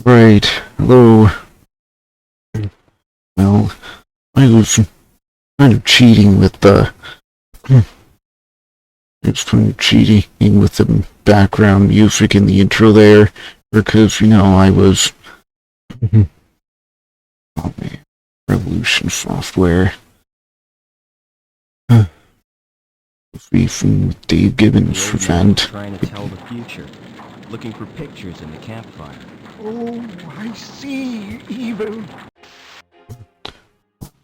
Right. Hello. Well, I was kind of cheating with the. I was kind of cheating with the background music in the intro there, because I was. Oh man, Revolution software. Beefing with Dave Gibbons The old man event. trying to tell the future, looking for pictures in the campfire. Oh, I see evil.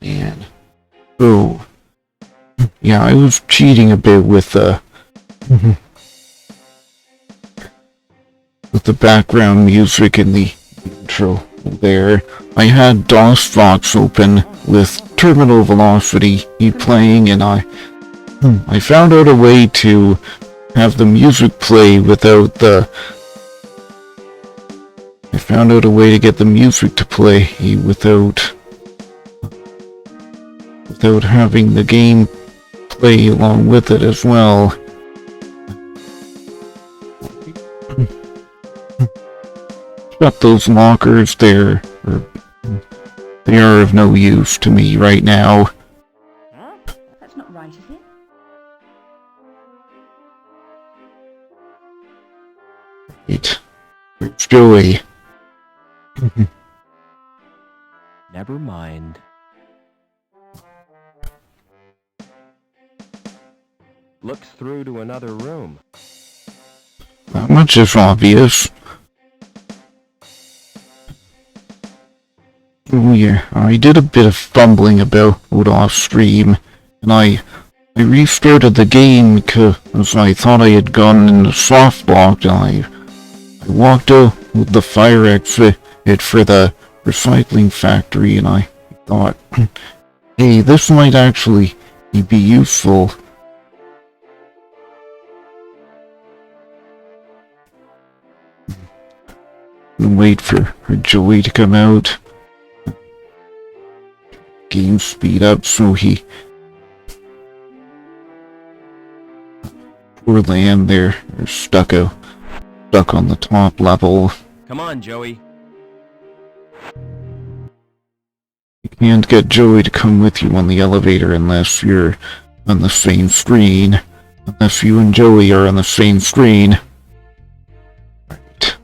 Man. Oh. Yeah, I was cheating a bit with the background music in the intro there. I had DOSBox open with terminal velocity playing, and I found out a way to have the music play without the. I found out a way to get the music to play without having the game play along with it as well. Got those lockers there. They are of no use to me right now. Huh? That's not right, is it? It's Joey. Never mind. Looks through to another room. Not much is obvious. Oh yeah, I did a bit of fumbling about off stream, and I restarted the game because I thought I had gone in the softbox, and I walked out with the fire exit for the recycling factory, and I thought, hey, this might actually be useful. And wait for Joey to come out. Game speed up so he. Poor Lamb there, stuck on the top level. Come on, Joey. You can't get Joey to come with you on the elevator unless you're on the same screen. Unless you and Joey are on the same screen. Right.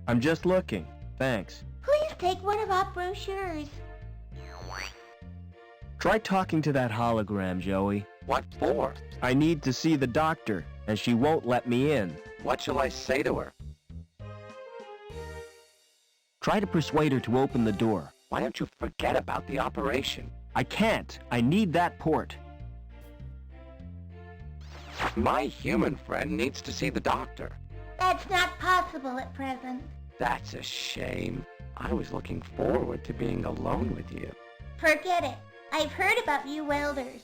I'm just looking. Thanks. Please take one of our brochures. Try talking to that hologram, Joey. What for? I need to see the doctor, and she won't let me in. What shall I say to her? Try to persuade her to open the door. Why don't you forget about the operation? I can't. I need that port. My human friend needs to see the doctor. That's not possible at present. That's a shame. I was looking forward to being alone with you. Forget it. I've heard about you welders.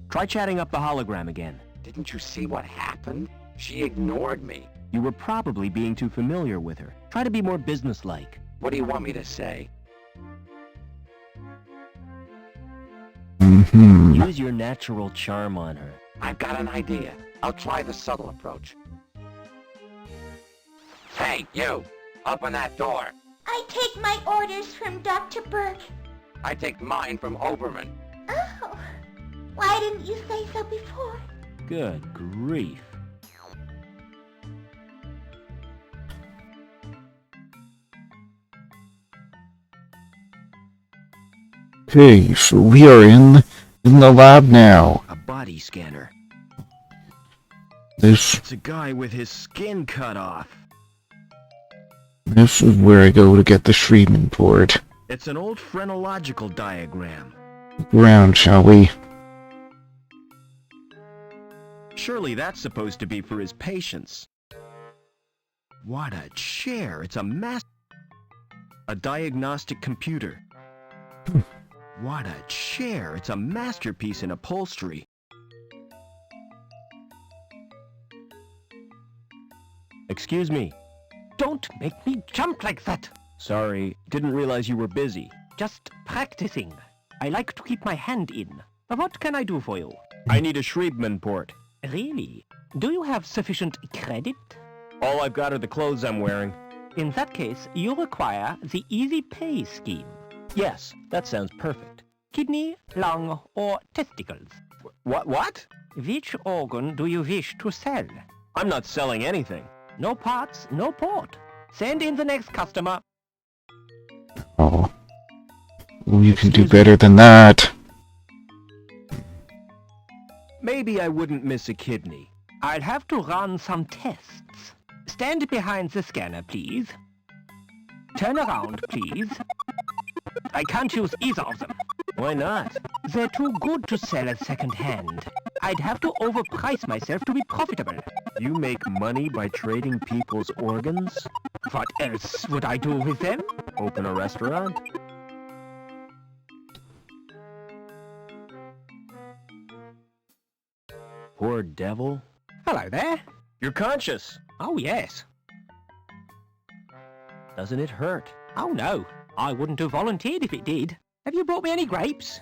Try chatting up the hologram again. Didn't you see what happened? She ignored me. You were probably being too familiar with her. Try to be more businesslike. What do you want me to say? Use your natural charm on her. I've got an idea. I'll try the subtle approach. Hey, you! Open that door! I take my orders from Dr. Burke. I take mine from Oberman. Oh, why didn't you say so before? Good grief. Okay, so we are in the lab now. A body scanner. This It's a guy with his skin cut off. is where I go to get the treatment port. It's an old phrenological diagram. Ground, shall we? Surely that's supposed to be for his patients. What a chair! It's a diagnostic computer. What a chair! It's a masterpiece in upholstery. Excuse me. Don't make me jump like that! Sorry, didn't realize you were busy. Just practicing. I like to keep my hand in. What can I do for you? I need a Schriebman port. Really? Do you have sufficient credit? All I've got are the clothes I'm wearing. In that case, you require the easy pay scheme. Yes, that sounds perfect. Kidney, lung, or testicles. What? Which organ do you wish to sell? I'm not selling anything. No parts, no port. Send in the next customer. Oh. Well, you can do better than that. Maybe I wouldn't miss a kidney. I'll have to run some tests. Stand behind the scanner, please. Turn around, please. I can't use either of them. Why not? They're too good to sell at second hand. I'd have to overprice myself to be profitable. You make money by trading people's organs? What else would I do with them? Open a restaurant? Poor devil. Hello there. You're conscious. Oh, yes. Doesn't it hurt? Oh, no. I wouldn't have volunteered if it did. Have you brought me any grapes?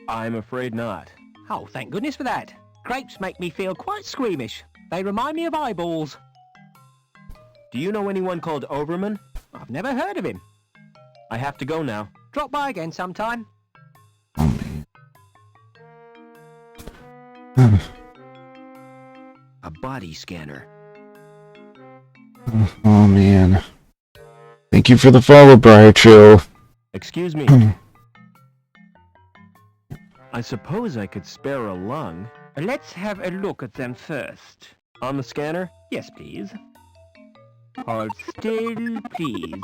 I'm afraid not. Oh, thank goodness for that. Grapes make me feel quite squeamish. They remind me of eyeballs. Do you know anyone called Overman? I've never heard of him. I have to go now. Drop by again sometime. A body scanner. Oh man. Thank you for the follow, Briar Chill. Excuse me. I suppose I could spare a lung. Let's have a look at them first. On the scanner? Yes, please. Hold still, please.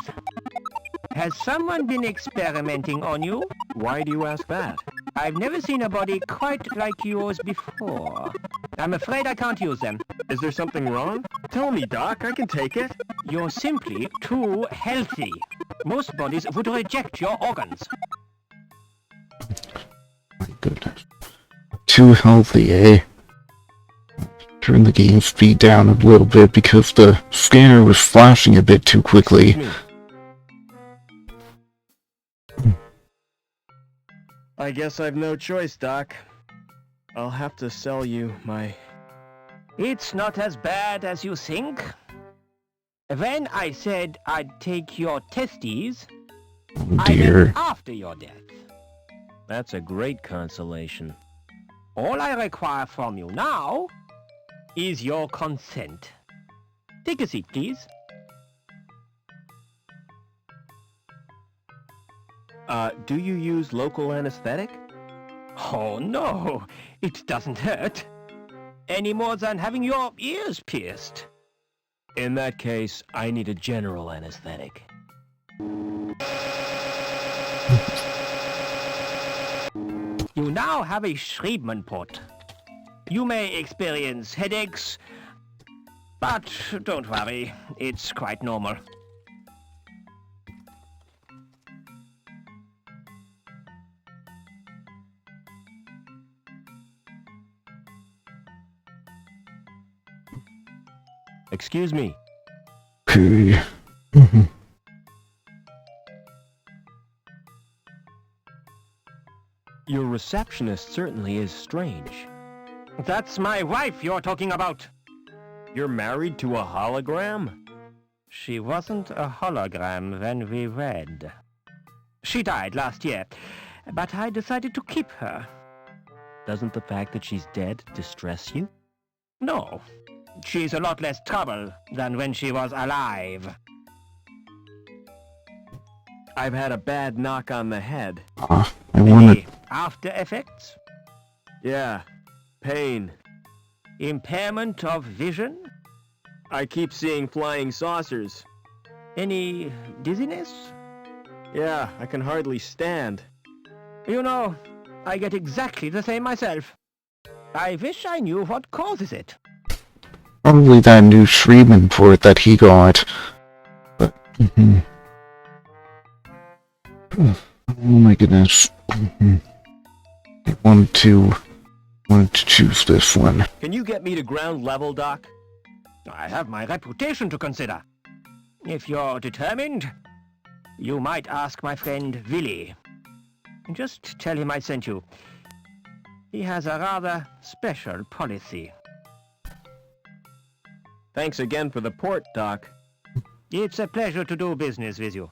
Has someone been experimenting on you? Why do you ask that? I've never seen a body quite like yours before. I'm afraid I can't use them. Is there something wrong? Tell me, Doc. I can take it. You're simply too healthy. Most bodies would reject your organs. My goodness. Too healthy, eh? Turn the game speed down a little bit because the scanner was flashing a bit too quickly. Excuse me. I guess I've no choice, Doc. I'll have to sell you my... It's not as bad as you think. When I said I'd take your testes, Oh I dear. meant after your death. That's a great consolation. All I require from you now is your consent. Take a seat, please. Do you use local anesthetic? Oh, no. It doesn't hurt. Any more than having your ears pierced. In that case, I need a general anesthetic. You now have a Schriebman port. You may experience headaches, but don't worry, it's quite normal. Excuse me. Okay. Your receptionist certainly is strange. That's my wife you're talking about. You're married to a hologram? She wasn't a hologram when we wed. She died last year, but I decided to keep her. Doesn't the fact that she's dead distress you? No, she's a lot less trouble than when she was alive. I've had a bad knock on the head. I wanna... Any after effects? Yeah, pain. Impairment of vision? I keep seeing flying saucers. Any dizziness? Yeah, I can hardly stand. You know, I get exactly the same myself. I wish I knew what causes it. Probably that new Schriebman port that he got. But... Oh my goodness. I wanted to choose this one. Can you get me to ground level, Doc? I have my reputation to consider. If you're determined, You might ask my friend Willy. Just tell him I sent you. He has a rather special policy. Thanks again for the port, Doc. It's a pleasure to do business with you.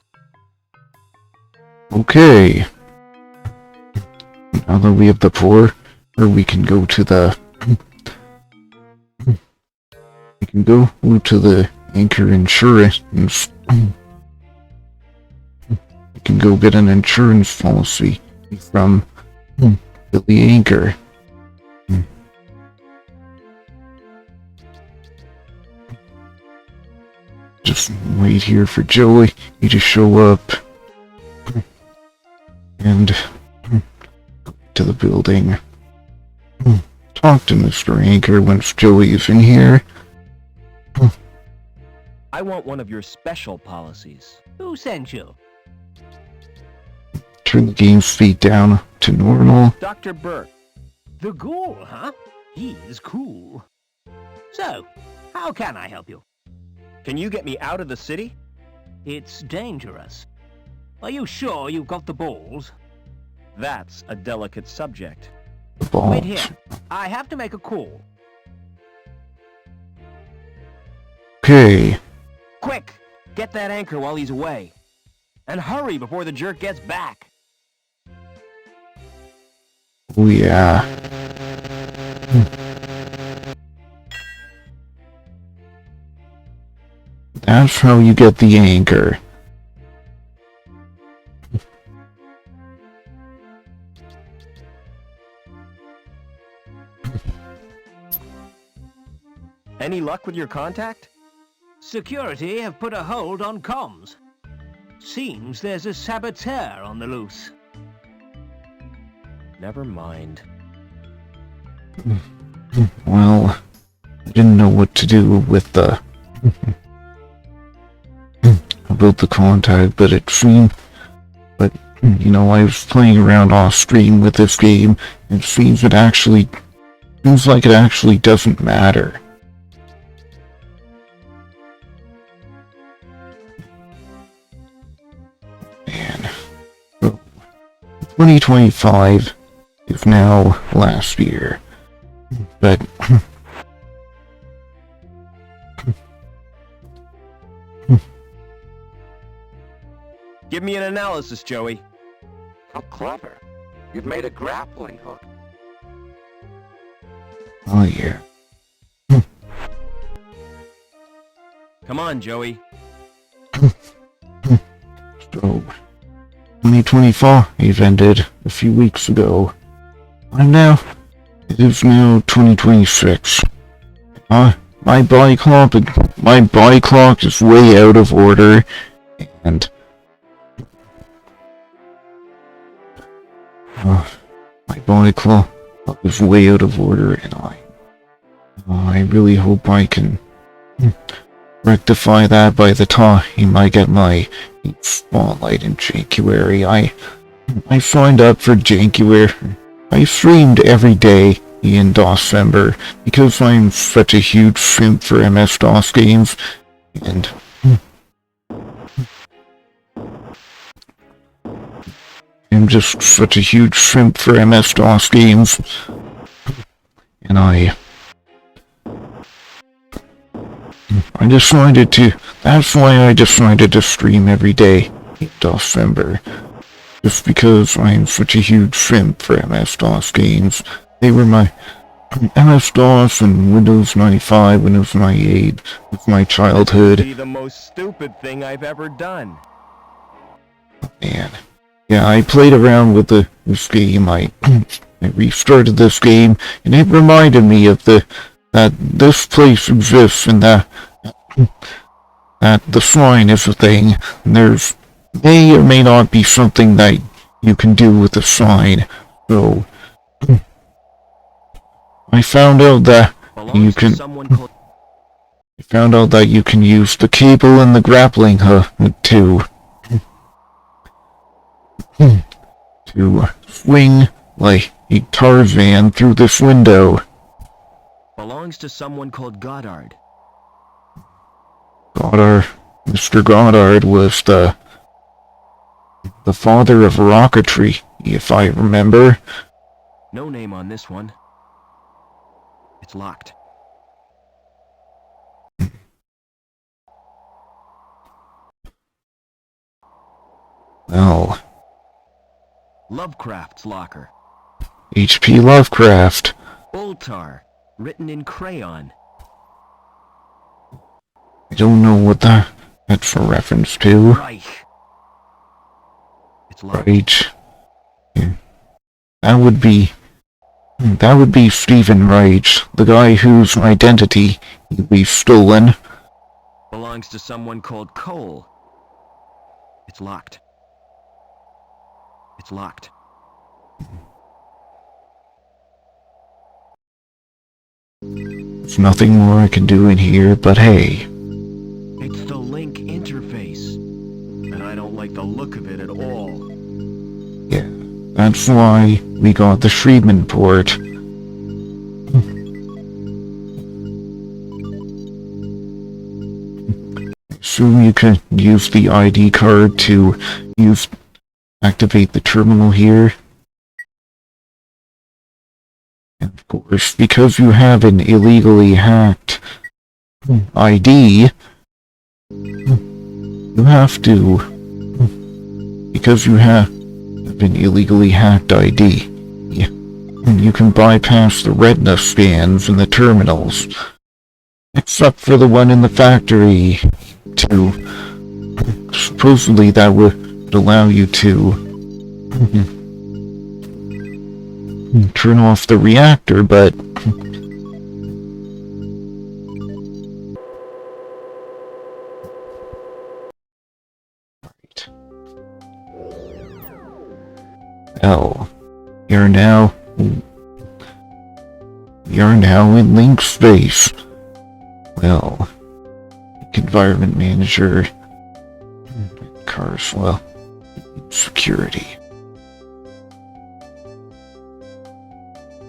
Okay. Now that we have the port, or we can go to the... We can go to the Anchor Insurance. We can go get an insurance policy from Billy Anchor. Just wait here for Joey to show up. And go to the building. Talk to Mr. Anchor once Joey is in here. I want one of your special policies. Who sent you? Turn the game speed down to normal. Dr. Burke. The ghoul, huh? He's cool. So, how can I help you? Can you get me out of the city? It's dangerous. Are you sure you've got the balls? That's a delicate subject. The balls. Wait here. I have to make a call. Okay. Quick! Get that anchor while he's away. And hurry before the jerk gets back. Oh yeah. That's how you get the anchor. Any luck with your contact? Security have put a hold on comms. Seems there's a saboteur on the loose. Never mind. Well, I didn't know what to do with the... about the contact, but it seemed... But, you know, I was playing around off stream with this game, and it seems like it actually doesn't matter. Man. So, 2025 is now last year. But... Give me an analysis, Joey. How clever. You've made a grappling hook. Oh yeah. Come on, Joey. So, 2025 ended a few weeks ago. It is now 2026. My body clock is way out of order, and my body clock is way out of order, and I really hope I can rectify that by the time I get my spotlight in January. I signed up for January. I streamed every day in December because I'm such a huge simp for MS-DOS games, and I'm just such a huge simp for MS-DOS games, and that's why I decided to stream every day in December. Just because I'm such a huge simp for MS-DOS games. They were my MS-DOS and Windows 95, Windows 98 with my childhood. Be the most stupid thing I've ever done. Man. Yeah, I played around with this game. I restarted this game, and it reminded me of that this place exists, and that the shrine is a thing. And there's may or may not be something that you can do with the shrine. So I found out that you can. I found out that you can use the cable and the grappling hook to swing like a Tarzan through this window. Belongs to someone called Goddard. Mr. Goddard was the The father of rocketry, if I remember. No name on this one. It's locked. Well, Lovecraft's locker. H.P. Lovecraft. Ultar, written in crayon. I don't know what that's a reference to. Reich. It's locked. Right. Yeah. That would be Stephen Reich, the guy whose identity we've stolen. Belongs to someone called Cole. It's locked. It's locked. There's nothing more I can do in here, but hey. It's the LINC interface. And I don't like the look of it at all. Yeah, that's why we got the Friedman port. Assume you can use the ID card to activate the terminal here. And of course, because you have an illegally hacked ID, you have to, because you have an illegally hacked ID, you can bypass the retina scans in the terminals, except for the one in the factory. Supposedly that would allow you to turn off the reactor, but right. Well, you're now in LINC space. Well, environment manager, Carswell, security.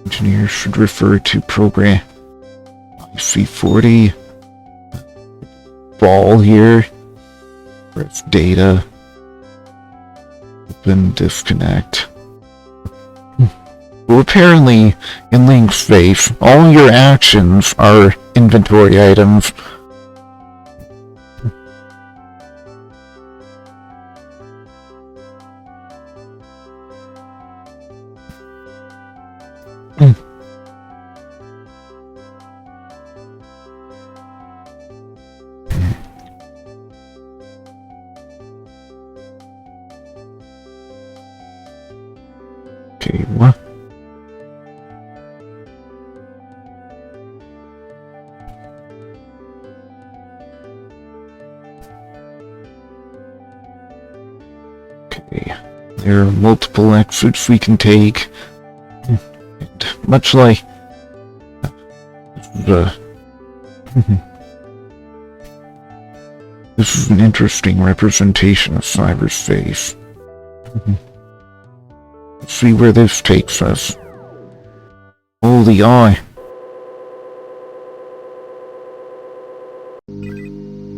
Engineer should refer to program IC40. Ball here. Press data. Open, disconnect. Well, apparently, in LINC space, all your actions are inventory items. Okay, what? Okay, there are multiple exits we can take, and much like this is an interesting representation of cyberspace. Let's see where this takes us. Oh, the eye.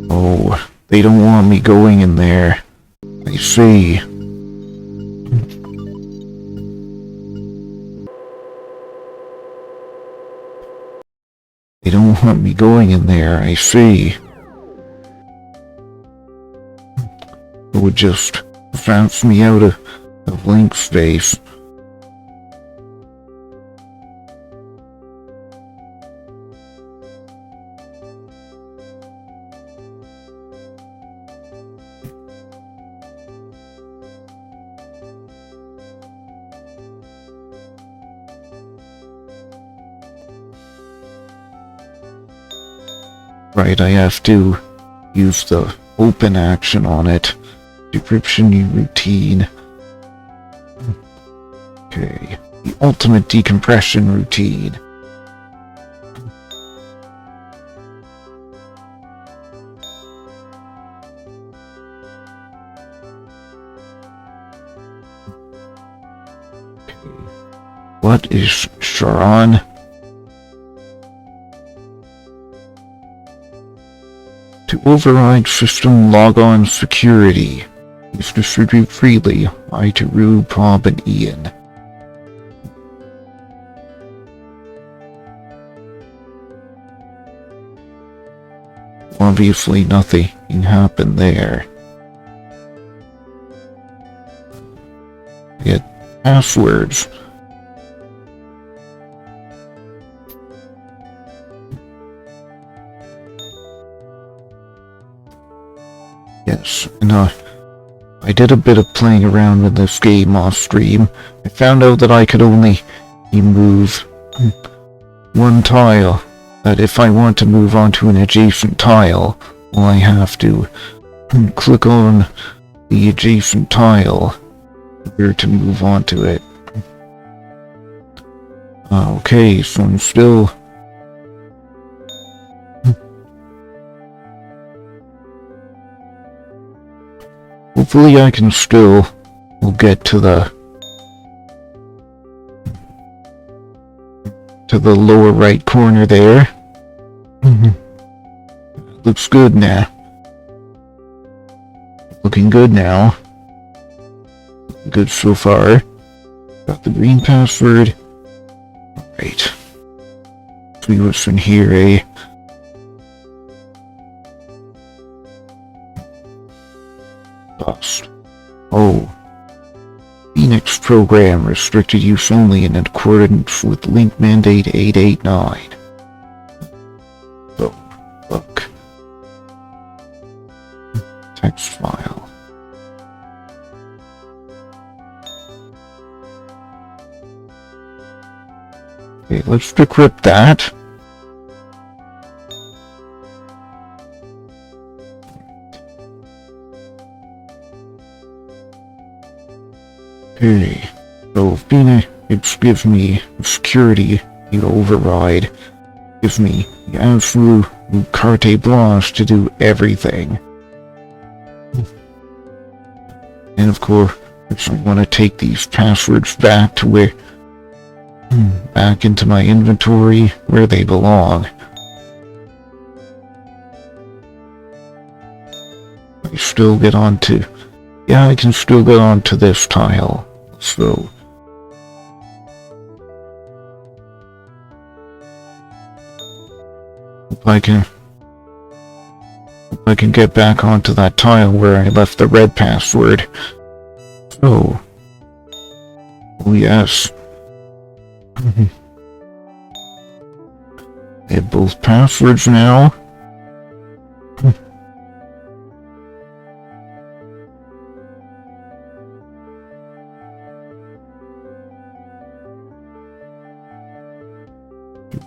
Oh, they don't want me going in there. I see. They don't want me going in there, I see. It would just bounce me out of LINC space. Right, I have to use the open action on it. Decryption routine. Okay, the ultimate decompression routine. Okay. What is Sharon? To override system logon security, Please distribute freely. I to Rue, Bob, and Ian. Obviously nothing happened there. Get passwords. Yes, and I did a bit of playing around with this game off stream. I found out that I could only move one tile. That if I want to move on to an adjacent tile, well, I have to click on the adjacent tile in order to move on to it. Okay, so I'm still... Hopefully I can still get to the lower right corner there. Looks good now. Looking good now. Good so far. Got the green password. Alright. See what's in here, eh? Bust. Oh. Phoenix program restricted use only in accordance with LINC Mandate 889. So, look. Text file. Okay, let's decrypt that. Okay, so Phoenix gives me security override, gives me the absolute carte blanche to do everything. And of course, I want to take these passwords back to back into my inventory where they belong. I still get onto... Yeah, I can still get onto this tile. So... If I can get back onto that tile where I left the red password. So... Oh yes. I have both passwords now.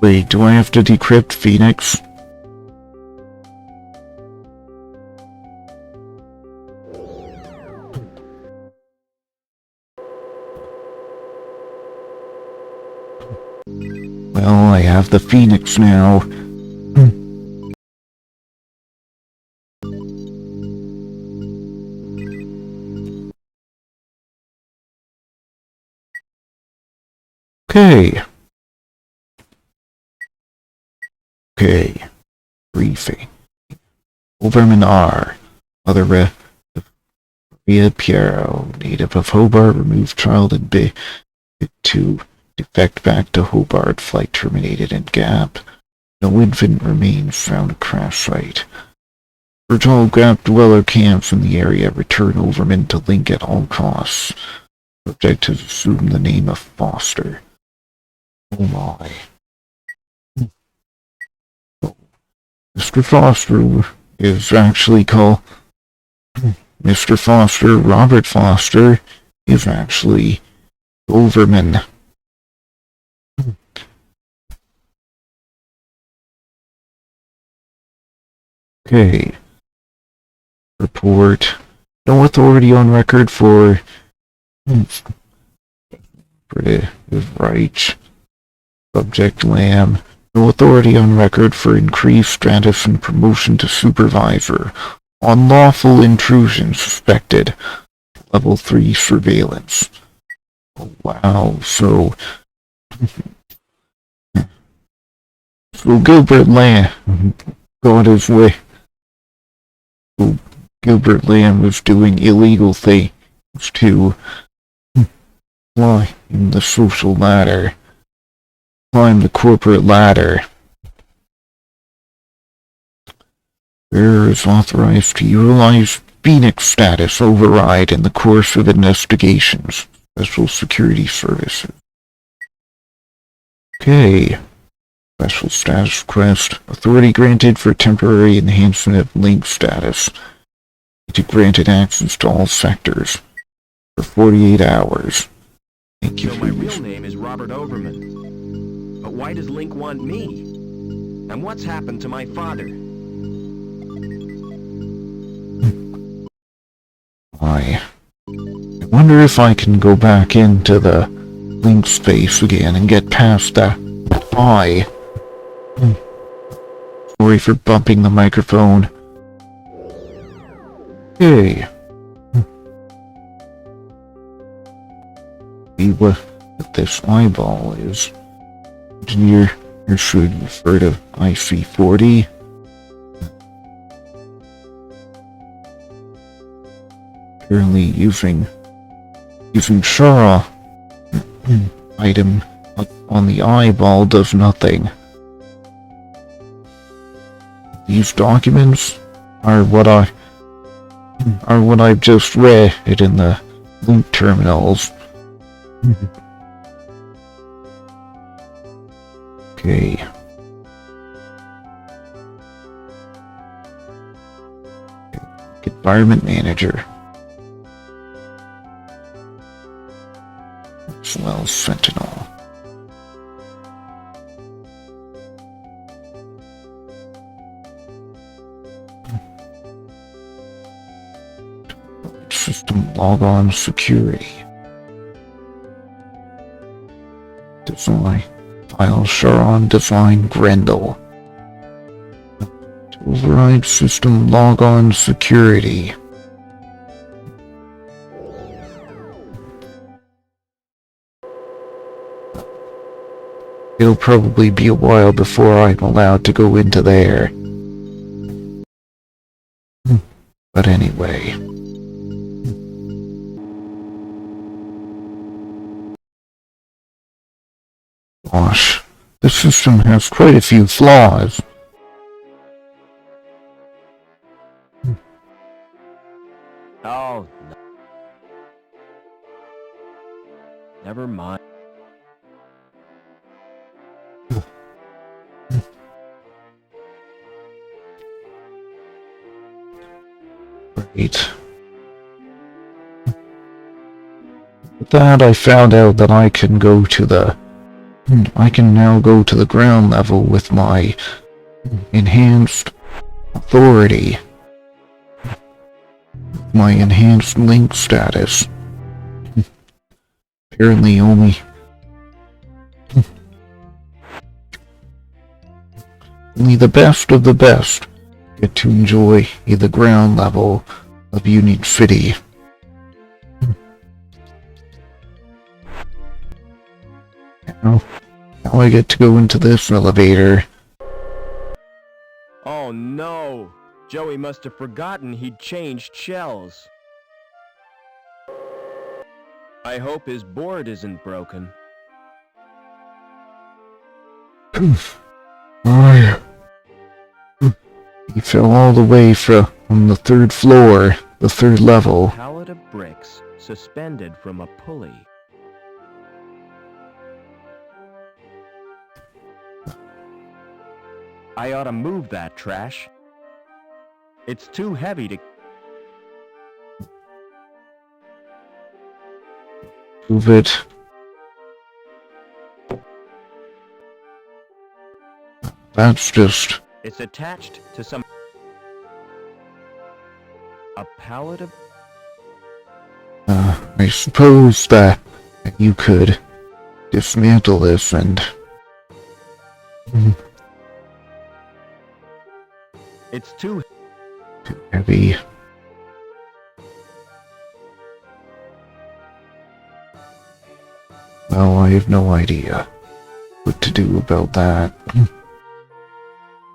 Wait, do I have to decrypt Phoenix? Well, I have the Phoenix now. Okay. Okay. Briefing. Overman R. Mother Maria Piero, native of Hobart, removed child and bit to defect back to Hobart. Flight terminated in Gap. No infant remains found at crash site. Virtual Gap dweller camps in the area. Return Overman to LINC at all costs. Subject to assume the name of Foster. Oh my. Mr. Foster is actually called Mr. Foster. Robert Foster is actually Overman. Okay. Report. No authority on record for the right. Subject Lamb. No authority on record for increased status and promotion to supervisor. Unlawful intrusion suspected. Level 3 surveillance. Oh, wow, so Gilbert Lamb got his way. So Gilbert Lamb was doing illegal things to climb the social ladder, climb the corporate ladder. Bearer is authorized to utilize Phoenix status override in the course of investigations. Special Security Services. Okay. Special status request. Authority granted for temporary enhancement of LINC status. To granted access to all sectors for 48 hours. Thank you So for my real using. name is Robert Overman. But why does LINC want me? And what's happened to my father? I wonder if I can go back into the LINC space again and get past that eye. Sorry for bumping the microphone. Okay. See what this eyeball is. Engineer, you should refer to IC-40. Apparently using Shara item on the eyeball does nothing. These documents are what I've just read in the LINC terminals. Okay. Environment manager. As well as Sentinel. System logon security. Design. File Sharon Design Grendel. To override system logon security. It'll probably be a while before I'm allowed to go into there. But anyway. Gosh, this system has quite a few flaws. Oh, no. Never mind. Great. With that, I found out that I can go to the... I can now go to the ground level with my enhanced authority. My enhanced LINC status. Apparently only the best of the best get to enjoy the ground level of Union City. Now I get to go into this elevator. Oh no! Joey must have forgotten he'd changed shells. I hope his board isn't broken. He fell all the way from the third floor, the third level. Pallet of bricks suspended from a pulley. I ought to move that trash. It's too heavy to... Move it. That's just... It's attached to some... A pallet of... I suppose that you could dismantle this and... It's too... Too heavy. Well, I have no idea what to do about that.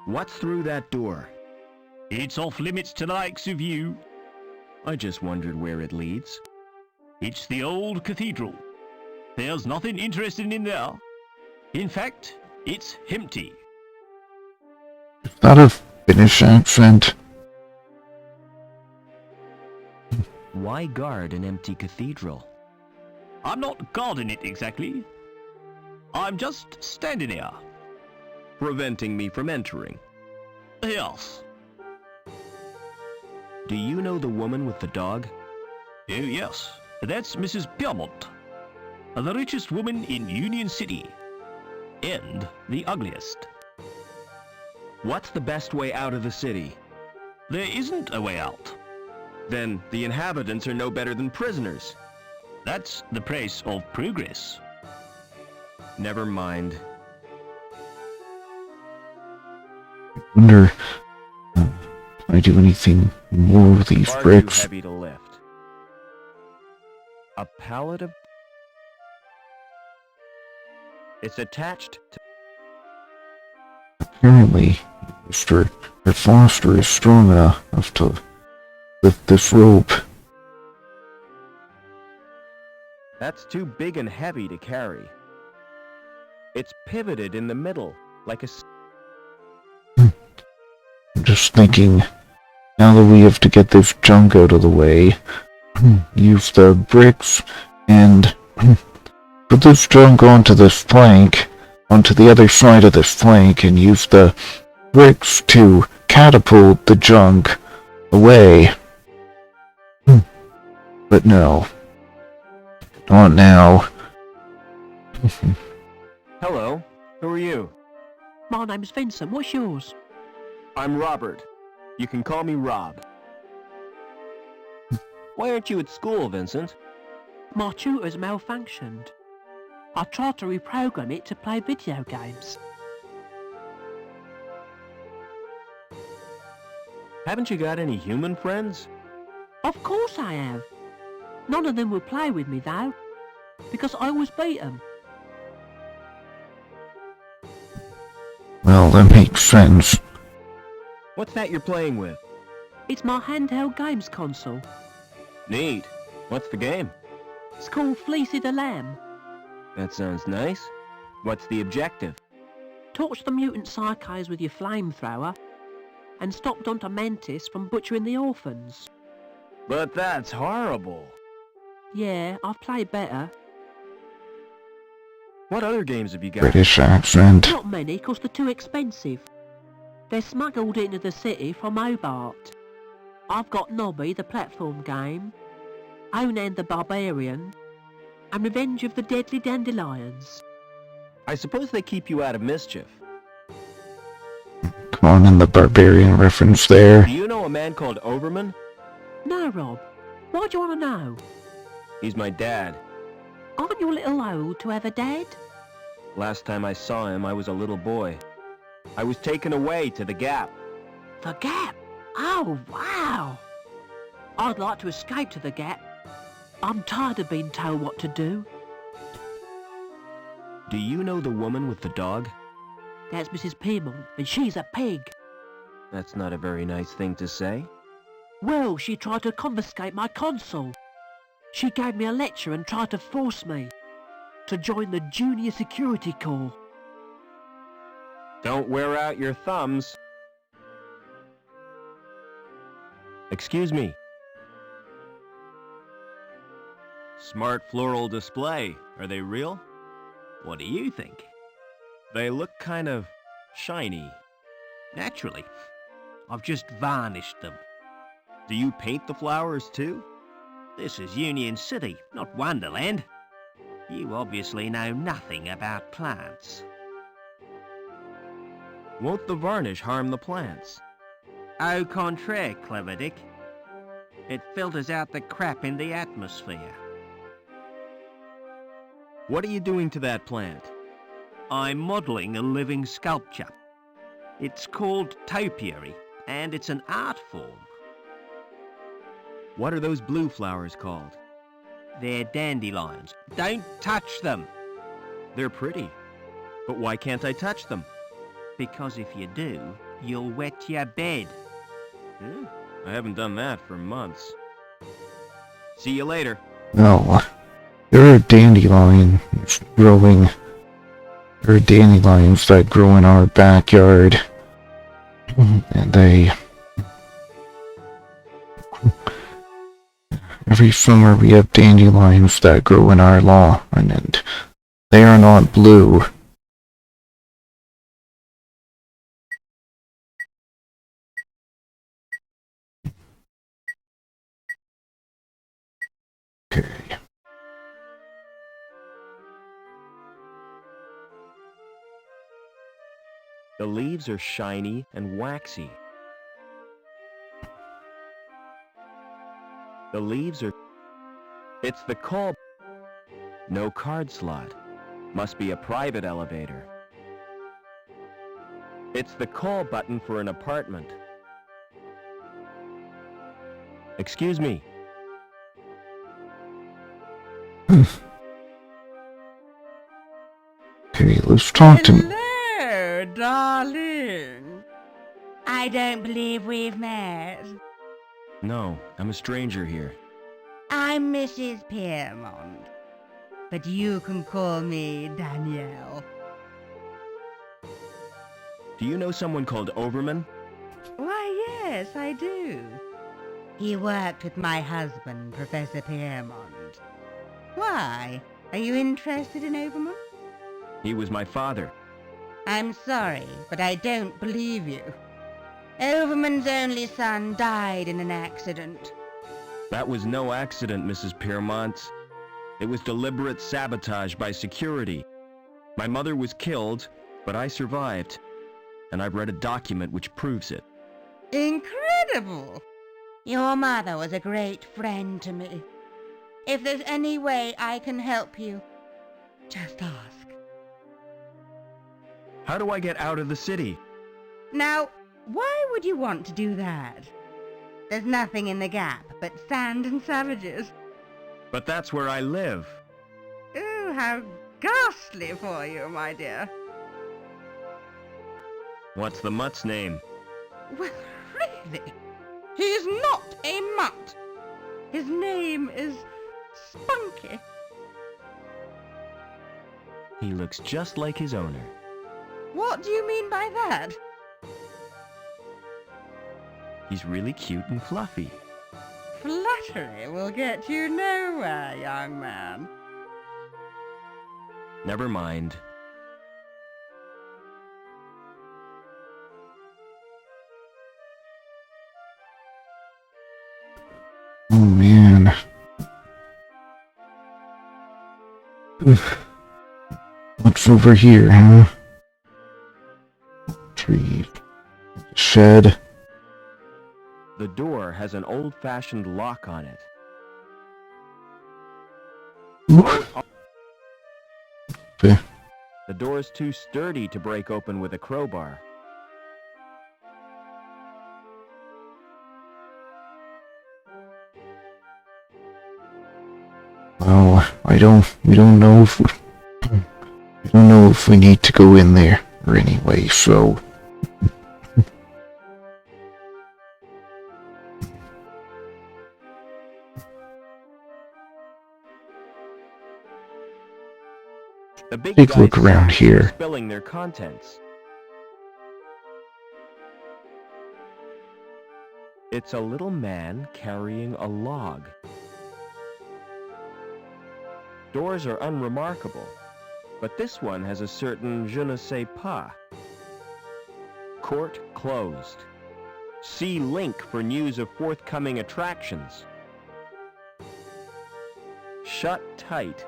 What's through that door? It's off limits to the likes of you. I just wondered where it leads. It's the old cathedral. There's nothing interesting in there. In fact, it's empty. Is that a Finnish accent? Why guard an empty cathedral? I'm not guarding it exactly. I'm just standing here. Preventing me from entering. Yes. Do you know the woman with the dog? Oh yes, that's Mrs. Piermont. The richest woman in Union City. And the ugliest. What's the best way out of the city? There isn't a way out. Then the inhabitants are no better than prisoners. That's the price of progress. Never mind. Wonder can I do anything more with these Far too bricks? heavy to lift. A pallet of... It's attached to... Apparently, Mr. Foster is strong enough to lift this rope. That's too big and heavy to carry. It's pivoted in the middle, like a... I'm just thinking, now that we have to get this junk out of the way, use the bricks and put this junk onto this plank, onto the other side of this plank, and use the bricks to catapult the junk away. But no. Not now. Hello, who are you? My name's Vincent. What's yours? I'm Robert. You can call me Rob. Why aren't you at school, Vincent? My tutor's malfunctioned. I tried to reprogram it to play video games. Haven't you got any human friends? Of course I have. None of them will play with me though, because I always beat them. Well, that makes sense. What's that you're playing with? It's my handheld games console. Neat. What's the game? It's called Fleecy the Lamb. That sounds nice. What's the objective? Torch the mutant psychos with your flamethrower, and stop Dr. Mantis from butchering the orphans. But that's horrible. Yeah, I've played better. What other games have you got? British accent. Not many, 'cause they're too expensive. They're smuggled into the city from Hobart. I've got Nobby, the platform game, Onan the Barbarian, and Revenge of the Deadly Dandelions. I suppose they keep you out of mischief. Come on, in the barbarian reference there. Do you know a man called Overman? No, Rob. Why do you want to know? He's my dad. Aren't you a little old to have a dad? Last time I saw him, I was a little boy. I was taken away to the Gap. The Gap? Oh, wow! I'd like to escape to the Gap. I'm tired of being told what to do. Do you know the woman with the dog? That's Mrs. Piermont, and she's a pig. That's not a very nice thing to say. Well, she tried to confiscate my console. She gave me a lecture and tried to force me to join the Junior Security Corps. Don't wear out your thumbs. Excuse me. Smart floral display. Are they real? What do you think? They look kind of shiny. Naturally. I've just varnished them. Do you paint the flowers too? This is Union City, not Wonderland. You obviously know nothing about plants. Won't the varnish harm the plants? Au contraire, Clever Dick. It filters out the crap in the atmosphere. What are you doing to that plant? I'm modelling a living sculpture. It's called topiary, and it's an art form. What are those blue flowers called? They're dandelions. Don't touch them! They're pretty. But why can't I touch them? Because if you do, you'll wet your bed. I haven't done that for months. See you later. No, there are dandelions growing. There are dandelions that grow in our backyard. And every summer we have dandelions that grow in our lawn, and they are not blue. Okay. The leaves are shiny and waxy. The leaves are... It's the call... No card slot. Must be a private elevator. It's the call button for an apartment. Excuse me. Okay, let's talk to me. Hello, darling. I don't believe we've met. No, I'm a stranger here. I'm Mrs. Piermont, but you can call me Danielle. Do you know someone called Overman? Why, yes, I do. He worked with my husband, Professor Piermont. Why? Are you interested in Overman? He was my father. I'm sorry, but I don't believe you. Overman's only son died in an accident. That was no accident, Mrs. Piermont. It was deliberate sabotage by security. My mother was killed, but I survived. And I've read a document which proves it. Incredible! Your mother was a great friend to me. If there's any way I can help you, just ask. How do I get out of the city? Now, why would you want to do that? There's nothing in the gap but sand and savages. But that's where I live. Oh, how ghastly for you, my dear. What's the mutt's name? Well, really? He's not a mutt. His name is Spunky. He looks just like his owner. What do you mean by that? He's really cute and fluffy. Flattery will get you nowhere, young man. Never mind. Oh man. What's over here, huh? Tree. Shed. The door has an old-fashioned lock on it. Okay. The door's too sturdy to break open with a crowbar. Well, we don't know if we need to go in there or anyway, so. The big Take a look guys around suck here. for spilling their contents. It's a little man carrying a log. Doors are unremarkable, but this one has a certain je ne sais pas. Court closed. See LINC for news of forthcoming attractions. Shut tight.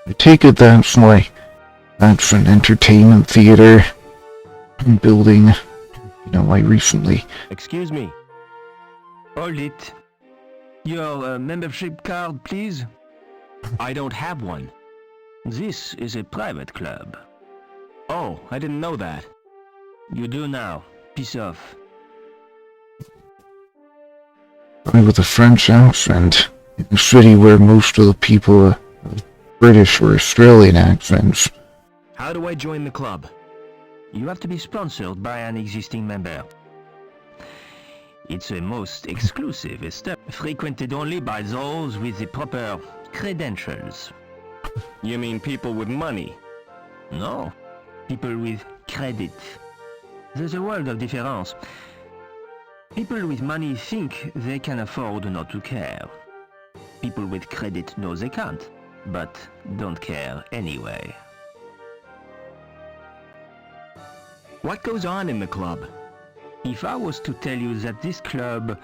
I take it that's an entertainment theater building. You know, I recently. Excuse me. Hold it. Your membership card, please. I don't have one. This is a private club. Oh, I didn't know that. You do now. Piss off. I with a French accent in a city where most of the people have British or Australian accents. How do I join the club? You have to be sponsored by an existing member. It's a most exclusive establishment, frequented only by those with the proper credentials. You mean people with money? No, people with credit. There's a world of difference. People with money think they can afford not to care. People with credit know they can't, but don't care anyway. What goes on in the club? If I was to tell you that this club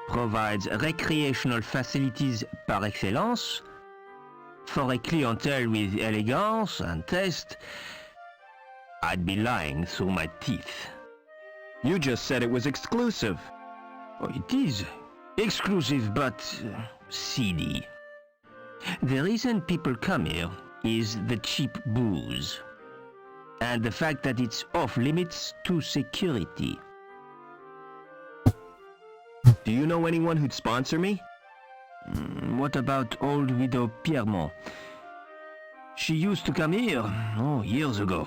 provides recreational facilities par excellence for a clientele with elegance and taste, I'd be lying through my teeth. You just said it was exclusive. Oh, it is exclusive but seedy. The reason people come here is the cheap booze and the fact that it's off limits to security. Do you know anyone who'd sponsor me? What about old widow Piermont? She used to come here, years ago.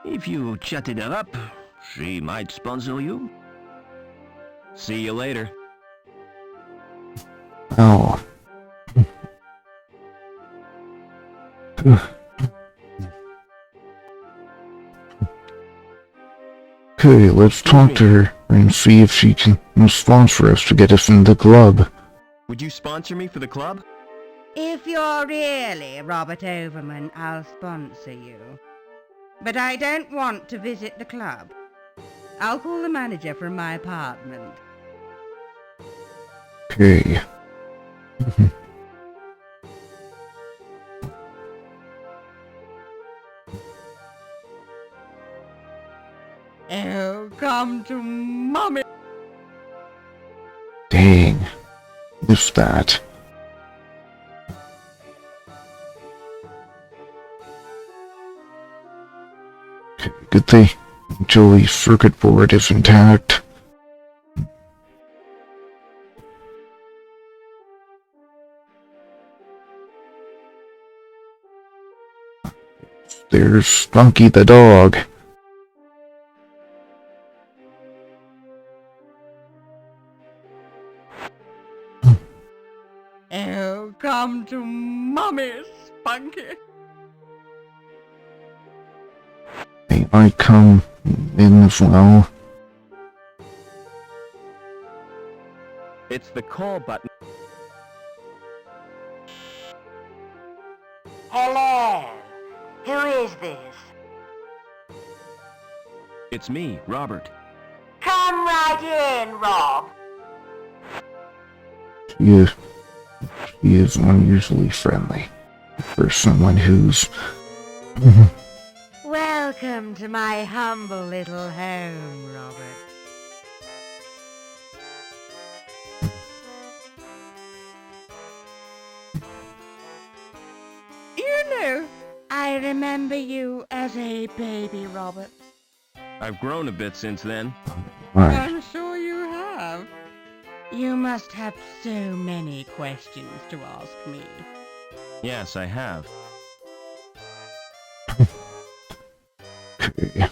If you chatted her up, she might sponsor you. See you later. Oh. Okay, let's talk to her and see if she can sponsor us to get us in the club. Would you sponsor me for the club? If you're really Robert Overman, I'll sponsor you. But I don't want to visit the club. I'll call the manager from my apartment. Okay. Oh, come to mommy. Dang. Missed that. Okay, good thing Joey's circuit board is intact. There's Spunky the dog. Oh, come to mommy, Spunky. May I come in as well? It's the call button. Hello. Who is this? It's me, Robert. Come right in, Rob. She is unusually friendly for someone who's... Welcome to my humble little home, Robert. You know, I remember you as a baby, Robert. I've grown a bit since then. Right. I'm sure you have. You must have so many questions to ask me. Yes, I have. Okay.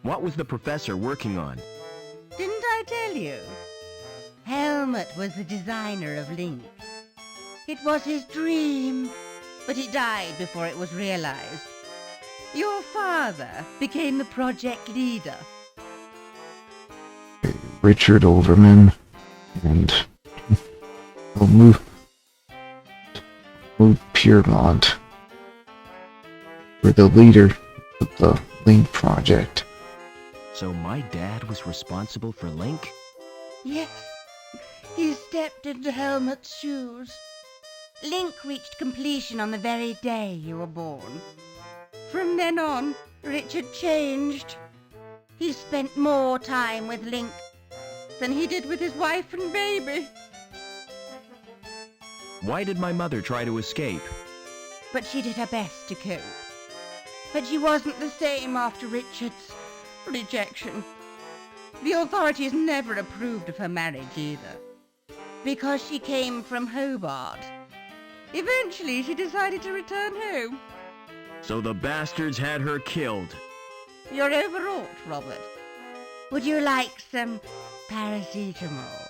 What was the professor working on? Didn't I tell you? Helmut was the designer of LINC. It was his dream, but he died before it was realized. Your father became the project leader. Richard Overman and we'll move Piermont were the leader of the LINC project. So my dad was responsible for LINC? Yes, he stepped into Helmut's shoes. LINC reached completion on the very day you were born. From then on, Richard changed. He spent more time with LINC than he did with his wife and baby. Why did my mother try to escape? But she did her best to cope. But she wasn't the same after Richard's rejection. The authorities never approved of her marriage either, because she came from Hobart. Eventually, she decided to return home. So the bastards had her killed. You're overwrought, Robert. Would you like some paracetamol?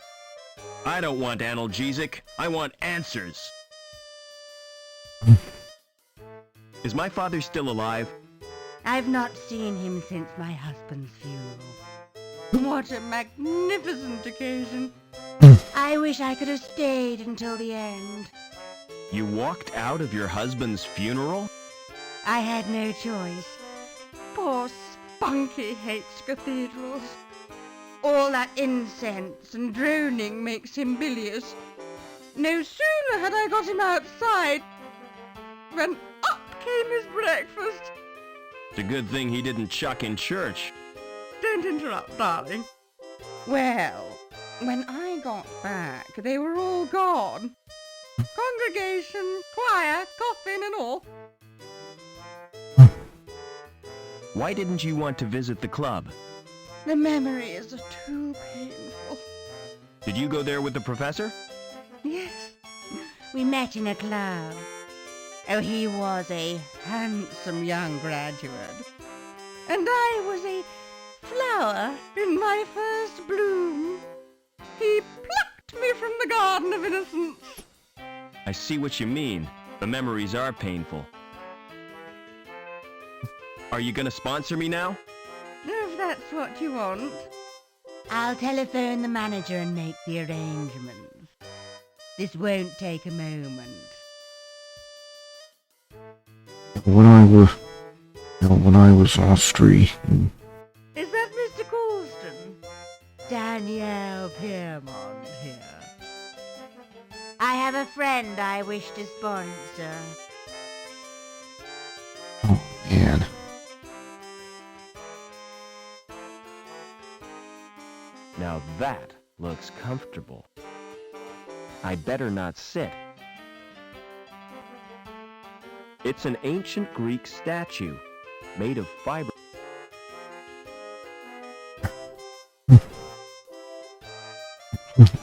I don't want analgesic. I want answers. Is my father still alive? I've not seen him since my husband's funeral. What a magnificent occasion. I wish I could have stayed until the end. You walked out of your husband's funeral? I had no choice. Poor Spunky hates cathedrals. All that incense and droning makes him bilious. No sooner had I got him outside when up came his breakfast. It's a good thing he didn't chuck in church. Don't interrupt, darling. Well, when I got back, they were all gone. Congregation, choir, coffin and all. Why didn't you want to visit the club? The memories are too painful. Did you go there with the professor? Yes, we met in a club. Oh, he was a Handsome young graduate. And I was a flower in my first bloom. He plucked me from the garden of innocence. I see what you mean. The memories are painful. Are you gonna sponsor me now? If that's what you want. I'll telephone the manager and make the arrangements. This won't take a moment. When I was Austrian, Is that Mr. Coulston? Danielle Piermont here. I have a friend I wish to sponsor. oh man, Now that looks comfortable. I better not sit. It's an ancient Greek statue, made of fiber.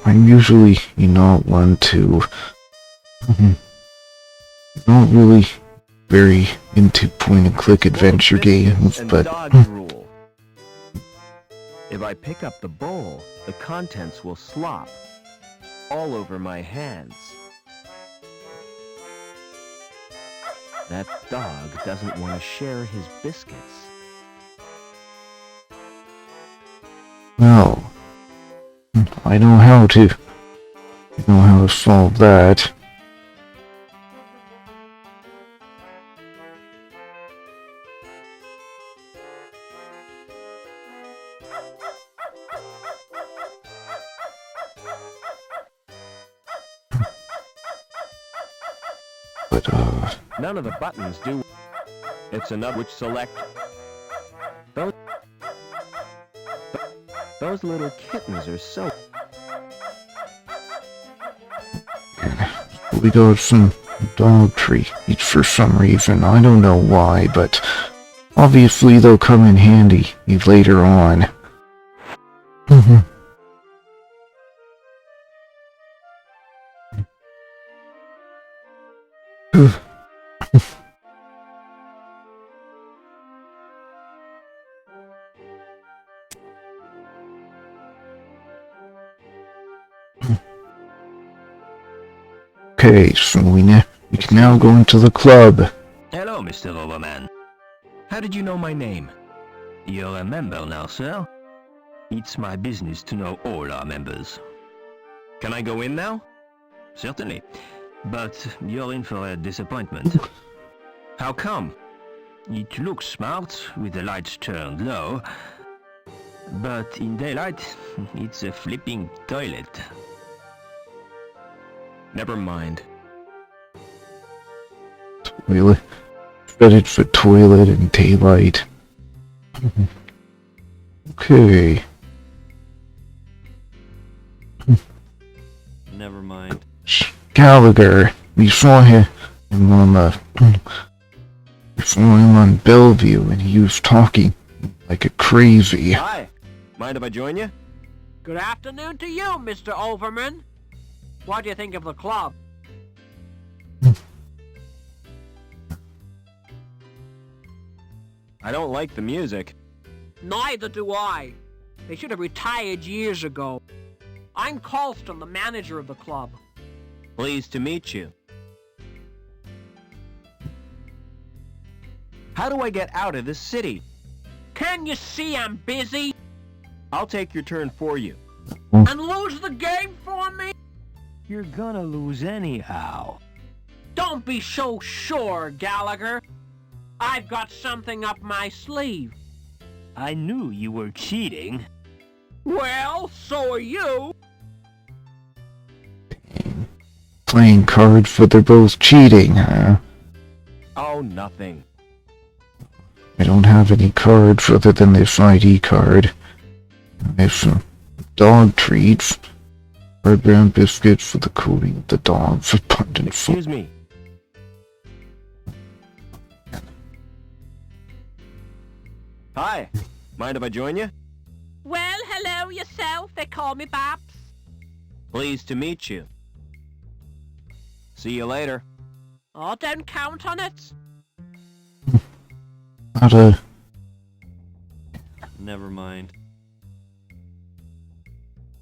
I'm usually not one to, not really very into point-and-click adventure games, And but dodge rule. If I pick up the bowl, the contents will slop all over my hands. That dog doesn't want to share his biscuits. well, I know how to solve that. But, None of the buttons do. It's another which select. Those little kittens are so. we got some dog treats for some reason. I don't know why, but obviously they'll come in handy later on. Okay, so we can now go into the club. Hello, Mr. Overman. How did you know my name? You're a member now, sir. It's my business to know all our members. Can I go in now? Certainly. But you're in for a disappointment. How come? It looks smart with the lights turned low, but in daylight, it's a flipping toilet. Never mind. Toilet. Fitted for toilet and daylight. Okay. Never mind. Gallagher. We saw him on Bellevue, and he was talking like a crazy. Hi. Mind if I join you? Good afternoon to you, Mr. Overman. What do you think of the club? I don't like the music. Neither do I. They should have retired years ago. I'm Colston, the manager of the club. Pleased to meet you. How do I get out of this city? Can you see I'm busy? I'll take your turn for you. And lose the game for me? You're gonna lose anyhow. Don't be so sure, Gallagher. I've got something up my sleeve. I knew you were cheating. Well, so are you. Playing cards, but they're both cheating, huh? Oh, nothing. I don't have any cards other than this ID card. I have some dog treats. Hard brown biscuits for the coating of the dog's abundant food. Excuse me. Hi. Mind if I join you? Well, hello yourself. They call me Babs. Pleased to meet you. See you later. Oh, don't count on it. Not a... Never mind.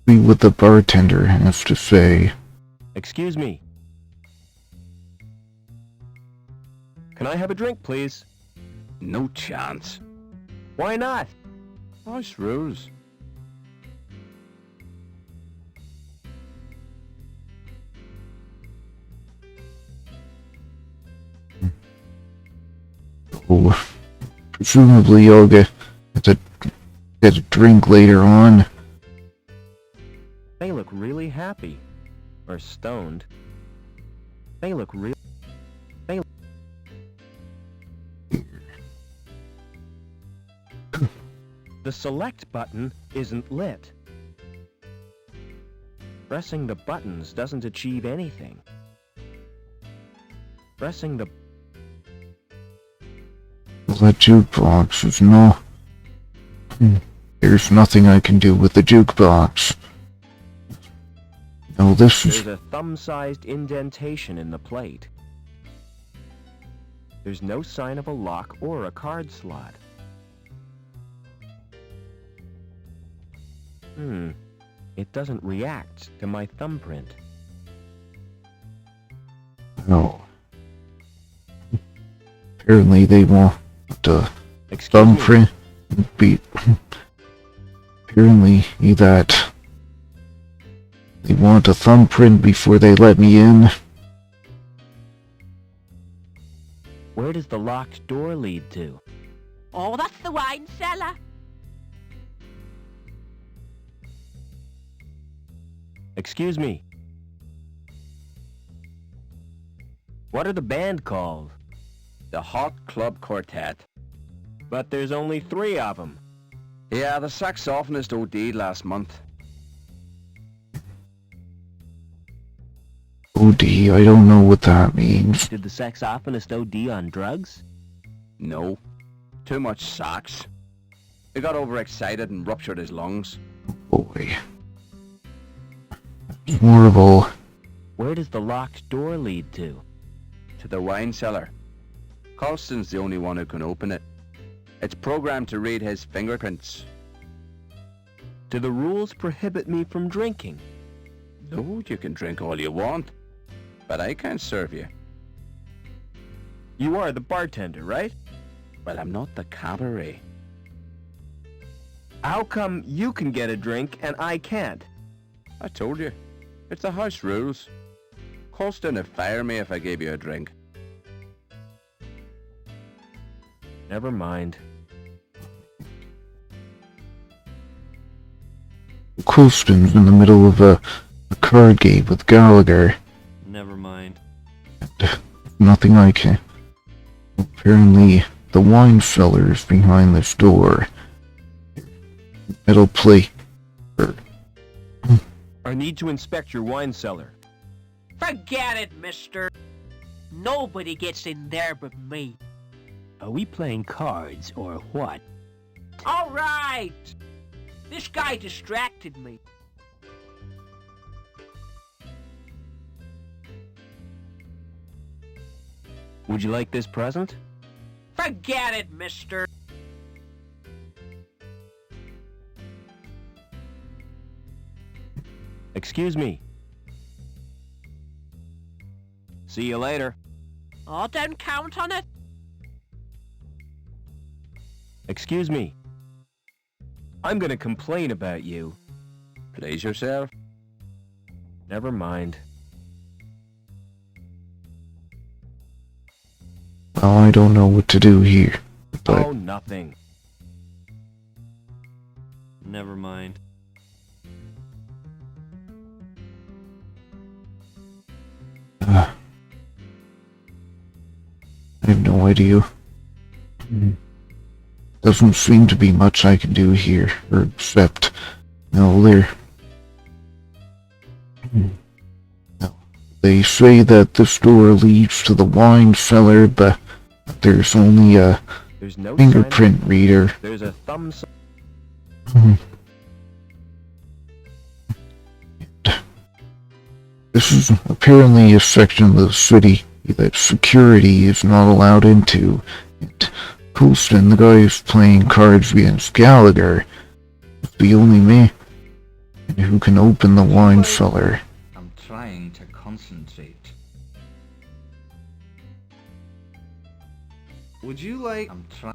See what the bartender has to say. Excuse me. Can I have a drink, please? No chance. Why not? House rules. Oh, presumably you'll get a drink later on. They look really happy. Or stoned. They look real. The select button isn't lit. Pressing the buttons doesn't achieve anything. Pressing the... The jukebox is no... There's nothing I can do with the jukebox. No, this is... There's a thumb-sized indentation in the plate. There's no sign of a lock or a card slot. It doesn't react to my thumbprint. No. Apparently they want the Excuse me. thumbprint be... Apparently that... They want a thumbprint before they let me in. Where does the locked door lead to? Oh, that's the wine cellar. Excuse me. What are the band called? The Hot Club Quartet. But there's only 3 of them. Yeah, the saxophonist OD'd last month. OD, I don't know what that means. Did the saxophonist OD on drugs? No. Too much sax. He got overexcited and ruptured his lungs. Boy. It's horrible. Where does the locked door lead to? To the wine cellar. Colston's the only one who can open it. It's programmed to read his fingerprints. Do the rules prohibit me from drinking? No, you can drink all you want. But I can't serve you. You are the bartender, right? Well, I'm not the cabaret. How come you can get a drink and I can't? I told you. It's the house rules. Colston would fire me if I gave you a drink. Never mind. Colston's in the middle of a card game with Gallagher. Never mind. Nothing I can... Apparently, the wine cellar is behind this door. It'll play... I need to inspect your wine cellar. Forget it, mister. Nobody gets in there but me. Are we playing cards or what? All right. This guy distracted me. Would you like this present? Forget it, mister. Excuse me. See you later. Oh, don't count on it. Excuse me. I'm gonna complain about you. Please yourself. Never mind. Well, I don't know what to do here. But Oh, nothing. Never mind. I have no idea. Doesn't seem to be much I can do here, or except, there. No. They say that this door leads to the wine cellar, but there's only a There's no fingerprint reader. There's a thumb sign. This is apparently a section of the city that security is not allowed into. And Coulston, the guy who's playing cards against Gallagher, is the only man who can open the wine cellar. I'm trying to concentrate. Would you like... I'm trying...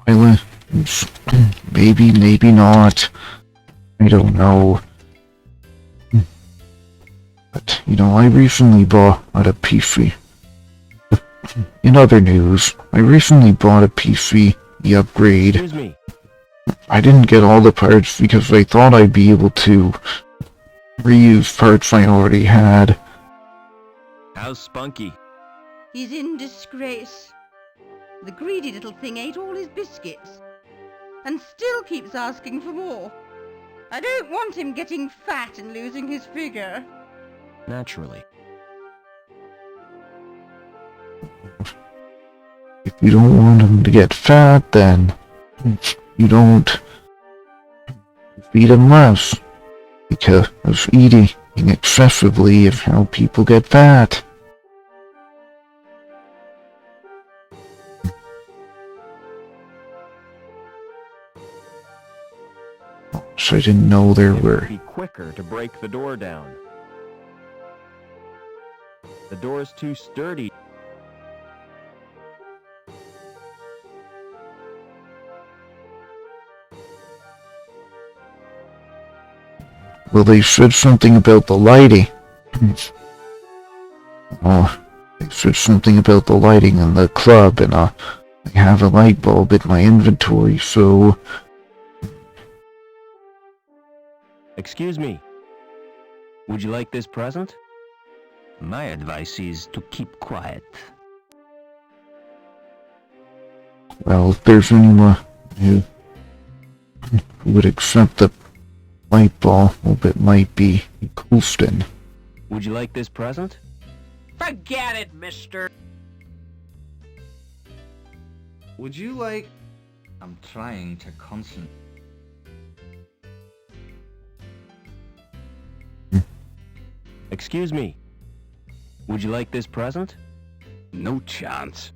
Violence? Maybe, maybe not. I don't know. But, I recently bought a PC. In other news, I recently bought a PC, the upgrade. Excuse me. I didn't get all the parts because I thought I'd be able to reuse parts I already had. How's Spunky? He's in disgrace. The greedy little thing ate all his biscuits, and still keeps asking for more. I don't want him getting fat and losing his figure. Naturally. If you don't want him to get fat, then you don't feed him less. Because eating excessively is how people get fat. So I didn't know there It were. would be quicker to break the door down. The door's too sturdy. Well, they said something about the lighting. They said something about the lighting in the club, and I have a light bulb in my inventory, so... Excuse me. Would you like this present? My advice is to keep quiet. Well, if there's anyone who would accept the light bulb, well, it might be Coulston. Would you like this present? Forget it, mister. Would you like... I'm trying to concentrate. Excuse me. Would you like this present? No chance.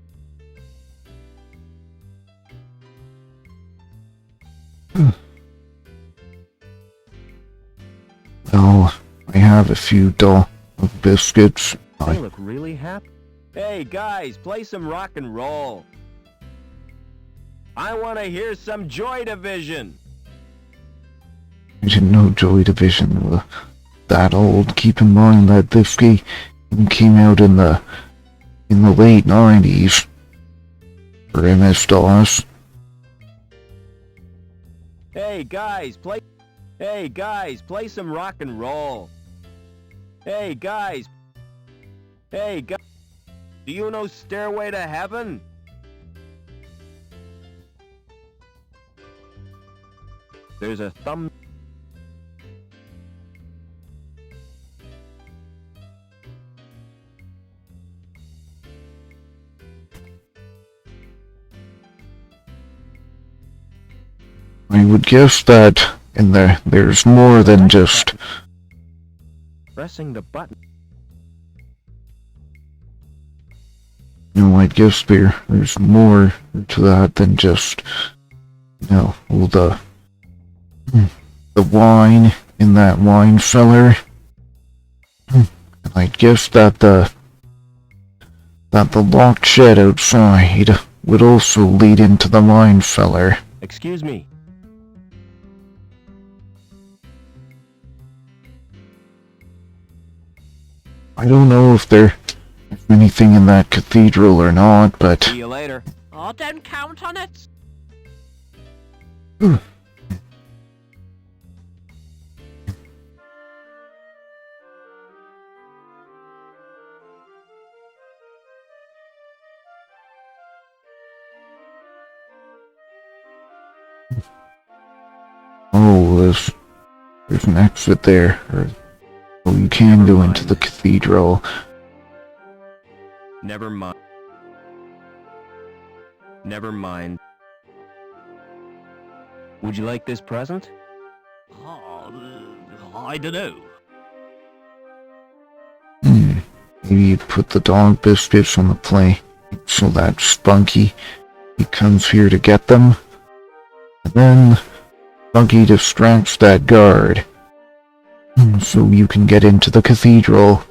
Well, I have a few doll of biscuits. They look really happy. Hey guys, play some rock and roll. I want to hear some Joy Division. I didn't know Joy Division was that old. Keep in mind that this game came out in the late 90s for MS-DOS. Hey guys, play some rock and roll. Hey guys. Do you know Stairway to Heaven? There's a thumb. I would guess that in there's more than just... Pressing the button. I guess there's more to that than just, all the wine in that wine cellar. And I guess that the locked shed outside would also lead into the wine cellar. Excuse me. I don't know if there's anything in that cathedral or not, but... See you later. I don't count on it. Oh, there's an exit there. Oh, you can go into the cathedral. Never mind. Never mind. Would you like this present? I don't know. Maybe you put the dog biscuits on the plate so that Spunky, he comes here to get them. And then Spunky distracts that guard. So you can get into the cathedral.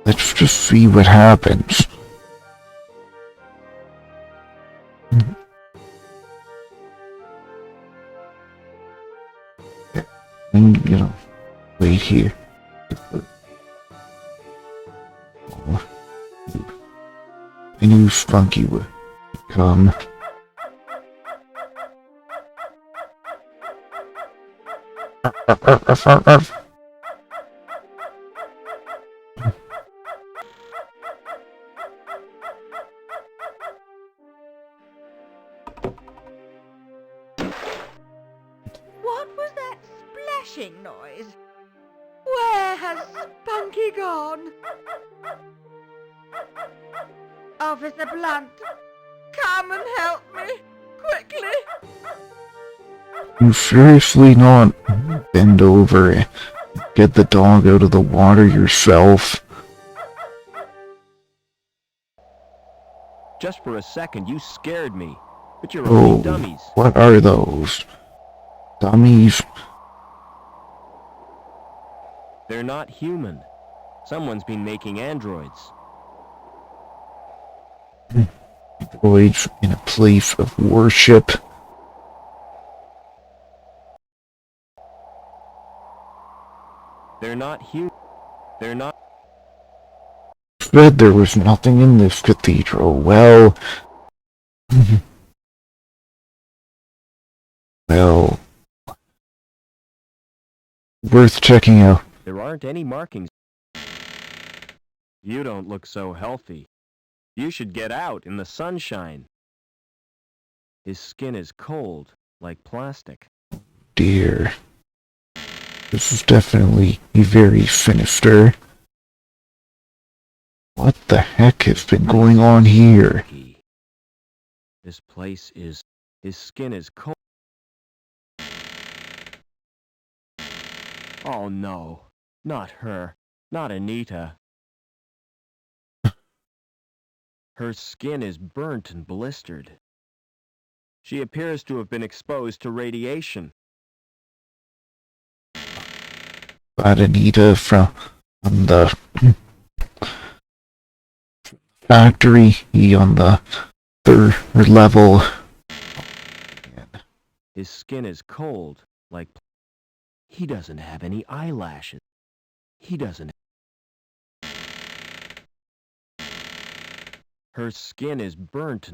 Let's just see what happens. And, wait here. I knew Spunky would come. What was that splashing noise? Where has Spunky gone? Officer Blunt, come and help me, quickly. You seriously not bend over and get the dog out of the water yourself? Just for a second, you scared me. But you're only Oh, dummies. what are those? Dummies? They're not human. Someone's been making androids. Droids in a place of worship. They're not human. They're not... Said there was nothing in this cathedral. Well... well... worth checking out. There aren't any markings. You don't look so healthy. You should get out in the sunshine. His skin is cold, like plastic. Dear. This is definitely very sinister. What the heck has been going on here? This place is... His skin is cold. Oh no. Not her. Not Anita. Her skin is burnt and blistered. She appears to have been exposed to radiation. Got Anita from the factory on the third level. His skin is cold, like... He doesn't have any eyelashes. He doesn't... Her skin is burnt.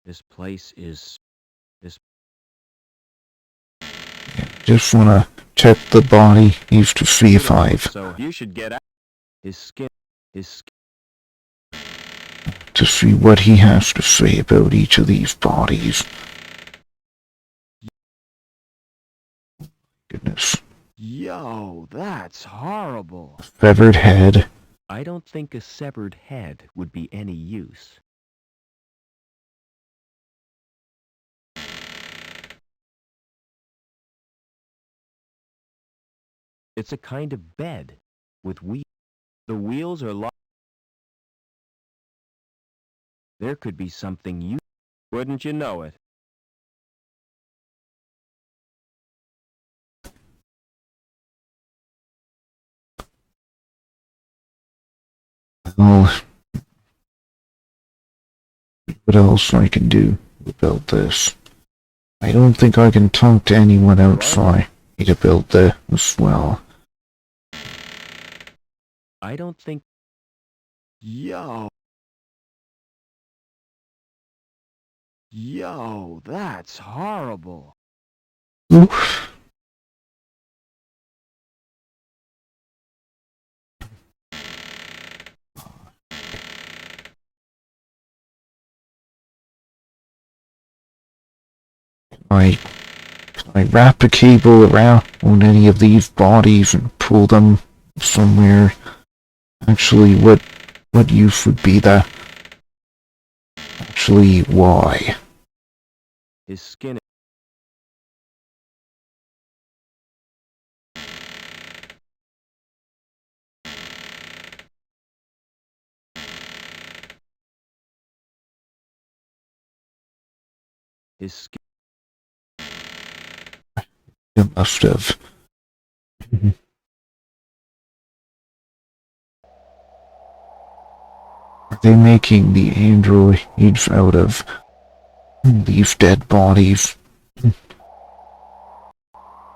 This place is... Just wanna check the body, used to see if I've... So you should get out. His skin... to see what he has to say about each of these bodies. Goodness. Yo, that's horrible. Severed head. I don't think a severed head would be any use. It's a kind of bed with wheels. The wheels are locked. There could be something you... Wouldn't you know it? Well, what else I can do about this? I don't think I can talk to anyone outside about this as well. I don't think... Yo, that's horrible. Oof. Can I wrap a cable around on any of these bodies and pull them somewhere? Actually, what use would be that? Actually, why? His skin... His skin... It must have. Are they making the androids out of these dead bodies?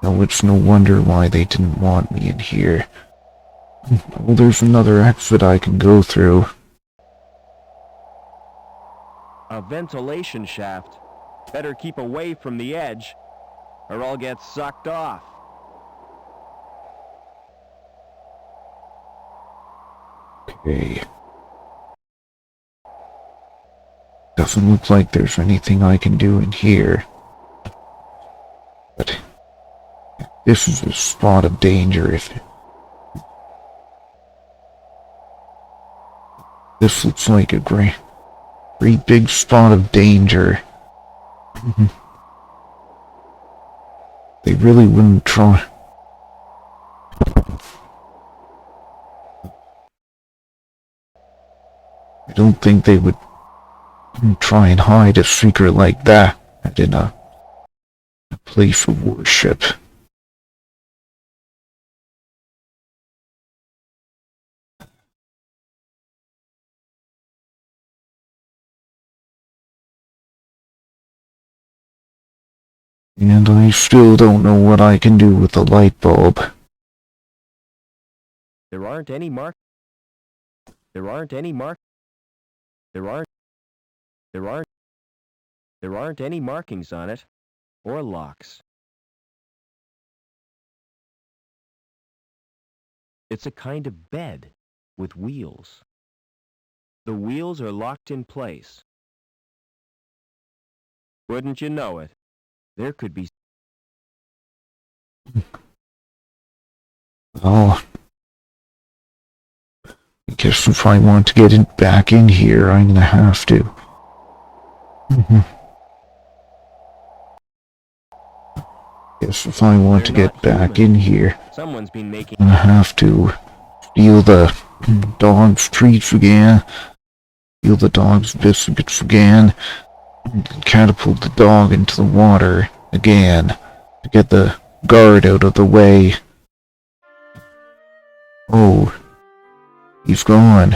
No, it's no wonder why they didn't want me in here. Well, there's another exit I can go through. A ventilation shaft. Better keep away from the edge, or I'll get sucked off. Okay. Doesn't look like there's anything I can do in here. But this is a spot of danger. If this looks like a great big spot of danger. They really wouldn't try. I don't think they would try and hide a secret like that in a place of worship. And I still don't know what I can do with the light bulb. There aren't any markings on it, or locks. It's a kind of bed with wheels. The wheels are locked in place. Wouldn't you know it? There could be... Oh, I guess if I want to get it back in here, I'm gonna have to. Guess if I want to get back in here, Someone's been making... I'm gonna have to steal the dog's treats again, steal the dog's biscuits again, and catapult the dog into the water again to get the guard out of the way. Oh, he's gone.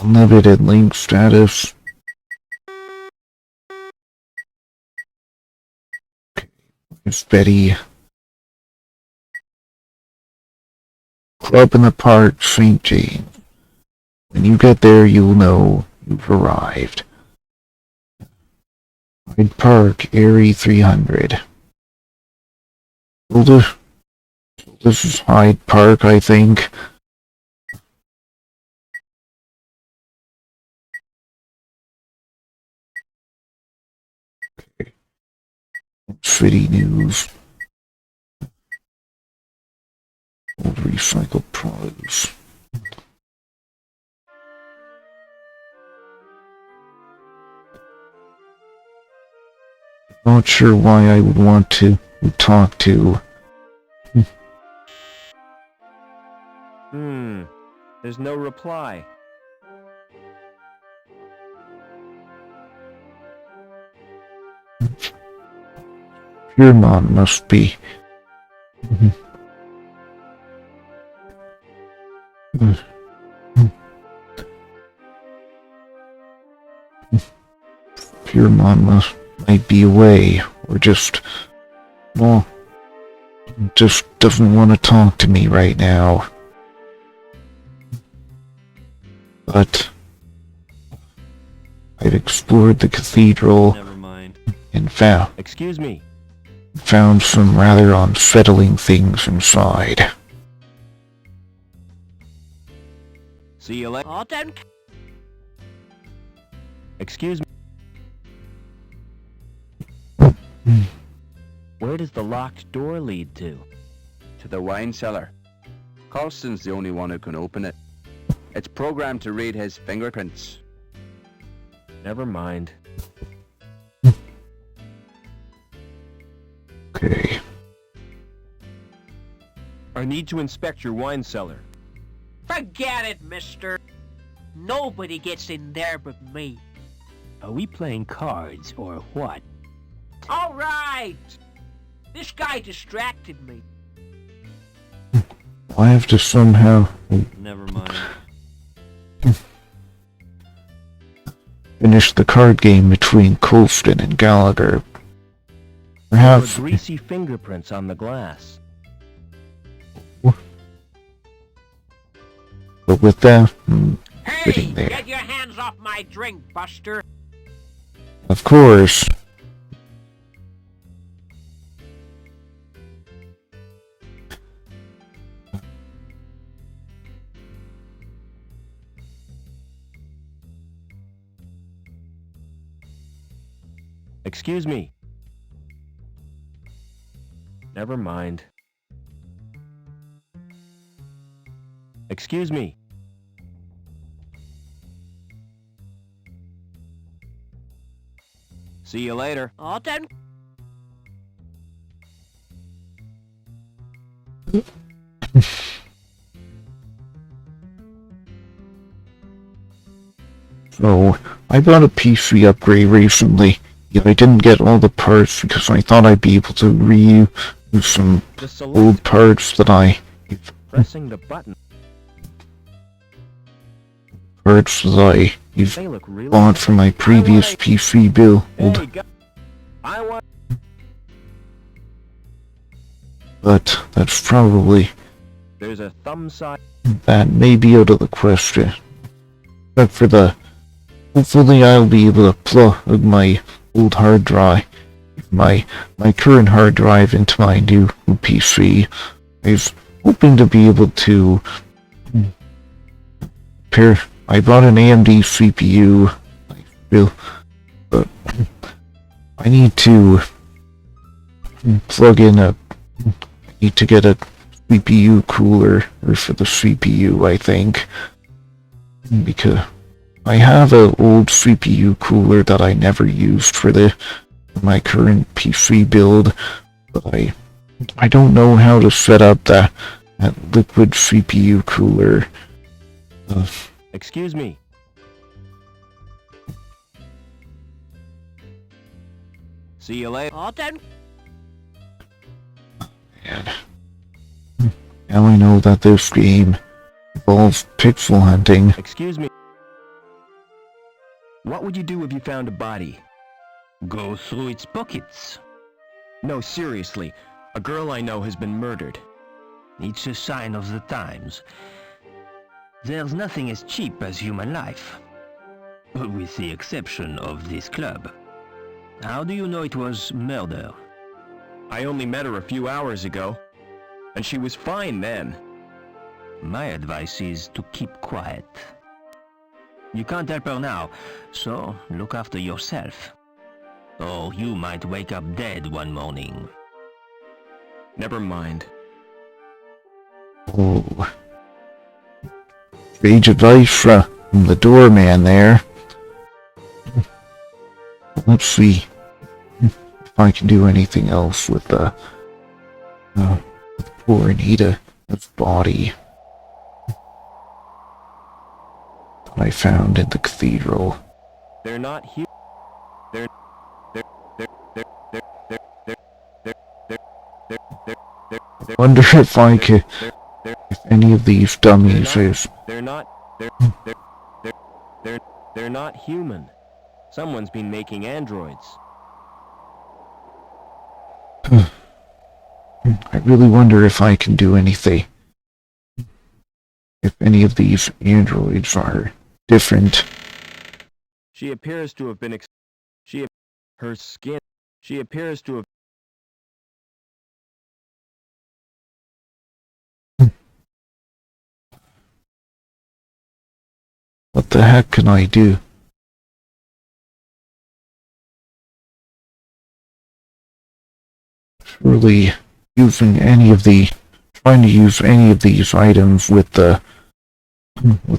Unlimited link status. It's Betty. Club in the Park, St. James. When you get there, you'll know you've arrived. Hyde Park, Area 300. Well, this is Hyde Park, I think. Okay. City News. Old recycled produce. Not sure why I would want to talk to. There's no reply. Piermont must be. Piermont might be away, or just doesn't want to talk to me right now. But I've explored the cathedral Never mind. and Excuse me. found some rather unsettling things inside. See you later. I don't Excuse me. Where does the locked door lead to? To the wine cellar. Colston's the only one who can open it. It's programmed to read his fingerprints. Never mind. Okay. I need to inspect your wine cellar. forget it, mister. Nobody gets in there but me. Are we playing cards or what? All right. This guy distracted me. I have to somehow Never mind. finish the card game between Colston and Gallagher. There are Perhaps greasy fingerprints on the glass. but with that, Hey, sitting there. get your hands off my drink, Buster. Of course. Excuse me. Never mind. Excuse me. See you later. Oh, don't. So, I bought a PC upgrade recently, yet I didn't get all the parts because I thought I'd be able to reuse some Just select old parts that pressing the button. I've They look really bought for my previous PC build. Hey, I want But that's probably, there's a thumb side. that may be out of the question. But for the, hopefully I'll be able to plug my old hard drive, my current hard drive into my new PC. I was hoping to be able to I bought an AMD CPU, but I need to plug in I need to get a CPU cooler for the CPU, I think, because I have an old CPU cooler that I never used for my current PC build, but I don't know how to set up that liquid CPU cooler. Excuse me. See you later. Oh, don't. And now I know that this game involves pixel hunting. Excuse me. What would you do if you found a body? Go through its pockets. No, seriously. A girl I know has been murdered. It's a sign of the times. There's nothing as cheap as human life. With the exception of this club. How do you know it was murder? I only met her a few hours ago, and she was fine then. My advice is to keep quiet. You can't help her now, so look after yourself. Or you might wake up dead one morning. Never mind. Oh. Sage advice from the doorman there. Let's see if I can do anything else with with poor Anita's body that I found in the cathedral. They're not here. They're Wonder if I could, if any of these dummies is. They're not human. Someone's been making androids. I really wonder if I can do anything. If any of these androids are different. She appears to have been her skin. She appears to have. What the heck can I do? Surely trying to use any of these items with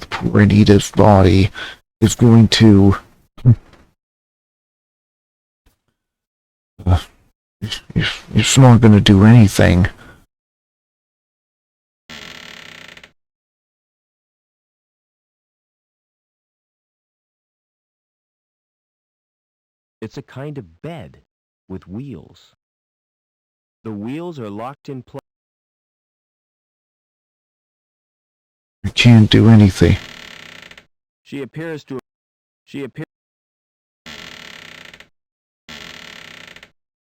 poor Anita's body is going to it's not going to do anything. It's a kind of bed with wheels. The wheels are locked in place. I can't do anything. She appears to.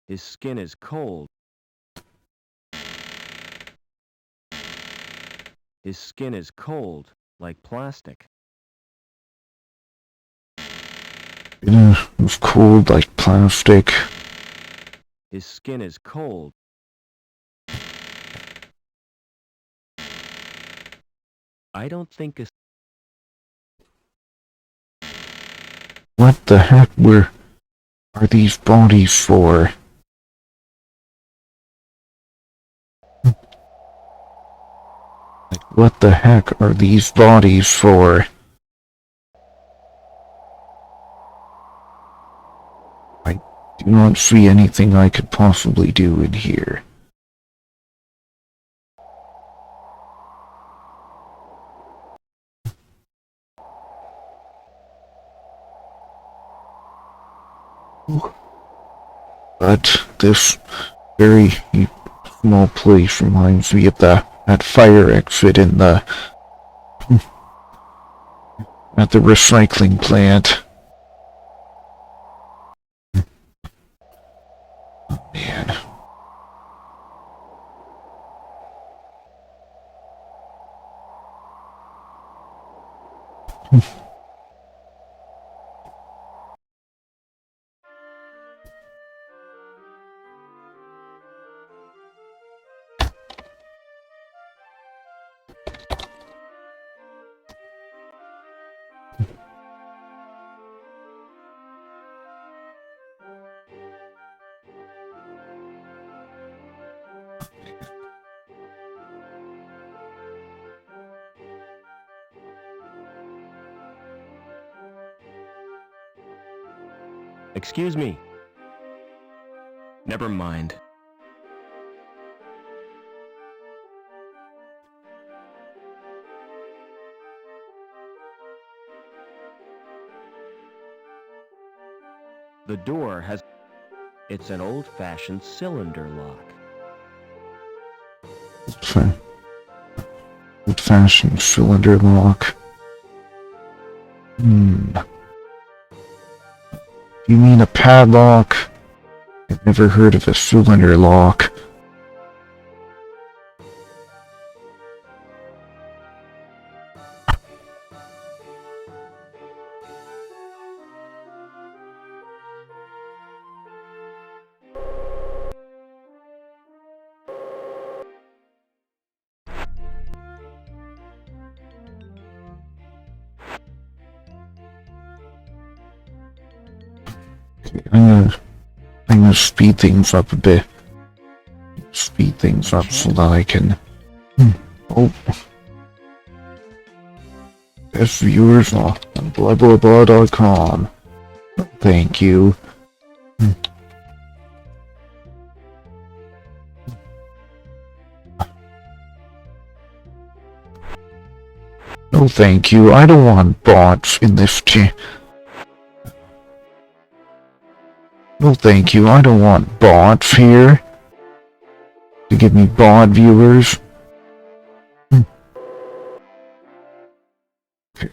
His skin is cold. His skin is cold, like plastic. It was cold like plastic. His skin is cold. I don't think What the heck are these bodies for? Like, what the heck are these bodies for? I do not see anything I could possibly do in here. But this very small place reminds me of that fire exit in the at the recycling plant. Oh, man. Excuse me. Never mind. The door has... It's an old-fashioned cylinder lock. Old-fashioned cylinder lock. You mean a padlock? I've never heard of a cylinder lock. I'm gonna speed things up a bit. Speed things up so that I can... Oh. Best viewers on blah.com. Thank you. No thank you, I don't want bots in this No thank you, I don't want bots here to give me bot viewers. Okay.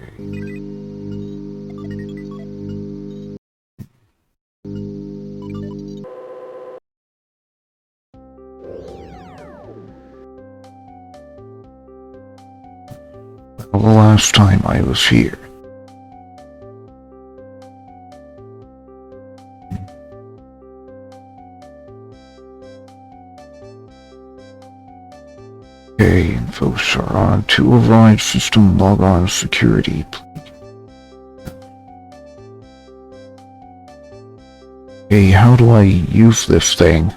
Well, the last time I was here. Okay, info on to override system log on security. Okay, how do I use this thing?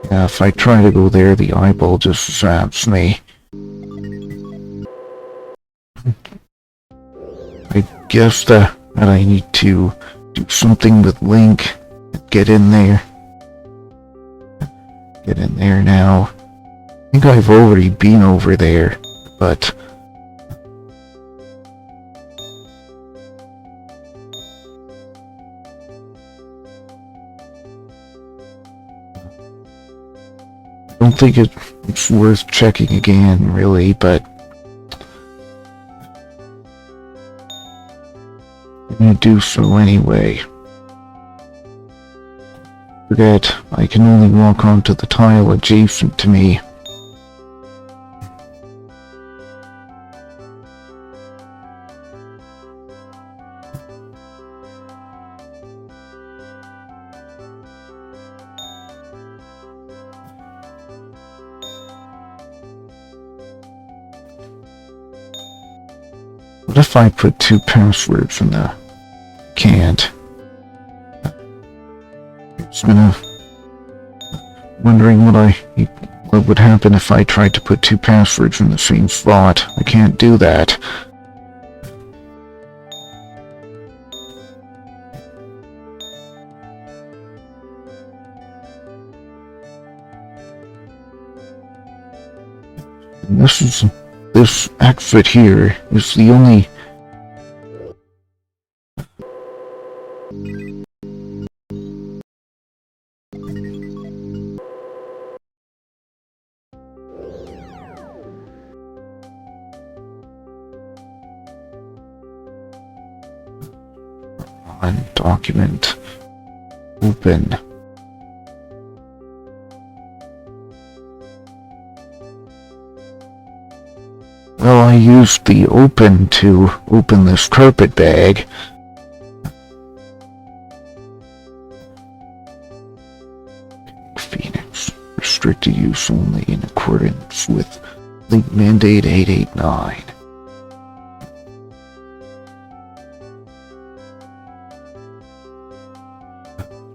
Yeah, if I try to go there, the eyeball just zaps me. I guess that I need to do something with LINC. Get in there. Get in there now. I think I've already been over there, but... I don't think it's worth checking again, really, but... I'm gonna do so anyway. Forget, I can only walk onto the tile adjacent to me. What if I put 2 passwords in the... Can't. It's been wondering what would happen if I tried to put 2 passwords in the same spot. I can't do that. And this exit here is the only... Document open. Well, I used the open to open this carpet bag. Phoenix. Restricted use only in accordance with LINC Mandate 889.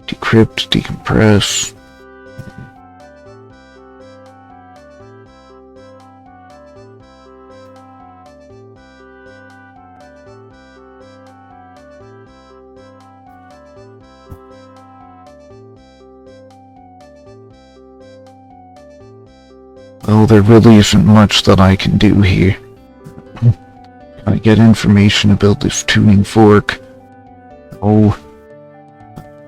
Decrypt, decompress. Well, there really isn't much that I can do here. Can I get information about this tuning fork? Oh.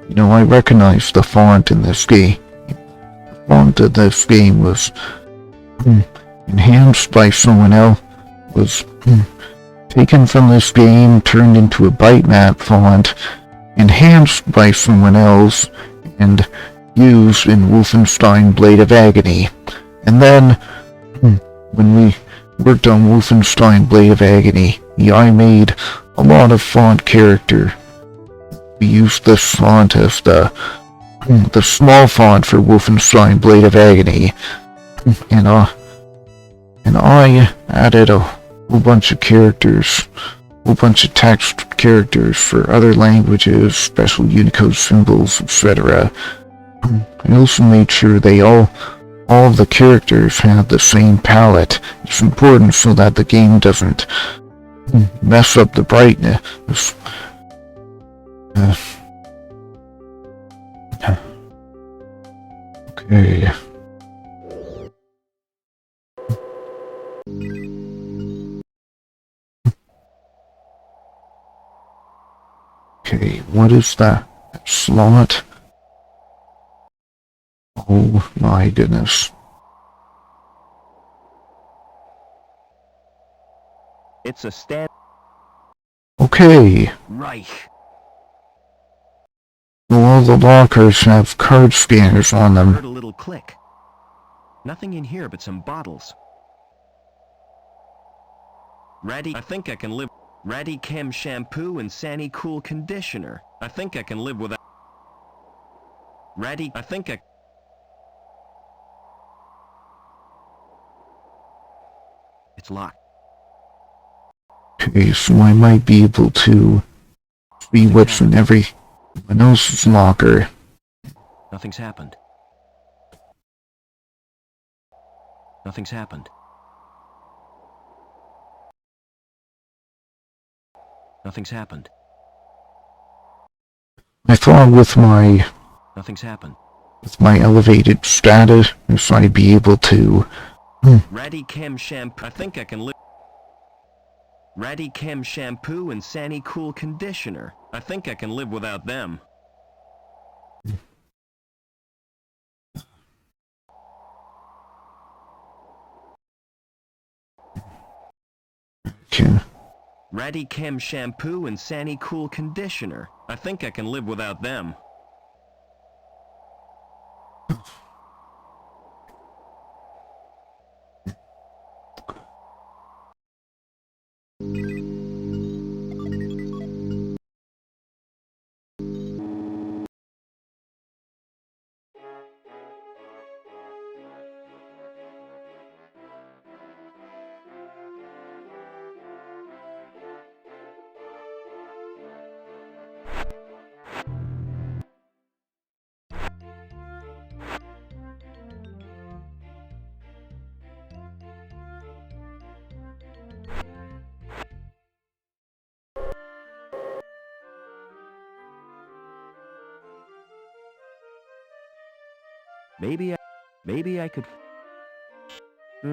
You know, I recognize the font in this game. The font of this game was enhanced by someone else, was taken from this game, turned into a bitmap font, enhanced by someone else, and used in Wolfenstein Blade of Agony. And then, when we worked on Wolfenstein Blade of Agony, I made a lot of font character. We used this font as the small font for Wolfenstein Blade of Agony, and I added a whole bunch of characters whole bunch of text characters for other languages, special Unicode symbols, etc. I also made sure all of the characters have the same palette. It's important so that the game doesn't mess up the brightness. Okay. Okay, what is that slot? Oh my goodness. It's a stand. Okay. Right. Well, all the lockers have card scanners on them. Heard a little click. Nothing in here but some bottles. I think I can live. Ratty Chem shampoo and Sani Cool conditioner. I think I can live without. I think I. It's locked. Okay, so I might be able to see what's in everyone else's locker. Nothing's happened. Nothing's happened. Nothing's happened. I thought with my Nothing's happened. elevated status, I'd be able to. Ratty Chem shampoo. I think I can live. Ratty Chem shampoo and Sani Cool conditioner. I think I can live without them. Okay. Ratty Chem shampoo and Sani Cool conditioner. I think I can live without them. Maybe I could. I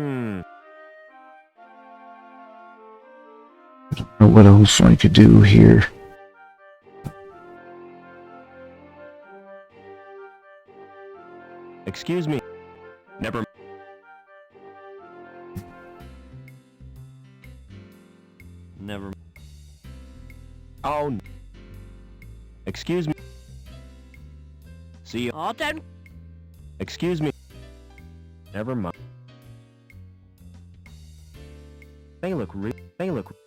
don't know what else I could do here. Excuse me. Never. Never. Oh. Excuse me. See you. Oh, don't. Excuse me. Never mind. They look.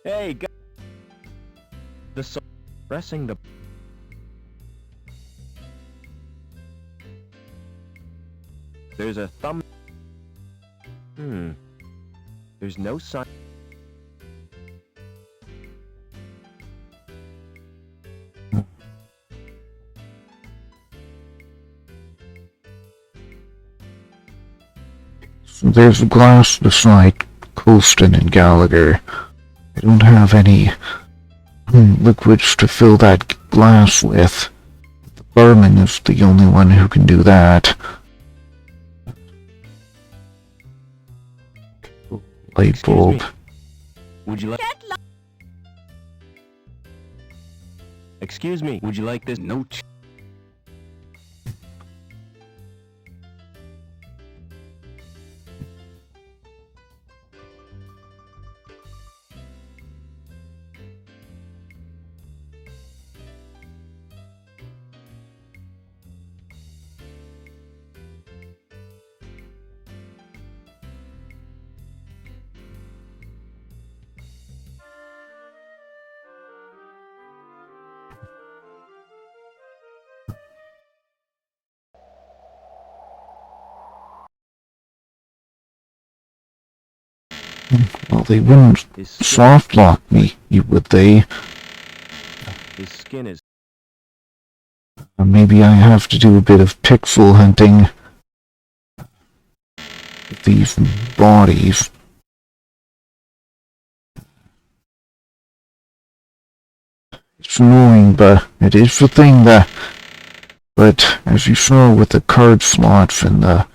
Hey, guys. Pressing the. There's a thumb. There's no sign. So there's a glass beside Colston and Gallagher. I don't have any liquids to fill that glass with. The barman is the only one who can do that. Light bulb. Would you like? Excuse me. Would you like this note? Well, they wouldn't His skin, soft lock me, would they? his skin is... Maybe I have to do a bit of pixel hunting with these bodies. It's annoying, but it is the thing that... But as you saw with the card slots in the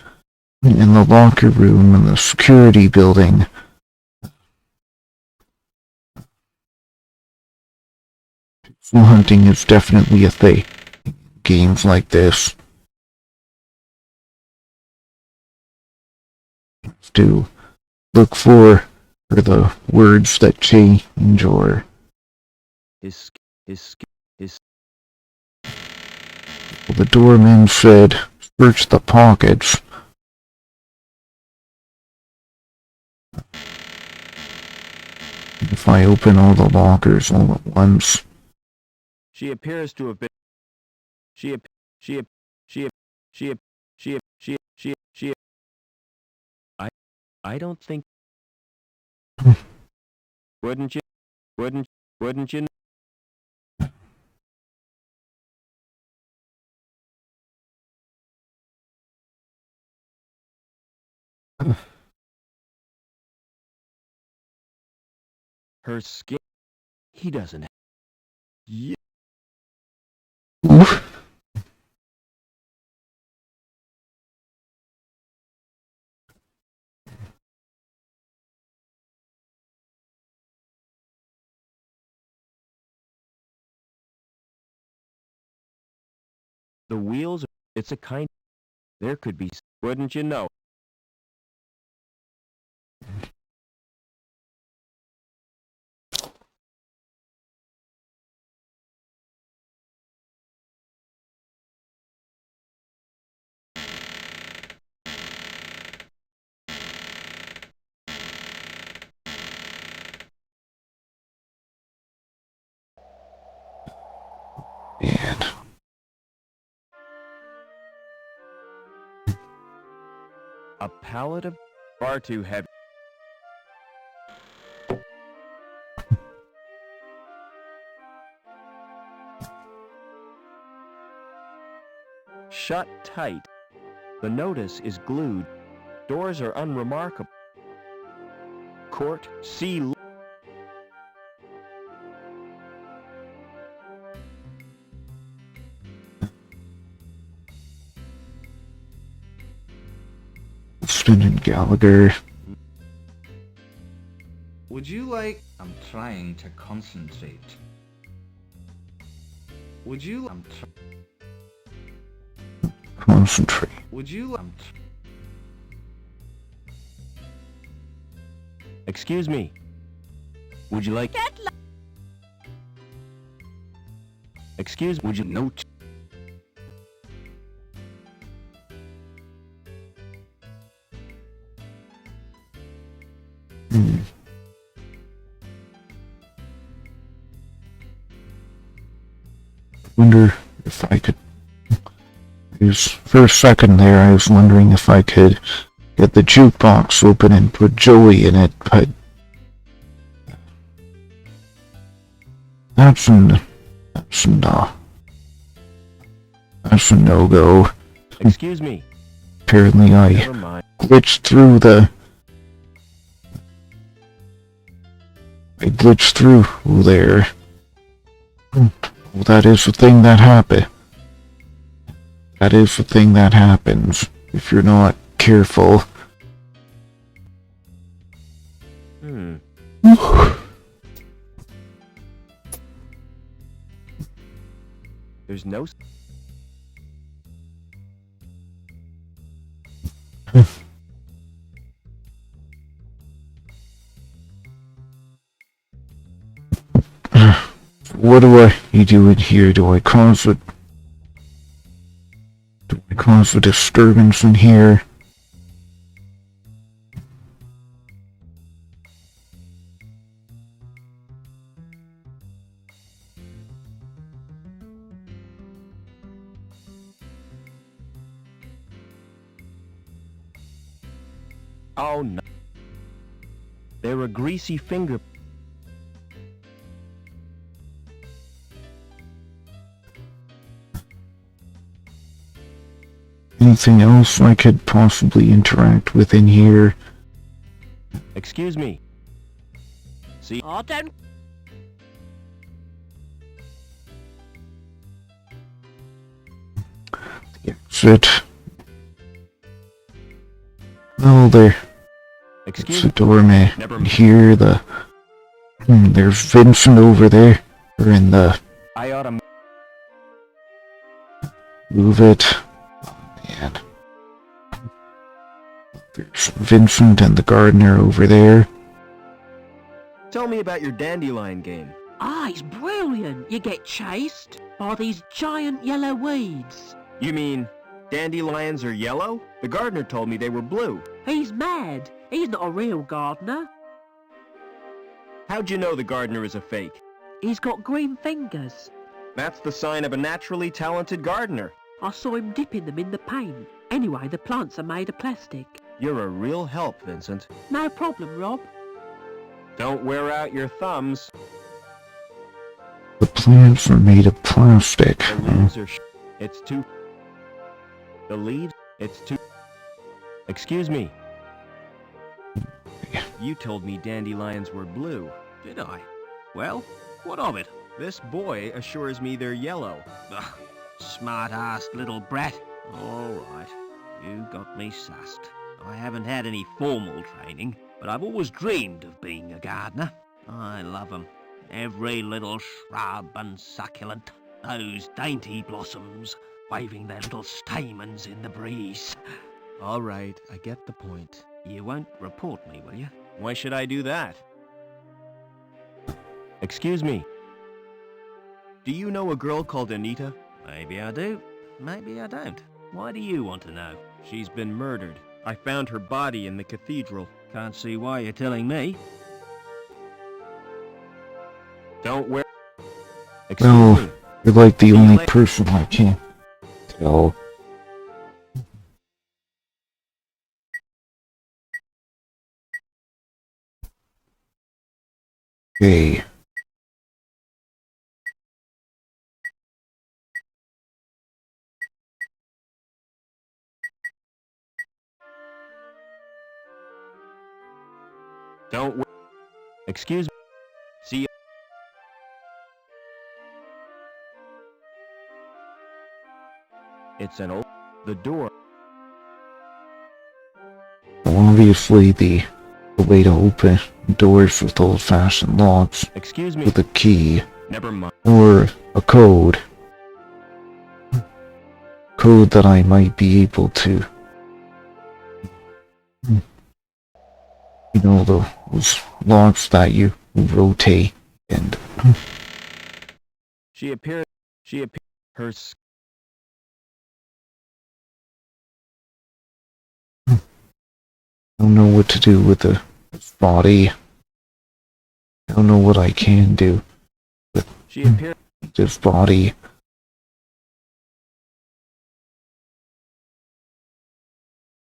locker room and the security building, pixel hunting is definitely a thing. Games like this to look for the words that change or His skin, the doorman said search the pockets. If I open all the lockers all at once, She appears to have been... I don't think... Wouldn't you? Wouldn't you? Her skin... He doesn't... Yeah. The wheels... It's a kind... There could be... Wouldn't you know? and A pallet of... Far too heavy. Shut tight. The notice is glued. Doors are unremarkable. Court C. and Gallagher. Would you like... I'm trying to concentrate. Would you... Concentrate. Would you... Excuse me. Would you like... Excuse... Would you note... Wonder if I could... For a second there, I was wondering if I could get the jukebox open and put Joey in it, but... That's a no-go. Excuse me. Apparently I Never mind. glitched through the... I glitched through there. Well, that is the thing that happened. That is the thing that happens if you're not careful. There's no... What do I do in here? Do I cause a disturbance in here? Oh no. They're a greasy finger. Anything else I could possibly interact with in here? Excuse me. See? I don't... Exit. Oh, there. It's Excuse the me. doorman. Never And mind. here, there's Vincent over there. Or in the... I ought to. Move it. Oh, man. There's Vincent and the gardener over there. Tell me about your dandelion game. Ah, it's brilliant. You get chased by these giant yellow weeds. You mean dandelions are yellow? The gardener told me they were blue. He's mad. He's not a real gardener. How'd you know the gardener is a fake? He's got green fingers. That's the sign of a naturally talented gardener. I saw him dipping them in the paint. Anyway, the plants are made of plastic. You're a real help, Vincent. No problem, Rob. Don't wear out your thumbs. The plants are made of plastic. The leaves are it's too... The leaves? It's too... Excuse me. You told me dandelions were blue. Did I? Well, what of it? This boy assures me they're yellow. Ugh, smart-assed little brat. All right, you got me sussed. I haven't had any formal training, but I've always dreamed of being a gardener. I love 'em. Every little shrub and succulent. Those dainty blossoms waving their little stamens in the breeze. All right, I get the point. You won't report me, will you? Why should I do that? Excuse me. Do you know a girl called Anita? Maybe I do. Maybe I don't. Why do you want to know? She's been murdered. I found her body in the cathedral. Can't see why you're telling me. Don't wear... Excuse Well, me. you're like the See you only later. person I can tell. Okay. Don't wear... Excuse me. See you. It's an old... The door. Obviously, the way to open doors with old-fashioned locks Excuse me. with a key Never mind. or a code. Code that I might be able to. You know, those locks that you rotate and. She appeared... Her... I don't know what to do with the body. I don't know what I can do with She appeared... this body.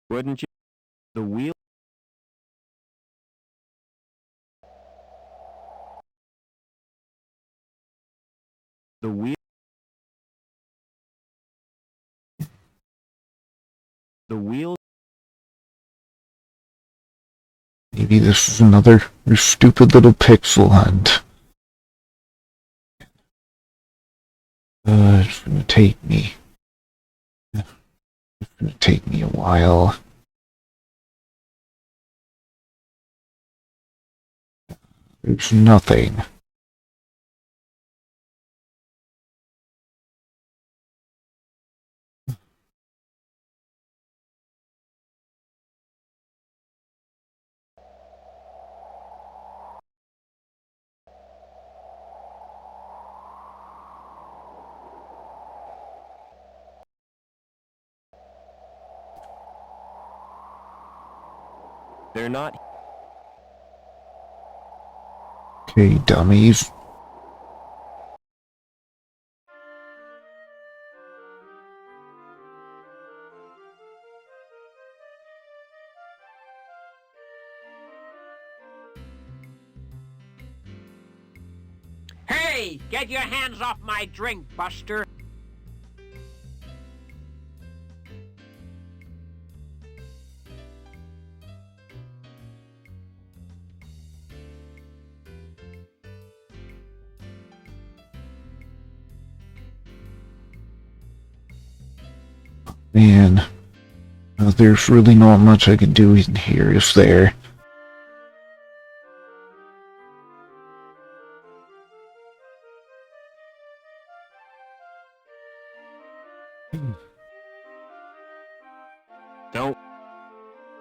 Wouldn't you? The wheel... The wheel... The wheel... Maybe this is another stupid little pixel hunt. It's gonna take me. It's gonna take me a while. There's nothing. They're not... Okay, dummies. Hey, get your hands off my drink, Buster. Man, there's really not much I can do in here, is there? Don't.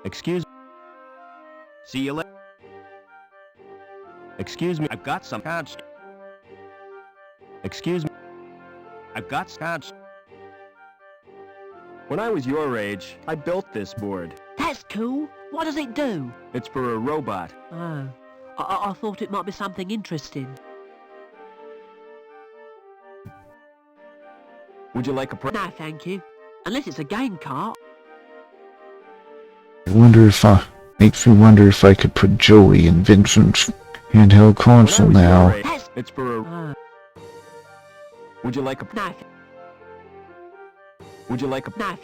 Excuse me. See you later. Excuse me, I've got some cards. Excuse me. I've got cards. When I was your age, I built this board. That's cool. What does it do? It's for a robot. Oh, I thought it might be something interesting. Would you like a No, thank you. Unless it's a game cart. Makes me wonder if I could put Joey in Vincent's handheld console now. It's for a... Would you like a... No, Would you like a... no,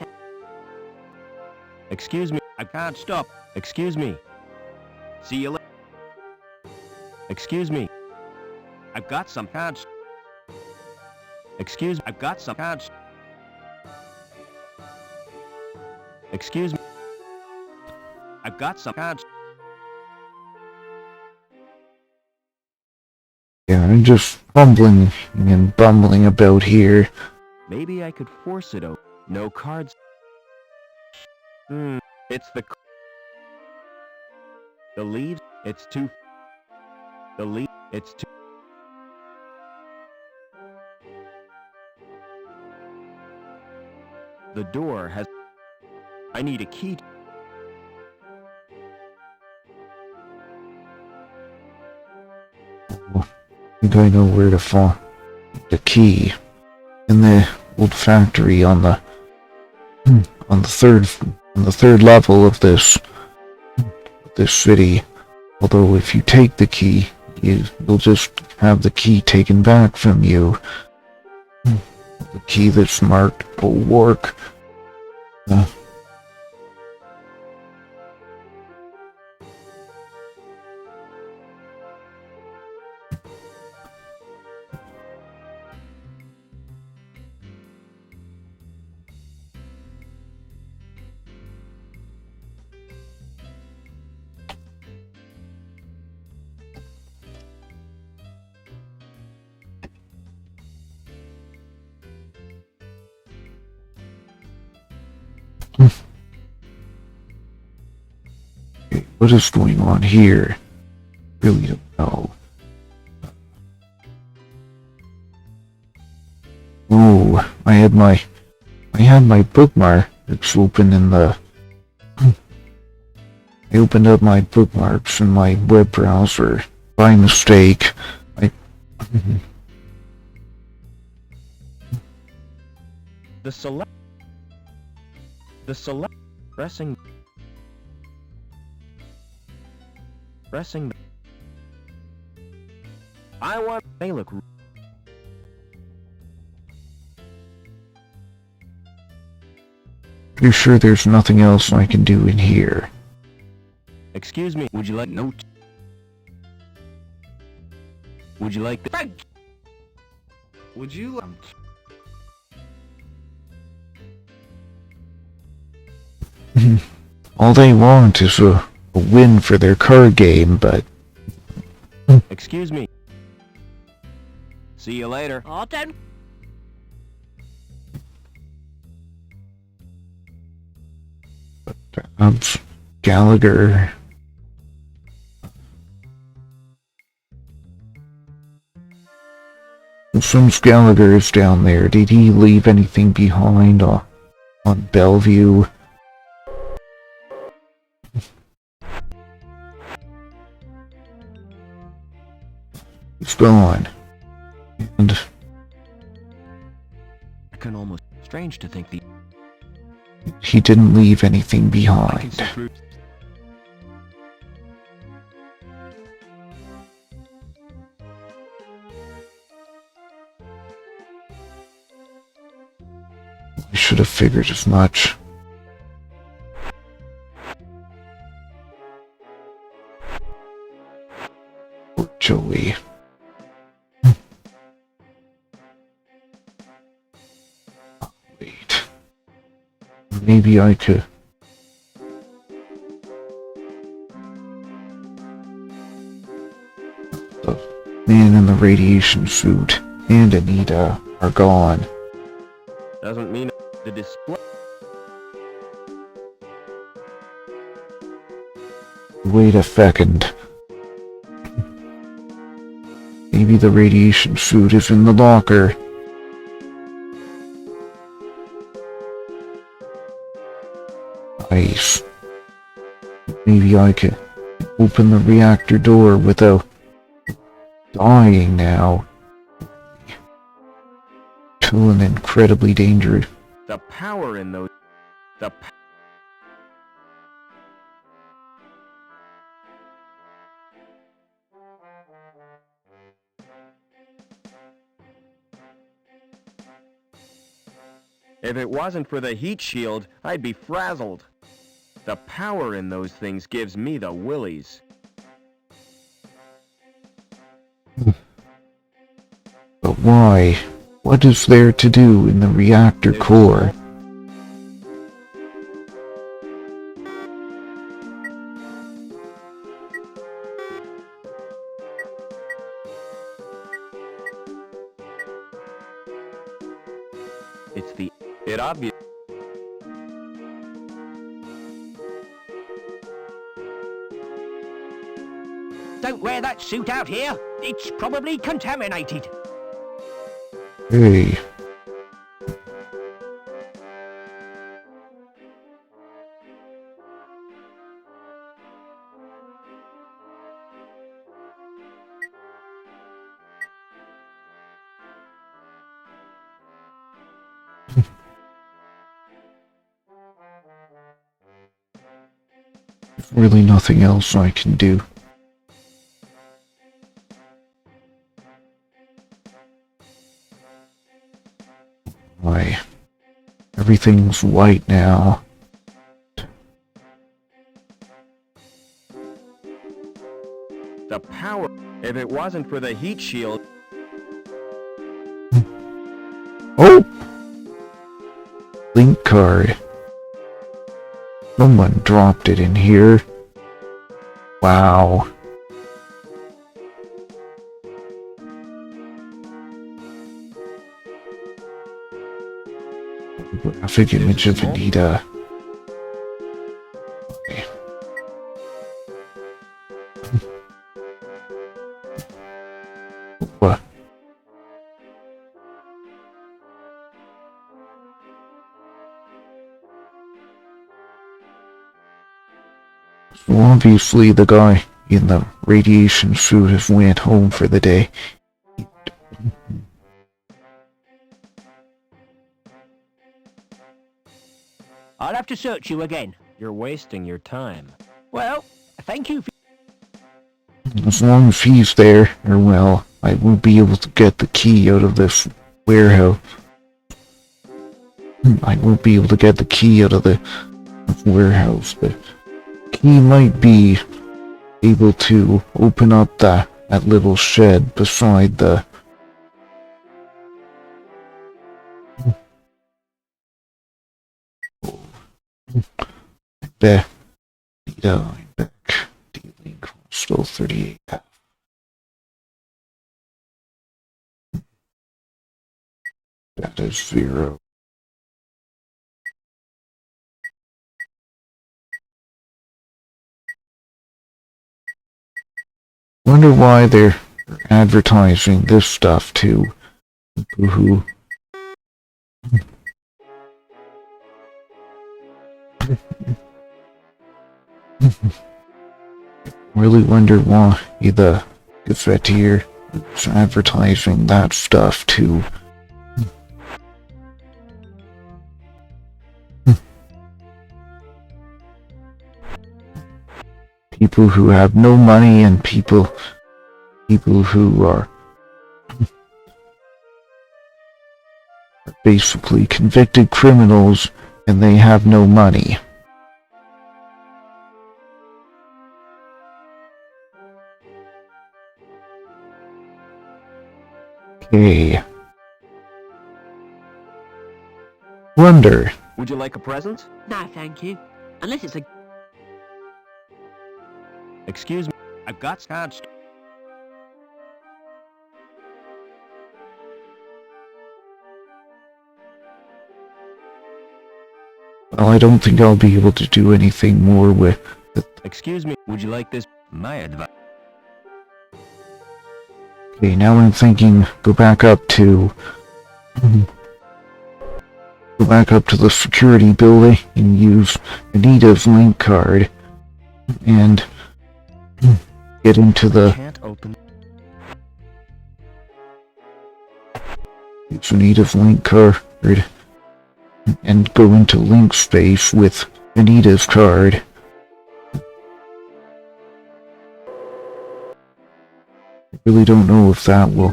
Excuse me, I can't stop. Excuse me. See you later. Excuse me. I've got some cards. Excuse me, I've got some cards. Excuse me. I've got some cards. Yeah, I'm just fumbling and bumbling about here. Maybe I could force it out. No cards. It's the leaves. It's too. The leaf. It's too. The door has. I need a key. I think I know where to find the key. In the old factory on the third level of this city. Although if you take the key, you'll just have the key taken back from you. The key that's marked Bulwark. What is going on here? Really don't know. Oh, I had my bookmark. It's open in the. I opened up my bookmarks in my web browser by mistake. The select. Pressing. I want. They look. Pretty sure there's nothing else I can do in here. Excuse me. Would you like note? Would you like the? Would you? All they want is a win for their card game, but Excuse me. See you later. Oh, don't. Gallagher. Since Gallagher is down there, did he leave anything behind on Bellevue? It's gone. And I can almost. Strange to think the. he didn't leave anything I can behind. see through. I should have figured as much. Poor Joey. Wait. Maybe I could... The man in the radiation suit and Anita are gone. Doesn't mean the display. Wait a second. Maybe the radiation suit is in the locker. Nice. Maybe I can open the reactor door without dying now. Feeling incredibly dangerous. The power in those... If it wasn't for the heat shield, I'd be frazzled. The power in those things gives me the willies. But why? What is there to do in the reactor core? It's the... It obvious... Don't wear that suit out here. It's probably contaminated. Hey. There's really nothing else I can do. Why? Everything's white now. The power... If it wasn't for the heat shield... Oh! LINC card. Someone dropped it in here. Wow. Graphic image of Anita. Okay. What? So obviously the guy in the radiation suit has went home for the day. I'll have to search you again. You're wasting your time. Well, thank you for... As long as he's there, or well, I won't be able to get the key out of this warehouse. I won't be able to get the key out of the warehouse, but he might be able to open up that little shed beside the... Back. D-Link still 38. That is 0. Wonder why they're advertising this stuff to people who... Really wonder why the gazetteer is advertising that stuff to... people who have no money and people who are basically convicted criminals and they have no money. Okay. Wonder. Would you like a present? No, thank you. Unless it's a... Excuse me. I've got scotch. Well, I don't think I'll be able to do anything more with it. Excuse me. Would you like this? My advice. Okay, now I'm thinking go back up to the security building and use Anita's LINC card and get into the Can't open. use Anita's LINC card and go into LINC space with Anita's card. I really don't know if that will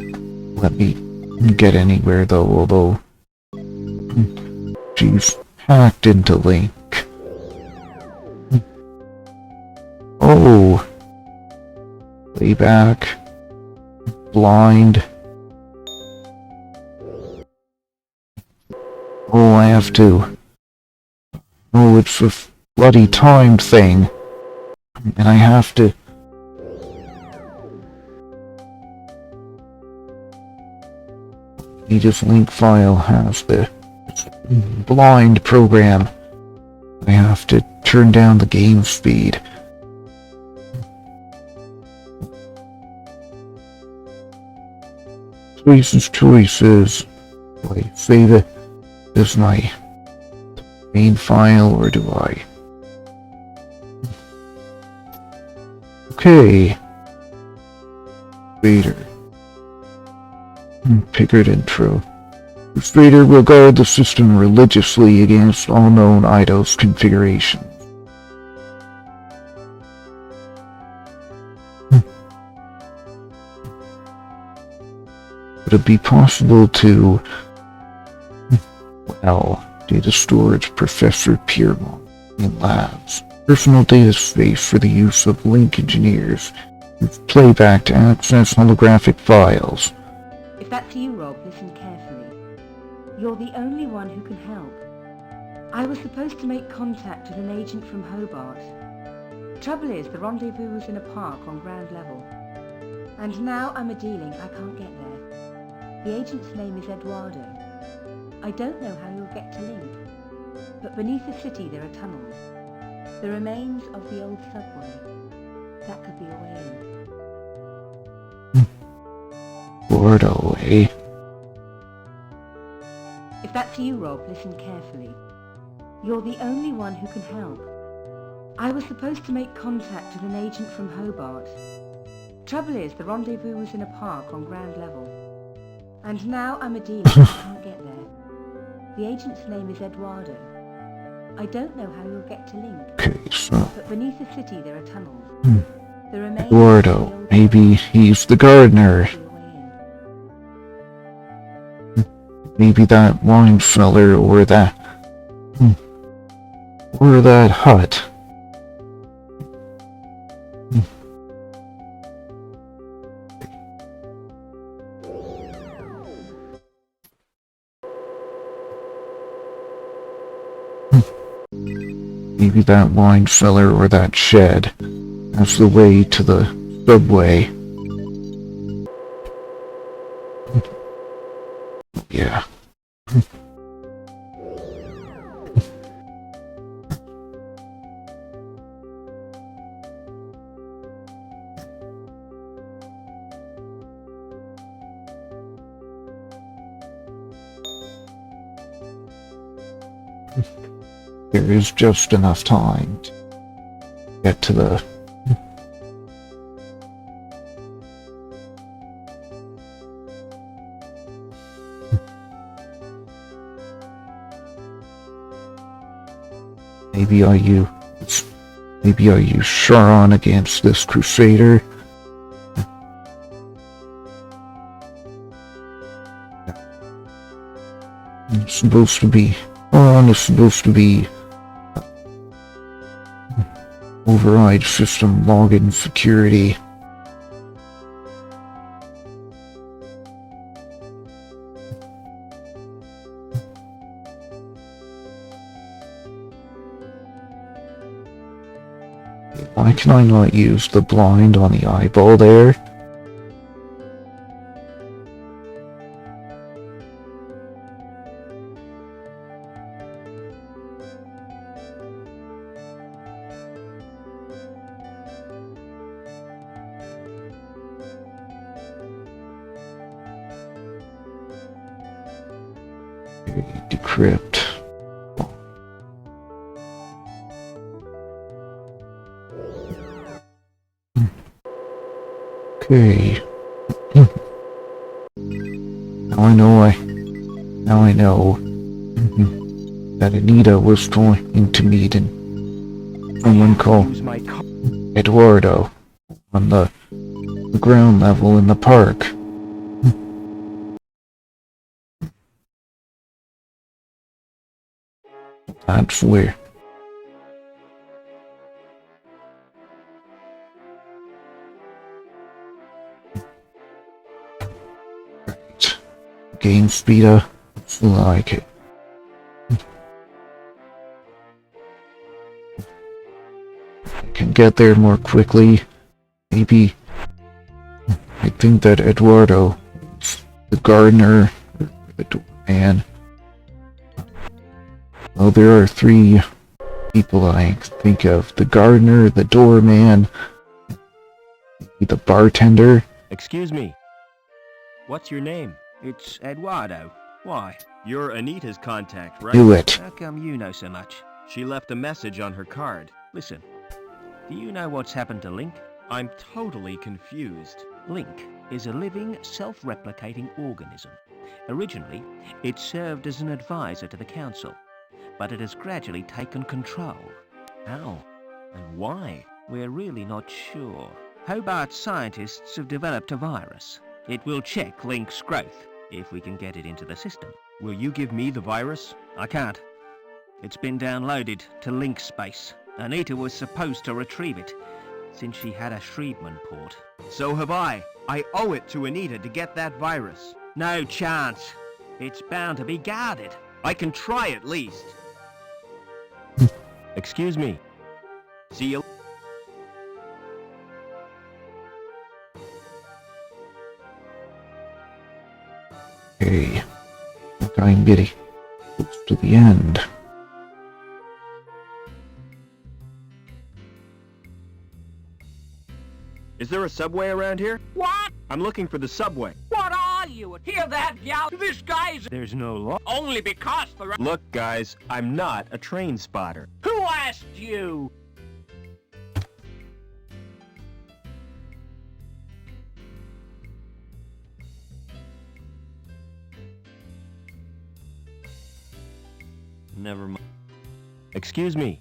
let me get anywhere though, although she's hacked into LINC. Oh! Playback. Blind. Oh, I have to. Oh, it's a bloody timed thing. And I have to... Anita's LINC file has the blind program. I have to turn down the game speed. Choices. Do I save it as my main file or do I? Okay. Vader. Pickard intro. Vader will guard the system religiously against all known IDOS configurations. Would it be possible to, well, data storage Professor Piermont in labs, personal data space for the use of LINC engineers, with playback to access holographic files. If that's you, Rob, listen carefully. You're the only one who can help. I was supposed to make contact with an agent from Hobart. Trouble is, the rendezvous was in a park on ground level. And now I'm a dealing, I can't get there. The agent's name is Eduardo. I don't know how you'll get to LINC, but beneath the city there are tunnels. The remains of the old subway. That could be a way in. Eduardo, eh? If that's you, Rob, listen carefully. You're the only one who can help. I was supposed to make contact with an agent from Hobart. Trouble is, the rendezvous was in a park on ground level. And now I'm a dealer, I can't get there. The agent's name is Eduardo. I don't know how you'll get to LINC. Okay, so... But beneath the city there are tunnels. The remains Eduardo, maybe he's the gardener. Maybe that wine cellar or that... or that hut. Maybe that wine cellar or that shed. That's the way to the subway. Yeah. There is just enough time to get to the... Maybe I use Charon against this Crusader. supposed to be, Boron is supposed to be override system login security. Why can I not use the blind on the eyeball there? Decrypt. Okay. Now I know that Anita was going to meet someone called Use my car. Eduardo on the ground level in the park. That's where. Right. Game speeder. Like it. I can get there more quickly. Maybe. I think that Eduardo, the gardener, the doorman. Well, there are 3 people I think of. The gardener, the doorman, the bartender. Excuse me. What's your name? It's Eduardo. Why? You're Anita's contact, right? Do it. How come you know so much? She left a message on her card. Listen, do you know what's happened to LINC? I'm totally confused. LINC is a living, self-replicating organism. Originally, it served as an advisor to the council, but it has gradually taken control. How? And why? We're really not sure. Hobart scientists have developed a virus. It will check LINC's growth, if we can get it into the system. Will you give me the virus? I can't. It's been downloaded to LINC space. Anita was supposed to retrieve it, since she had a Shriebman port. So have I. I owe it to Anita to get that virus. No chance. It's bound to be guarded. I can try at least. Excuse me. See you. Okay. I'm getting close to the end. Is there a subway around here? What? I'm looking for the subway. What are you? Hear that, gal? This guy's There's no law. only because the... Look, guys, I'm not a train spotter. Who asked you? Never mind. Excuse me.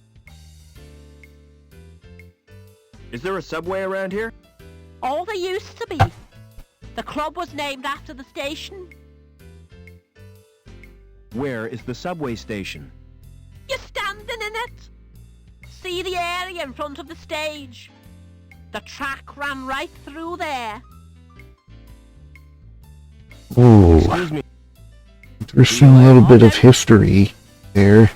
Is there a subway around here? Oh, there used to be. The club was named after the station. Where is the subway station? You're standing in it. See the area in front of the stage. The track ran right through there. Ooh, Excuse me. there's some little bit of history there.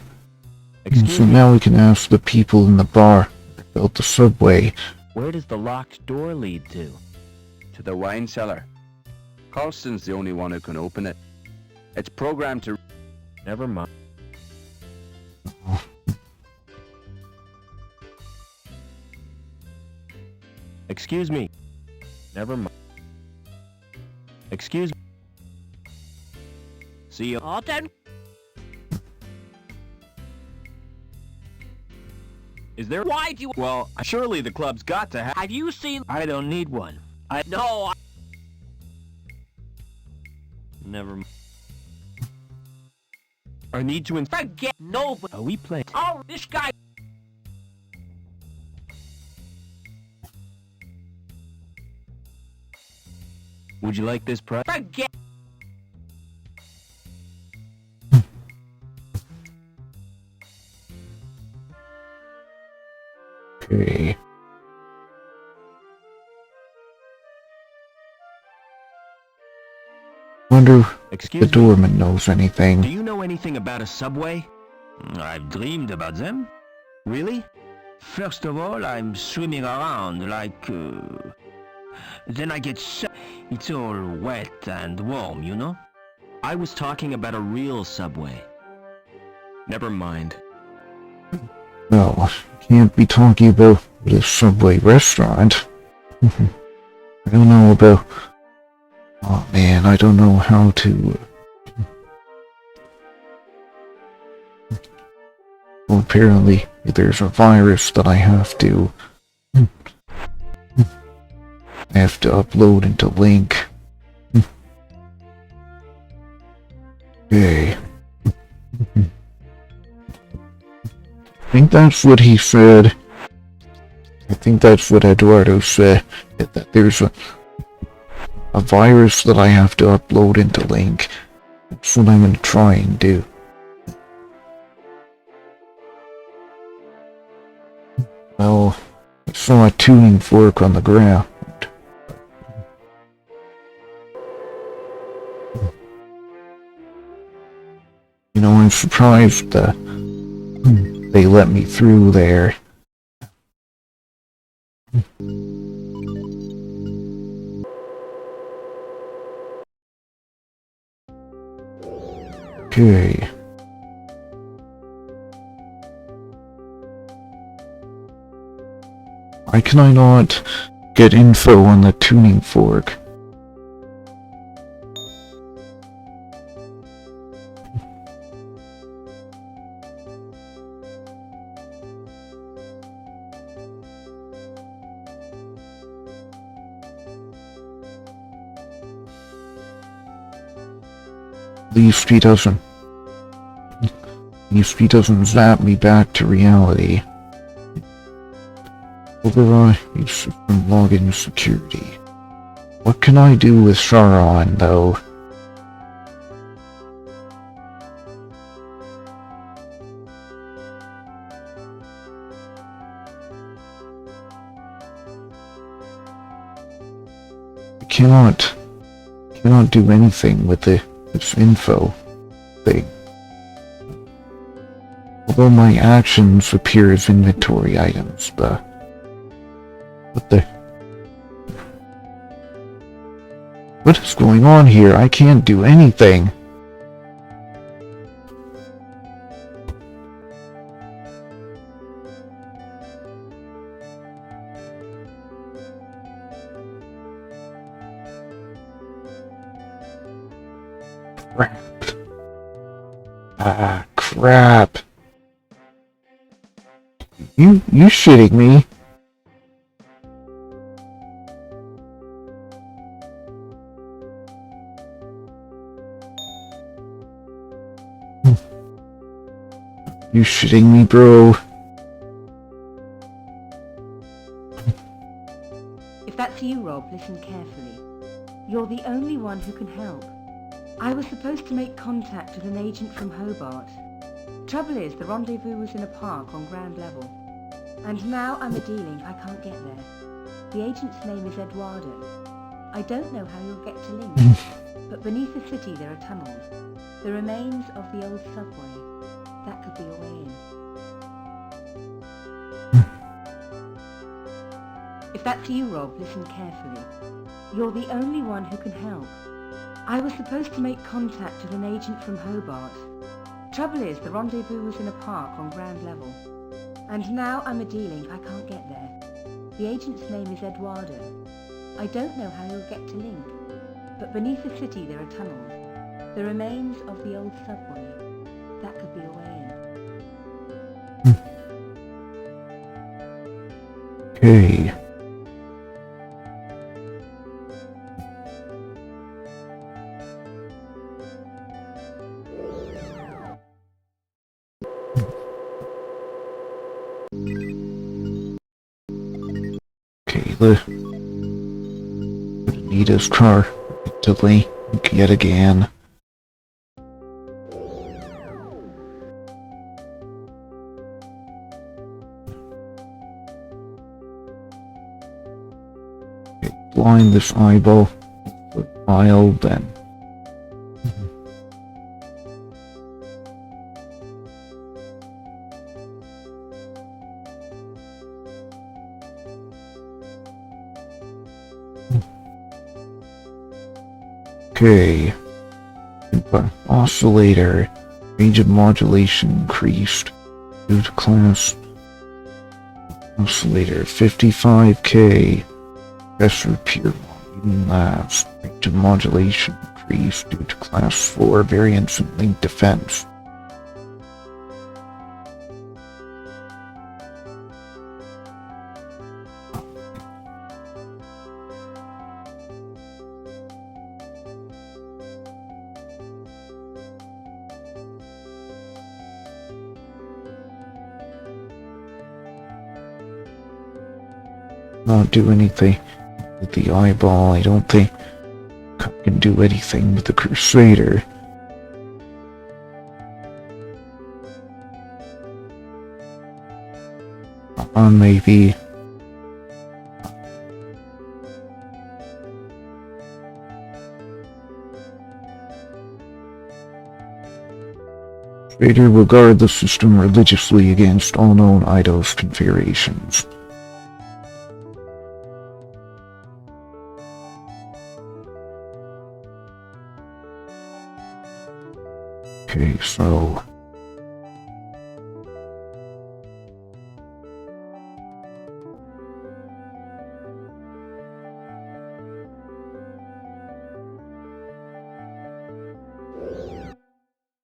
And Excuse so me. now we can ask the people in the bar about the subway. Where does the locked door lead to? To the wine cellar. Colston's the only one who can open it. It's programmed to... Never mind. Excuse me. Never mind. Excuse me. See you. Oh, don't. Is there? Why do you... Well, surely the club's got to have... Have you seen... I don't need one. No, I... Never mind. I need to... Forget... No, but... Are we playing? Oh, this guy... Would you like this prize? Forget... Okay. Wonder if the Excuse me? doorman knows anything. Do you know anything about a subway? I've dreamed about them. Really? First of all, I'm swimming around like... Then I get It's all wet and warm, you know? I was talking about a real subway. Never mind. No, can't be talking about the Subway restaurant. I don't know about... Oh man, I don't know how to... Well, apparently there's a virus that I have to upload into LINC. Okay. I think that's what he said. I think that's what Eduardo said. That there's a virus that I have to upload into LINC. That's what I'm gonna try and do. Well, I saw a tuning fork on the ground. You know, I'm surprised that they let me through there. Okay. Why can I not get info on the tuning fork? At least he doesn't zap me back to reality. Override system login security. What can I do with Sharon, though? I cannot do anything with this info thing. Although my actions appear as inventory items, but what is going on here? I can't do anything. Crap. Ah, crap. You shitting me? You shitting me, bro? If that's you, Rob, listen carefully. You're the only one who can help. I was supposed to make contact with an agent from Hobart. Trouble is, the rendezvous was in a park on ground level. And now I'm a D-Link, I can't get there. The agent's name is Eduardo. I don't know how you'll get to Link, but beneath the city there are tunnels. The remains of the old subway. That could be a way in. If that's you, Rob, listen carefully. You're the only one who can help. I was supposed to make contact with an agent from Hobart. Trouble is, the rendezvous was in a park on ground level. And now I'm a D-Link, I can't get there. The agent's name is Eduardo. I don't know how you'll get to Link, but beneath the city there are tunnels. The remains of the old subway. That could be a way in. Okay. Okay, Anita's car to Link yet again. blind this eyeball for a while then. Okay. Oscillator. Range of modulation increased due to class. Oscillator 55k. Pressure pure volume labs. Range of modulation increased due to class 4 variants in LINC defense. Not do anything with the eyeball. I don't think I can do anything with the Crusader. Maybe. Crusader will guard the system religiously against all known Eidos configurations. Okay, so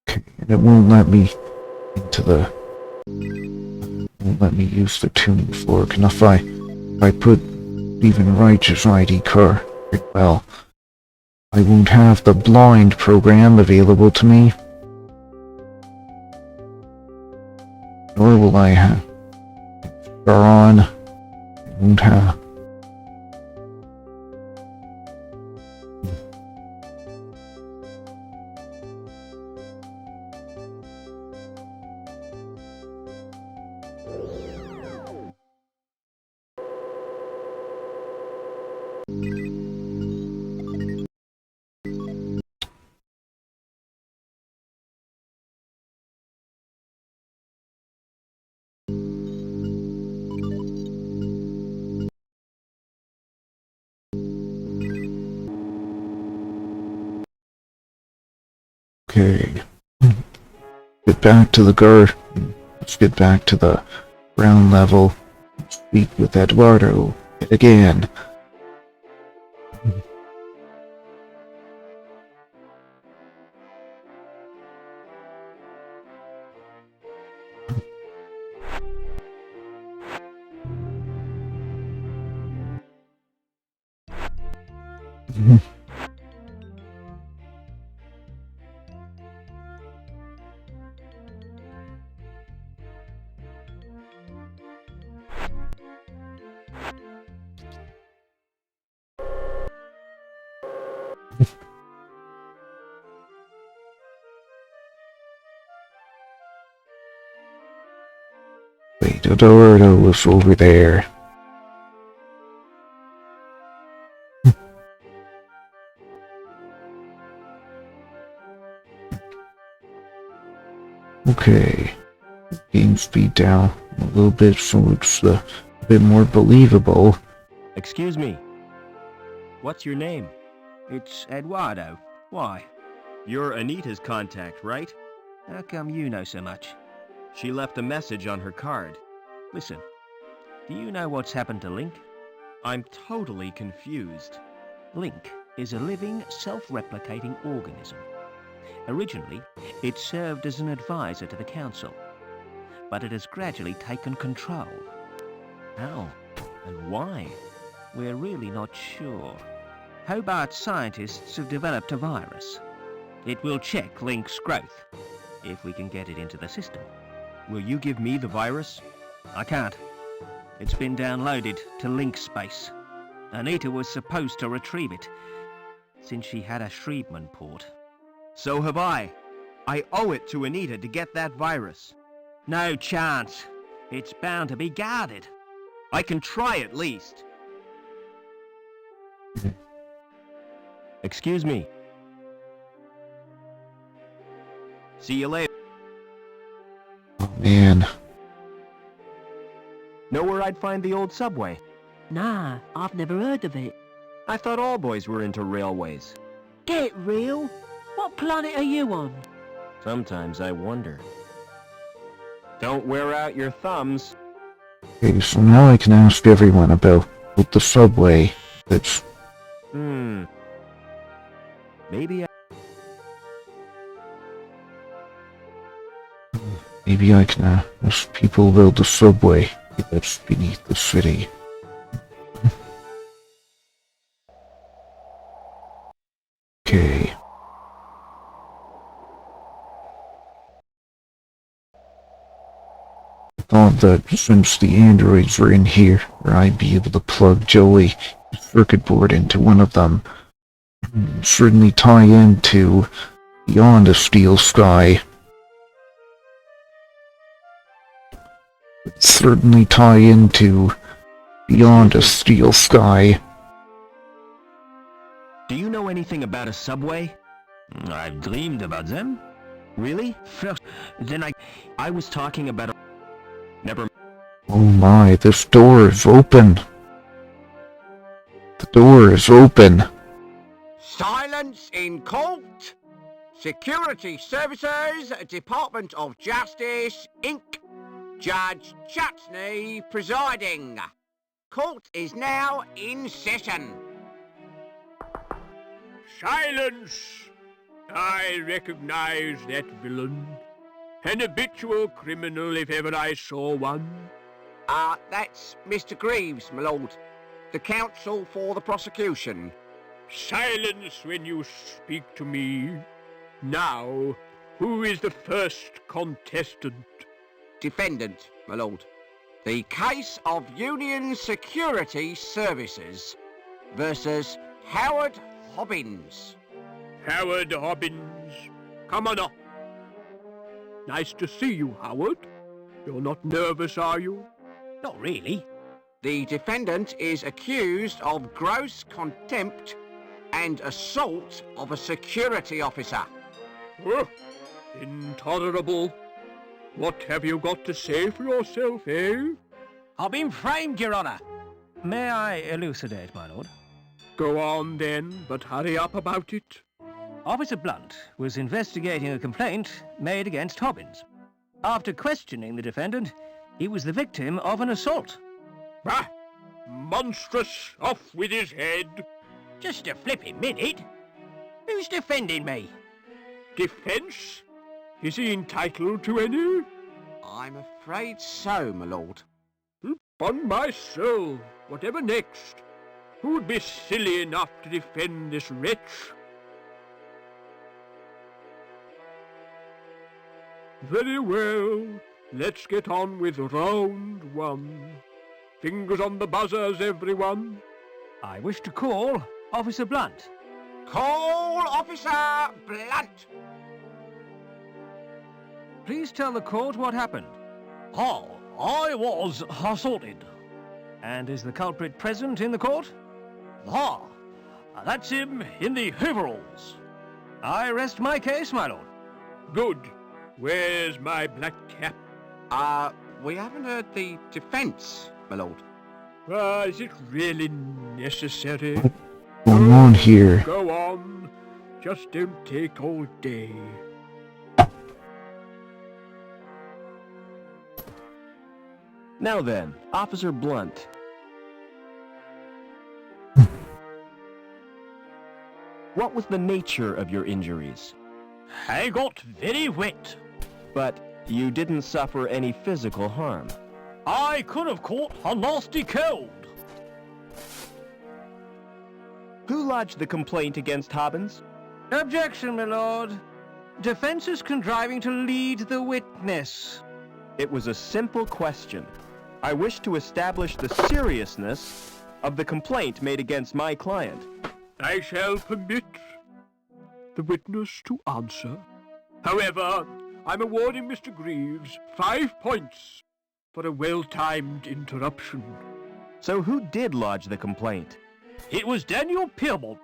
okay, and it won't let me into the won't let me use the tuning fork. And if I put even righteous ID card, well, I won't have the blind program available to me. Nor will I have Garon. I won't have. Okay. Get back to the guard. Let's get back to the ground level. Speak with Eduardo again. Wait, Eduardo was over there. Okay. Game speed down a little bit so it's a bit more believable. Excuse me. What's your name? It's Eduardo. Why? You're Anita's contact, right? How come you know so much? She left a message on her card. Listen, do you know what's happened to LINC? I'm totally confused. LINC is a living, self-replicating organism. Originally, it served as an advisor to the Council, but it has gradually taken control. How and why? We're really not sure. Hobart scientists have developed a virus. It will check LINC's growth, if we can get it into the system. Will you give me the virus? I can't. It's been downloaded to LINC space. Anita was supposed to retrieve it, since she had a Shriebman port. So have I. I owe it to Anita to get that virus. No chance. It's bound to be guarded. I can try at least. Excuse me. See you later. Oh man. Know where I'd find the old subway? Nah, I've never heard of it. I thought all boys were into railways. Get real? What planet are you on? Sometimes I wonder. Don't wear out your thumbs. Okay, so now I can ask everyone about the subway. That's... Maybe Maybe I can ask people about the subway that's beneath the city. Okay. I thought that since the androids were in here, I'd be able to plug Joey's circuit board into one of them. Certainly tie into Beyond a Steel Sky. Certainly tie into Beyond a Steel Sky. Do you know anything about a subway? I've dreamed about them. Really? First, then I was talking about a... Never... Oh my, this door is open. The door is open. Silence in court. Security Services, Department of Justice, Inc. Judge Chutney presiding. Court is now in session. Silence! I recognize that villain. An habitual criminal if ever I saw one. That's Mr. Greaves, my lord. The counsel for the prosecution. Silence when you speak to me. Now, who is the first contestant? Defendant, my lord. The case of Union Security Services versus Howard Hobbins. Howard Hobbins. Come on up. Nice to see you, Howard. You're not nervous, are you? Not really. The defendant is accused of gross contempt and assault of a security officer. Oh, intolerable. What have you got to say for yourself, eh? I've been framed, Your Honour. may I elucidate, my lord? Go on then, but hurry up about it. Officer Blunt was investigating a complaint made against Hobbins. After questioning the defendant, he was the victim of an assault. Bah! Monstrous! Off with his head! Just a flipping minute. Who's defending me? Defence? Is he entitled to any? I'm afraid so, my lord. On my soul, whatever next? Who'd be silly enough to defend this wretch? Very well. Let's get on with round one. Fingers on the buzzers, everyone. I wish to call Officer Blunt. Call Officer Blunt. Please tell the court what happened. Oh, I was assaulted. And is the culprit present in the court? That's him in the overalls. I rest my case, my lord. Good. Where's my black cap? We haven't heard the defence, my lord. Is it really necessary? What's going on here? Go on. Just don't take all day. Now then, Officer Blunt. What was the nature of your injuries? I got very wet. But you didn't suffer any physical harm. I could have caught a nasty cold. Who lodged the complaint against Hobbins? Objection, my lord. Defense is contriving to lead the witness. It was a simple question. I wish to establish the seriousness of the complaint made against my client. I shall permit the witness to answer. However, I'm awarding Mr. Greaves 5 points for a well-timed interruption. So who did lodge the complaint? It was Daniel Piermont.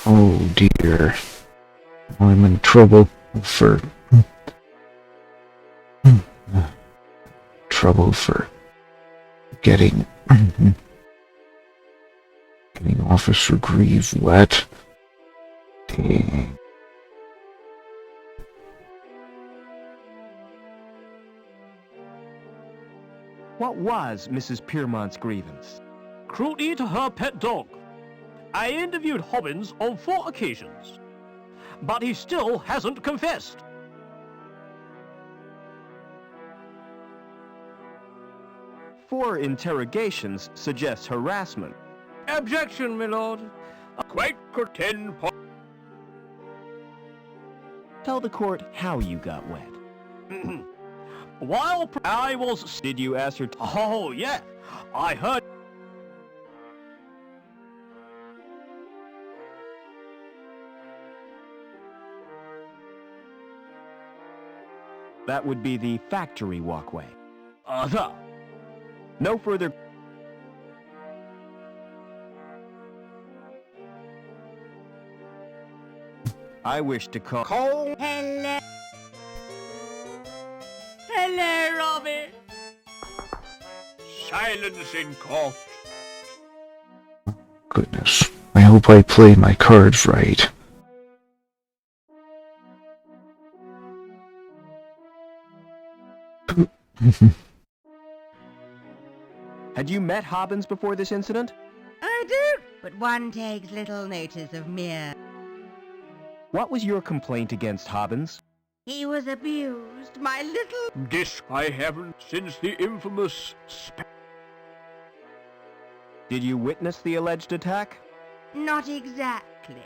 Oh dear. I'm in trouble for... trouble for getting... getting Officer Greaves wet. Dang. What was Mrs. Piermont's grievance? Cruelty to her pet dog. I interviewed Hobbins on 4 occasions, but he still hasn't confessed. Four interrogations suggest harassment. Objection, my lord. Quite contend. Tell the court how you got wet. While I was... Did you ascertain? Oh, yeah. I heard... That would be the factory walkway. Sir. No further... I wish to call... Hello. Hello, Robbie. Silence in court. Goodness. I hope I played my cards right. Had you met Hobbins before this incident? I do, but one takes little notice of mere. What was your complaint against Hobbins? He was abused, my little... This I haven't since the infamous Did you witness the alleged attack? Not exactly.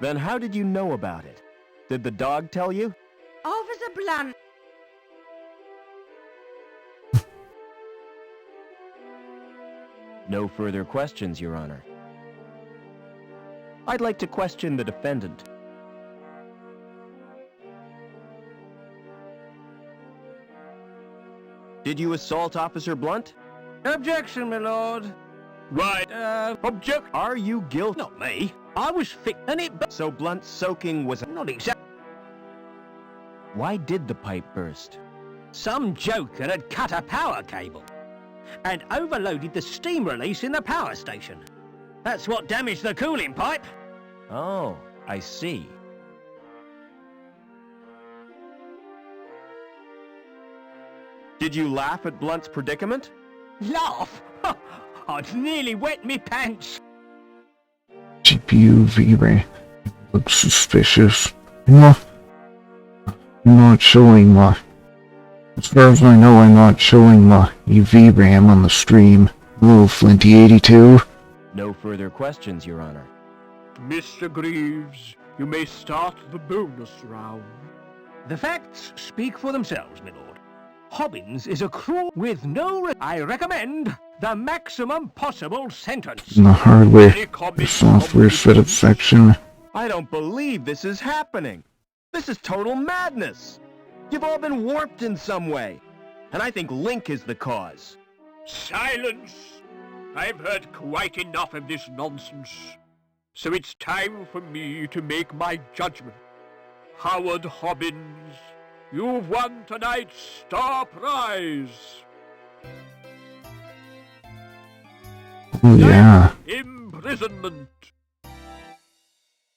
Then how did you know about it? Did the dog tell you? Officer Blunt. No further questions, Your Honor. I'd like to question the defendant. Did you assault Officer Blunt? Objection, my lord. Right, object. Are you guilty? Not me. I was and it... So Blunt's soaking was... Not exact. Why did the pipe burst? Some joker had cut a power cable and overloaded the steam release in the power station. That's what damaged the cooling pipe. Oh, I see. Did you laugh at Blunt's predicament? Laugh? I'd nearly wet me pants. GPU VRAM looks suspicious. I'm not showing my... As far as I know, I'm not showing my VRAM on the stream. Hello, Flinty82. No further questions, Your Honor. Mr. Greaves, you may start the bonus round. The facts speak for themselves, my lord. Hobbins is a cruel with no... I recommend the maximum possible sentence. In the hardware, the software setup section. I don't believe this is happening. This is total madness. You've all been warped in some way. And I think LINC is the cause. Silence! I've heard quite enough of this nonsense. So it's time for me to make my judgment. Howard Hobbins, you've won tonight's star prize. Oh yeah. Imprisonment.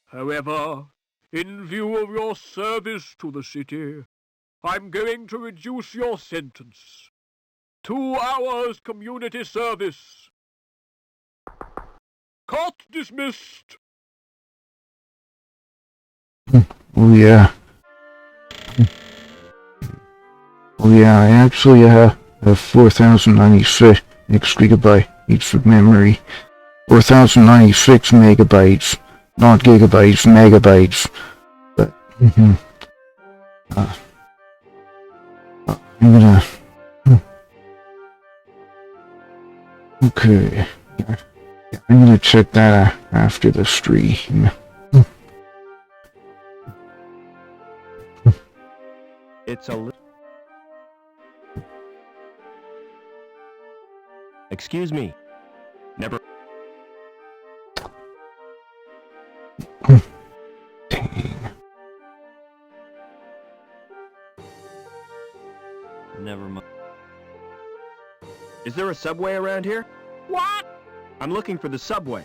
However, in view of your service to the city, I'm going to reduce your sentence. 2 hours community service. Court dismissed. Oh yeah. Oh yeah, I actually have 4096 gigabytes of memory. 4096 megabytes. Not gigabytes, megabytes. But, I'm gonna... Okay. Yeah, I'm gonna check that after the stream. It's a Excuse me. Never... Dang. Never mind. Is there a subway around here? What? I'm looking for the subway.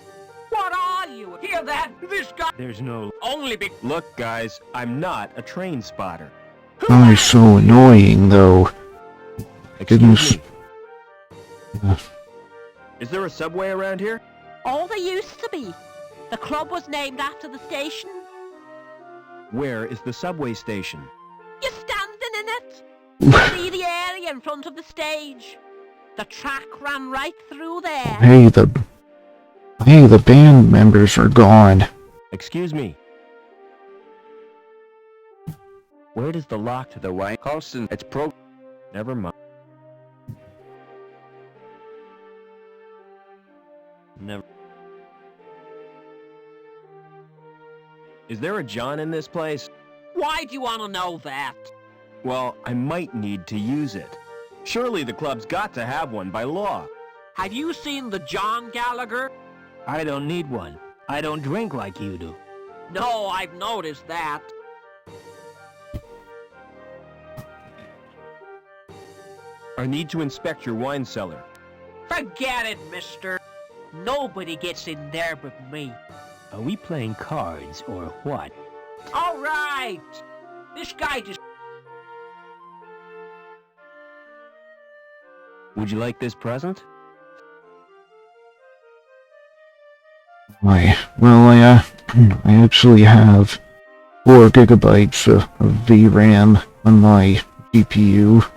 What are you? Hear that? This guy There's no... only be... Look, guys, I'm not a train spotter. Oh, he's so annoying, though. Goodness. Excuse me. Is there a subway around here? Oh, there used to be. The club was named after the station. Where is the subway station? You're standing in it. See the area in front of the stage. The track ran right through there. Hey, the band members are gone. Excuse me. Where does the lock to the wine... Colston, it's Never mind. Never. Is there a John in this place? Why do you want to know that? Well, I might need to use it. Surely the club's got to have one by law. Have you seen the John Gallagher? I don't need one. I don't drink like you do. No, I've noticed that. I need to inspect your wine cellar. Forget it, mister. Nobody gets in there but me. Are we playing cards or what? All right. This guy just... Would you like this present? I actually have 4 gigabytes of VRAM on my GPU.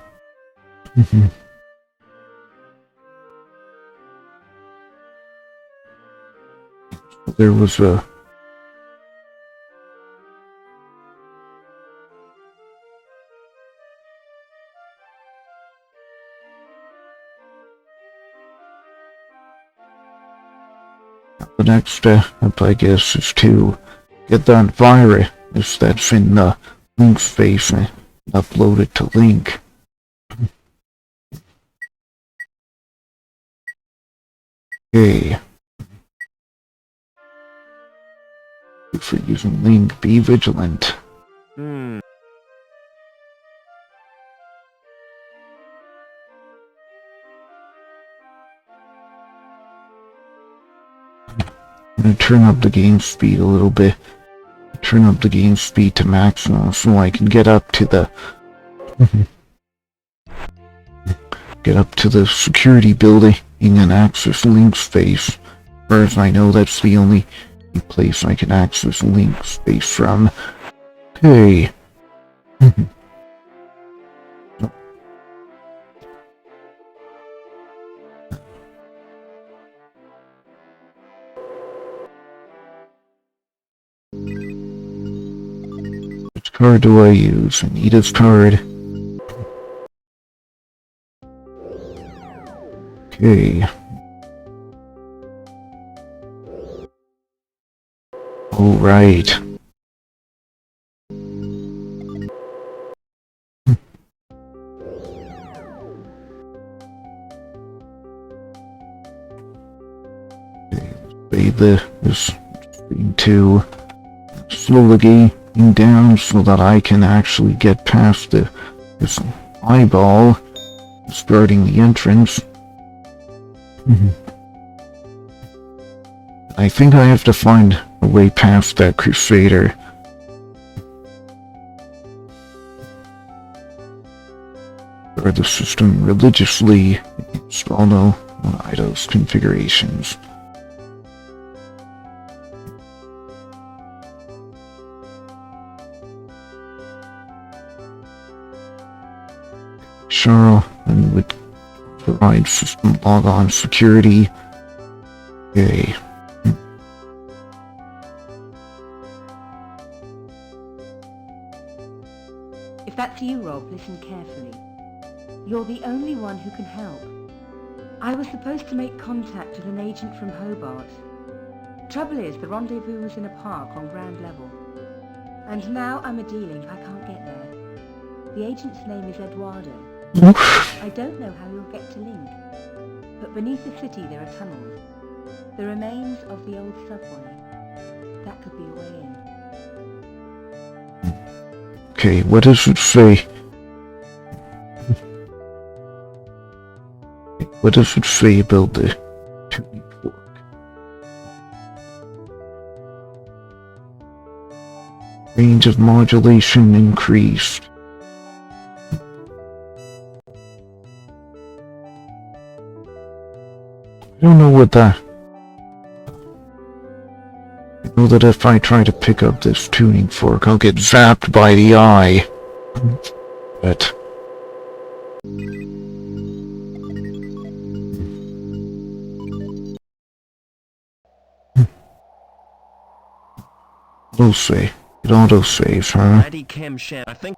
There was a... The next step, I guess, is to get that virus that's in the LINC space and upload it to LINC. Okay. For using LINC, be vigilant. Hmm. I'm gonna turn up the game speed a little bit. Turn up the game speed to maximum so I can get up to the security building and access LINC space. As far as I know, that's the only place I can access LINC space from. Okay. Which card do I use? Anita's card. Okay. All right. This thing to slow the game down so that I can actually get past this eyeball starting the entrance. I think I have to find a way past that Crusader. Or the system religiously against all no idols configurations. Sure, and would provide system logon security. Okay. If that's you, Rob, listen carefully. You're the only one who can help. I was supposed to make contact with an agent from Hobart. Trouble is, the rendezvous was in a park on ground level. And now I'm a D-Link, I can't get there. The agent's name is Eduardo. I don't know how you'll get to LINC. But beneath the city there are tunnels. The remains of the old subway. That could be a way in. Okay, what does it say? What does it say about the tuning fork? Range of modulation increased. I don't know what that... I know that if I try to pick up this tuning fork, I'll get zapped by the eye. But... We'll see. It auto-saves, huh? Laddie Chem Sham, I think.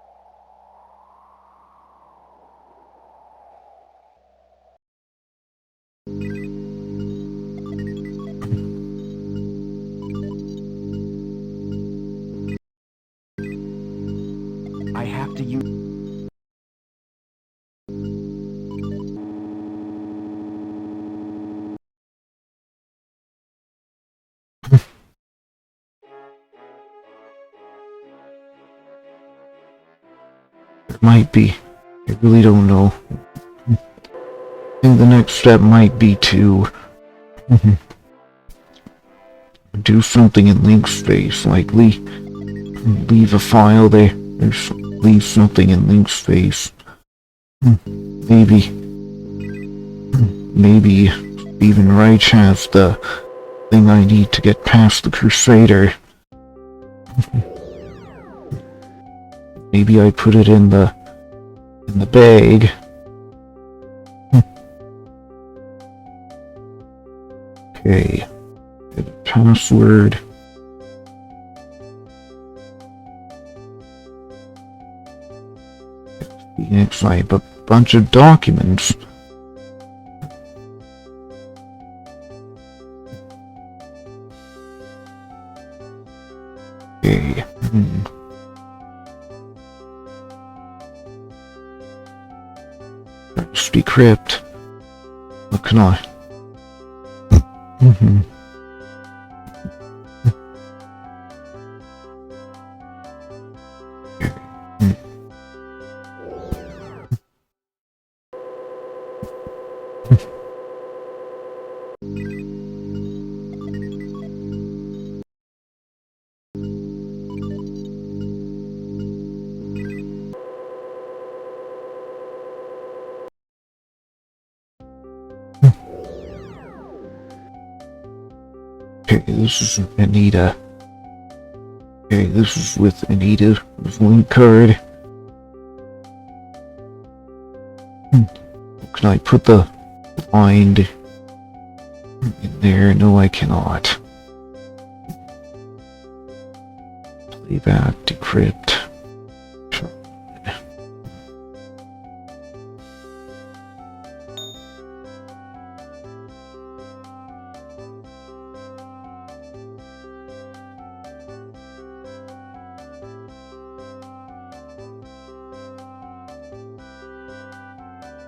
I have to use... It might be. I really don't know. I think the next step might be to do something in LINC space, like leave a file there, or leave something in LINC space. Maybe Stephen Reich has the thing I need to get past the Crusader. Maybe I put it in the bag. Okay. Get a password. Phoenix, I have a bunch of documents. Okay. Let's decrypt. What can I? Okay, this is Anita. Okay, this is with Anita, with LINC card. Can I put the blind in there? No, I cannot. Playback, decrypt.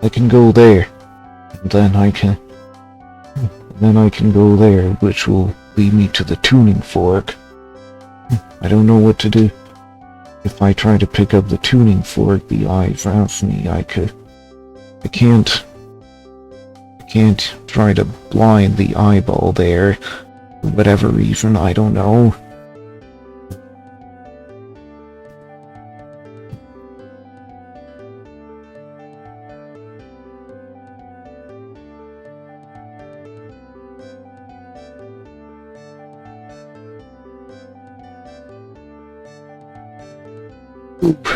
I can go there, and then I can go there, which will lead me to the tuning fork. I don't know what to do. If I try to pick up the tuning fork, the eye zaps me. I can't try to blind the eyeball there, for whatever reason, I don't know. Oop.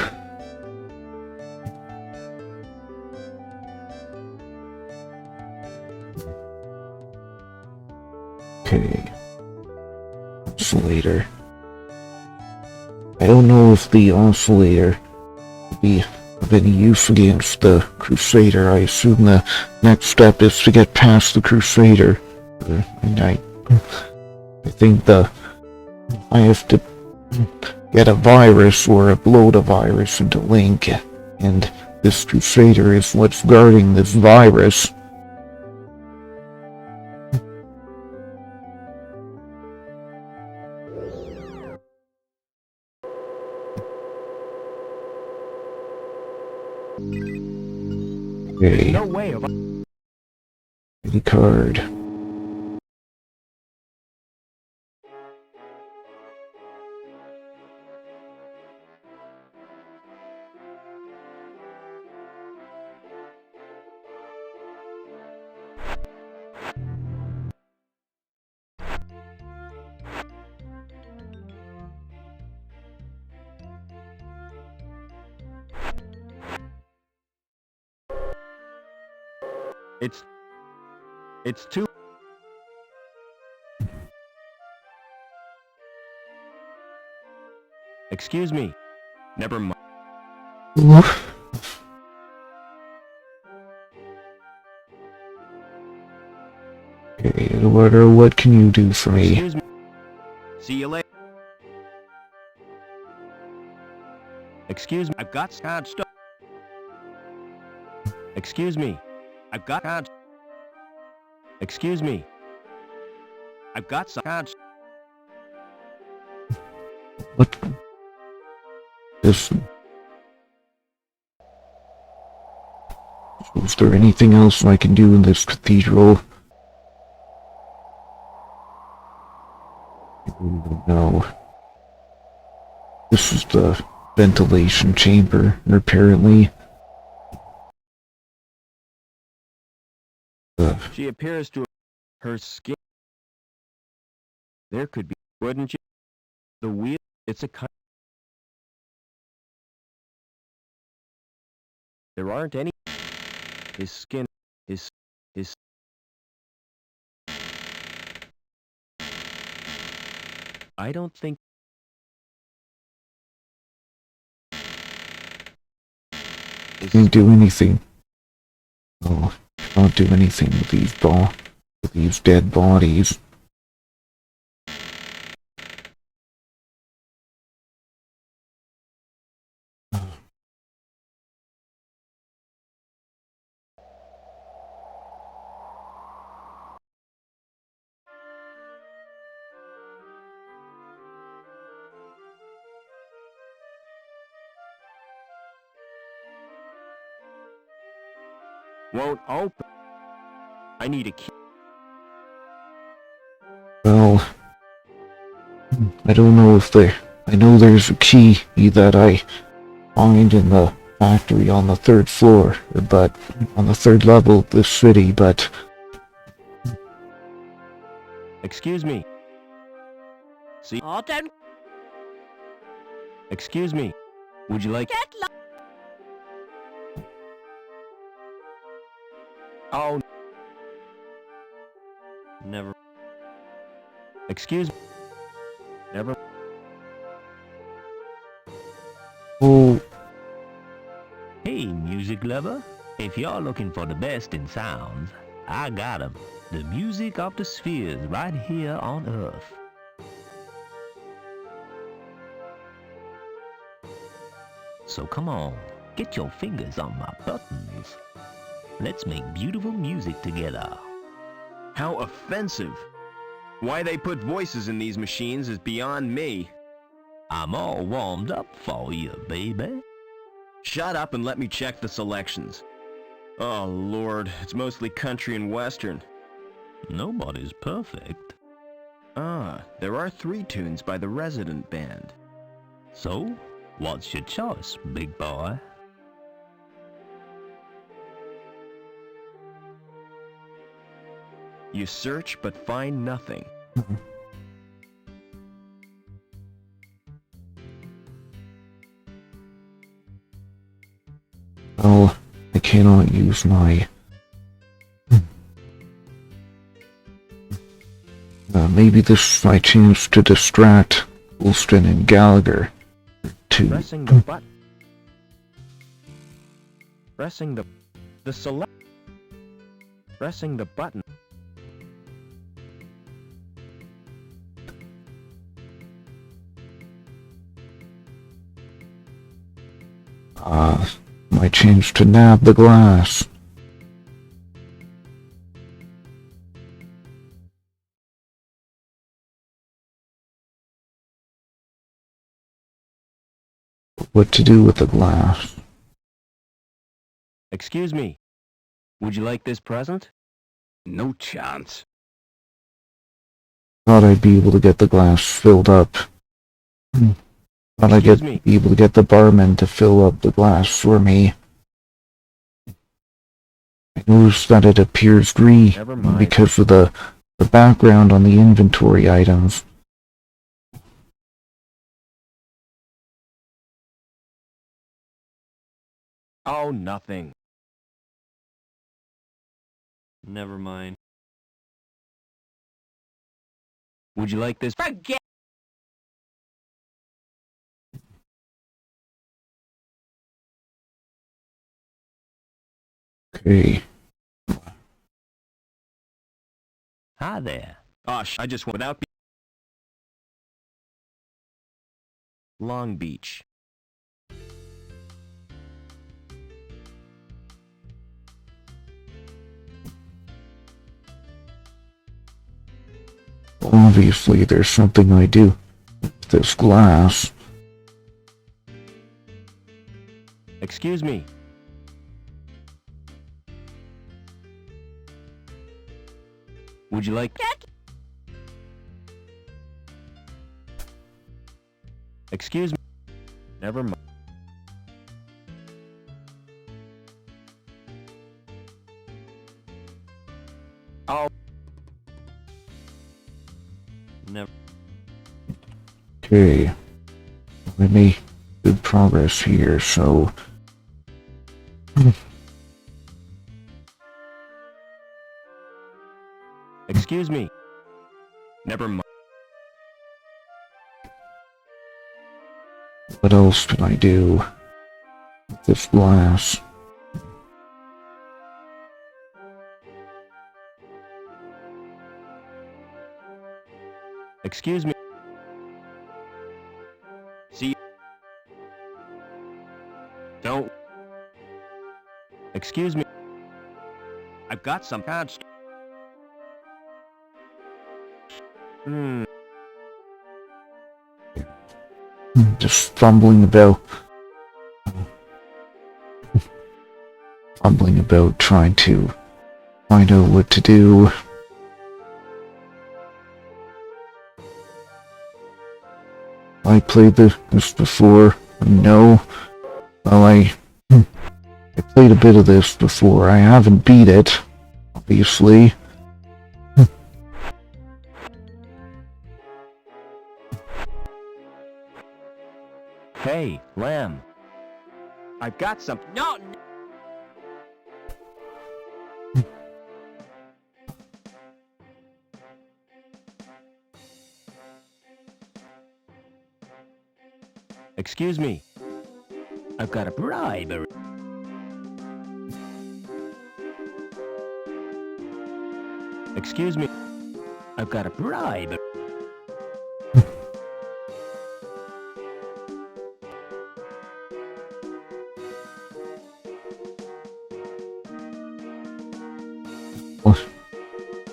Okay. Oscillator. I don't know if the oscillator will be of any use against the Crusader. I assume the next step is to get past the Crusader. And I think I have to get a virus or upload a virus into LINC, and this Crusader is what's guarding this virus. Okay. No way of... ID card. It's too... Excuse me. Never mind. Okay, Eduardo, what can you do for me? Excuse me. See you later. Excuse me. I've got hard stuff. Excuse me. I've got hard... Excuse me. I've got some hard... What? Is there anything else I can do in this cathedral? No. This is the ventilation chamber, apparently. She appears to... Her skin... There could be... Wouldn't you? The wheel... It's a kind... There aren't any... His skin... His... I don't think... Can't do anything. No, can't do anything with these dead bodies. Won't open. I need a key. Well, I don't know if I know there's a key that I find in the factory on the 3rd floor, but on the 3rd level of this city, but... Excuse me. See? Oh, don't Excuse me. Would you like... get lost. Oh... Never. Excuse me. Never... Oh... Hey, music lover. If you're looking for the best in sounds, I got 'em. The music of the spheres right here on Earth. So come on, get your fingers on my buttons. Let's make beautiful music together. How offensive. Why they put voices in these machines is beyond me. I'm all warmed up for you, baby. Shut up and let me check the selections. Oh Lord, it's mostly country and western. Nobody's perfect. Ah, there are 3 tunes by the resident band. So, what's your choice, big boy? You search but find nothing. Well, I cannot use my... maybe this is my chance to distract Woolston and Gallagher. Pressing the button. Pressing the select. Pressing the button. My chance to nab the glass. What to do with the glass? Excuse me. Would you like this present? No chance. Thought I'd be able to get the glass filled up. Thought I'd Excuse me. be able to get the barman to fill up the glass for me. I noticed that it appears green Never mind. because of the background on the inventory items. Oh, nothing. Never mind. Would you like this? Forget. Okay. Hi there. Gosh, I just went without Long Beach. Obviously, there's something I do with this glass. Excuse me. Would you like... Excuse me. Never mind. Oh. Never. Okay. We made good progress here, so... Excuse me. Never mind. What else can I do with this glass? Excuse me. See. Don't. Excuse me. I've got some bad stuff. Just fumbling about. Fumbling about trying to find out what to do. I played this before. No. Well, I played a bit of this before. I haven't beat it, obviously. Hey, Lamb. I've got some. No. Excuse me. I've got a bribe. Excuse me. I've got a bribe.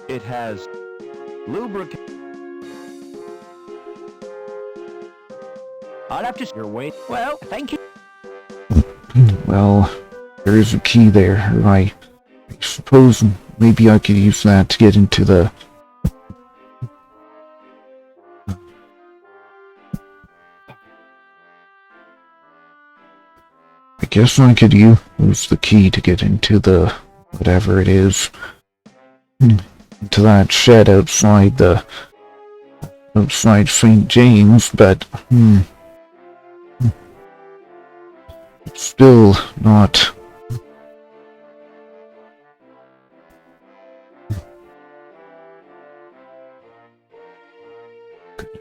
It has lubricant. I'll have to your weight. Well, thank you. Well, there is a key there. I suppose maybe I could use that to get into the... I guess I could use the key to get into the... whatever it is. Into that shed outside the... outside St. James, but... It's still not...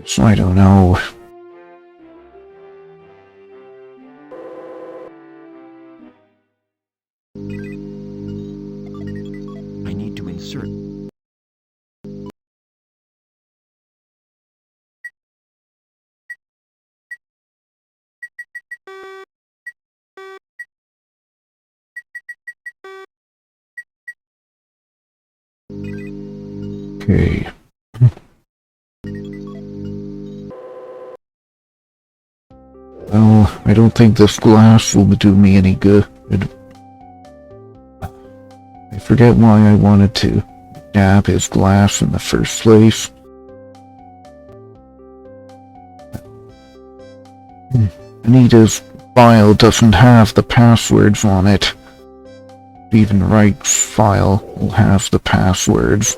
So I don't know. I need to insert. Okay. Well, I don't think this glass will do me any good. I forget why I wanted to nab his glass in the first place. Anita's file doesn't have the passwords on it. Even Wright's file will have the passwords.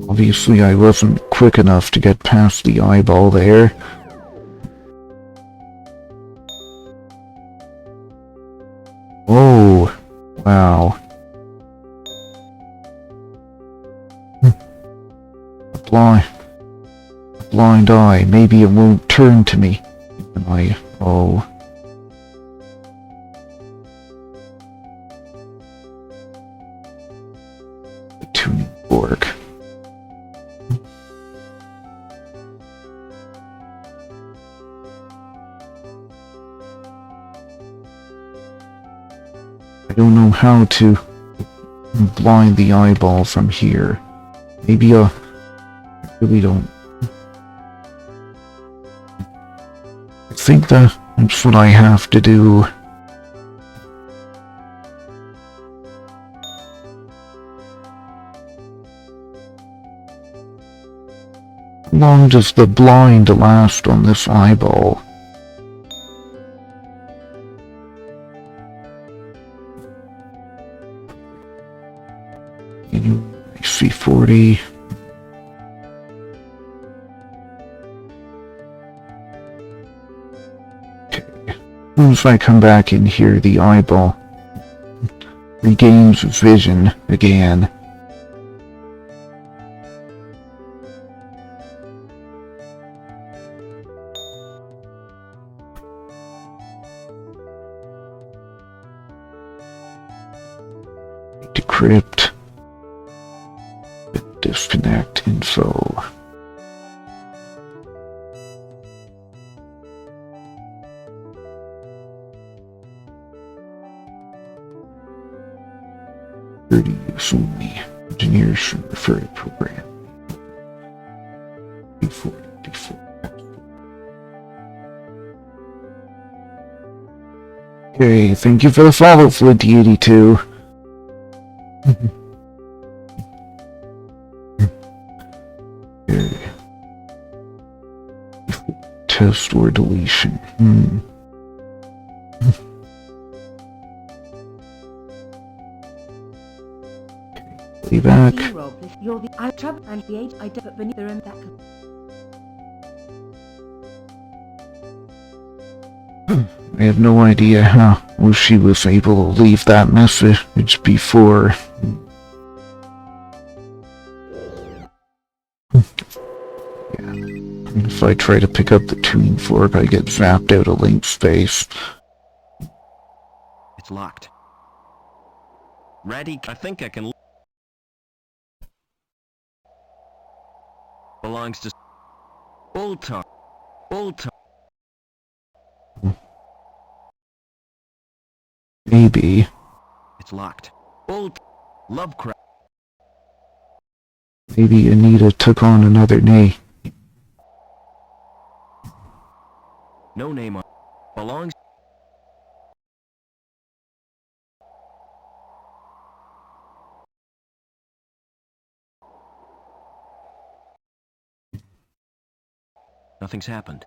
Obviously, I wasn't quick enough to get past the eyeball there. Oh, wow. A blind eye. Maybe it won't turn to me. Oh. The tuning fork. I don't know how to blind the eyeball from here. Maybe I really don't. I think that's what I have to do. How long does the blind last on this eyeball? I see 40. Okay. As soon as I come back in here, the eyeball regains vision again. Decrypt. Disconnect info. Use only. Engineers should refer to program. Before. Okay, thank you for the follow, Flint82. Test or deletion. Play back. You're the I trouble and the age I don't beneath the room that I have no idea how she was able to leave that message before. If I try to pick up the tuning fork, I get zapped out of LINC space. It's locked. Ready? I think I can... Belongs to... Old time. Maybe. It's locked. Old... Lovecraft. Maybe Anita took on another name. No name on... Belongs... Nothing's happened.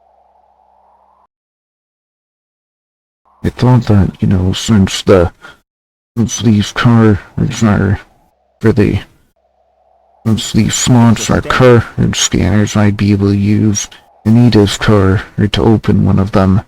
I thought that, you know, since these cards are since these slots are card scanners, I'd be able to use Anita's card to open one of them.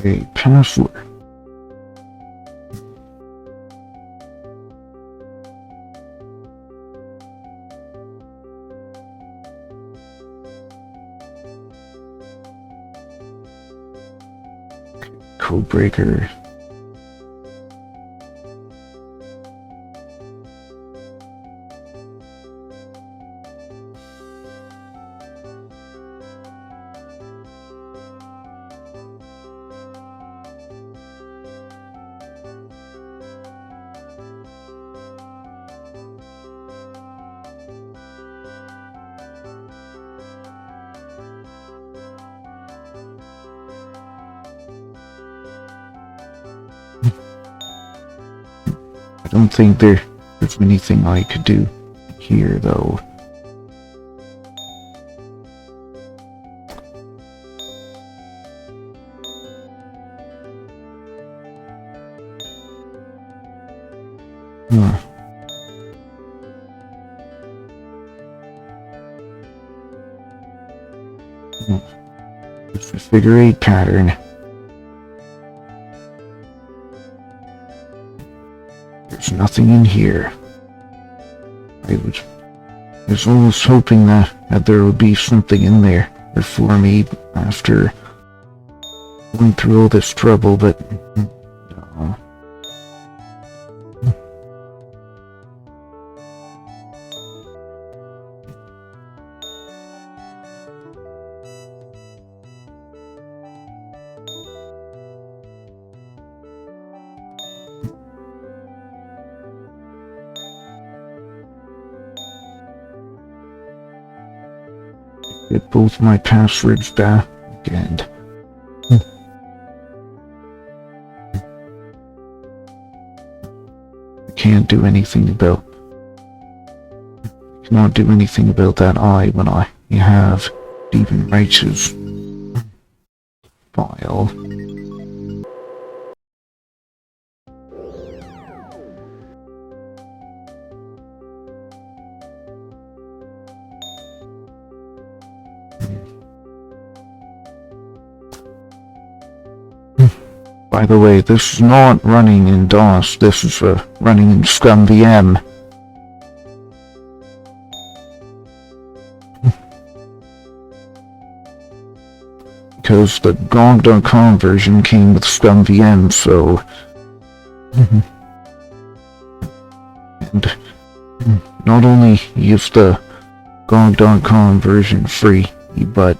A password. Code breaker. I don't think there's anything I could do here, though. Huh. It's a figure 8 pattern. There's nothing in here. I was almost hoping that there would be something in there for me after going through all this trouble, but no. Get both my passwords back and I can't do anything about cannot do anything about that eye when I have Stephen Reich's file. By the way, this is not running in DOS, this is running in ScumVM. Because the GOG.com version came with ScumVM, so... and not only is the GOG.com version free, but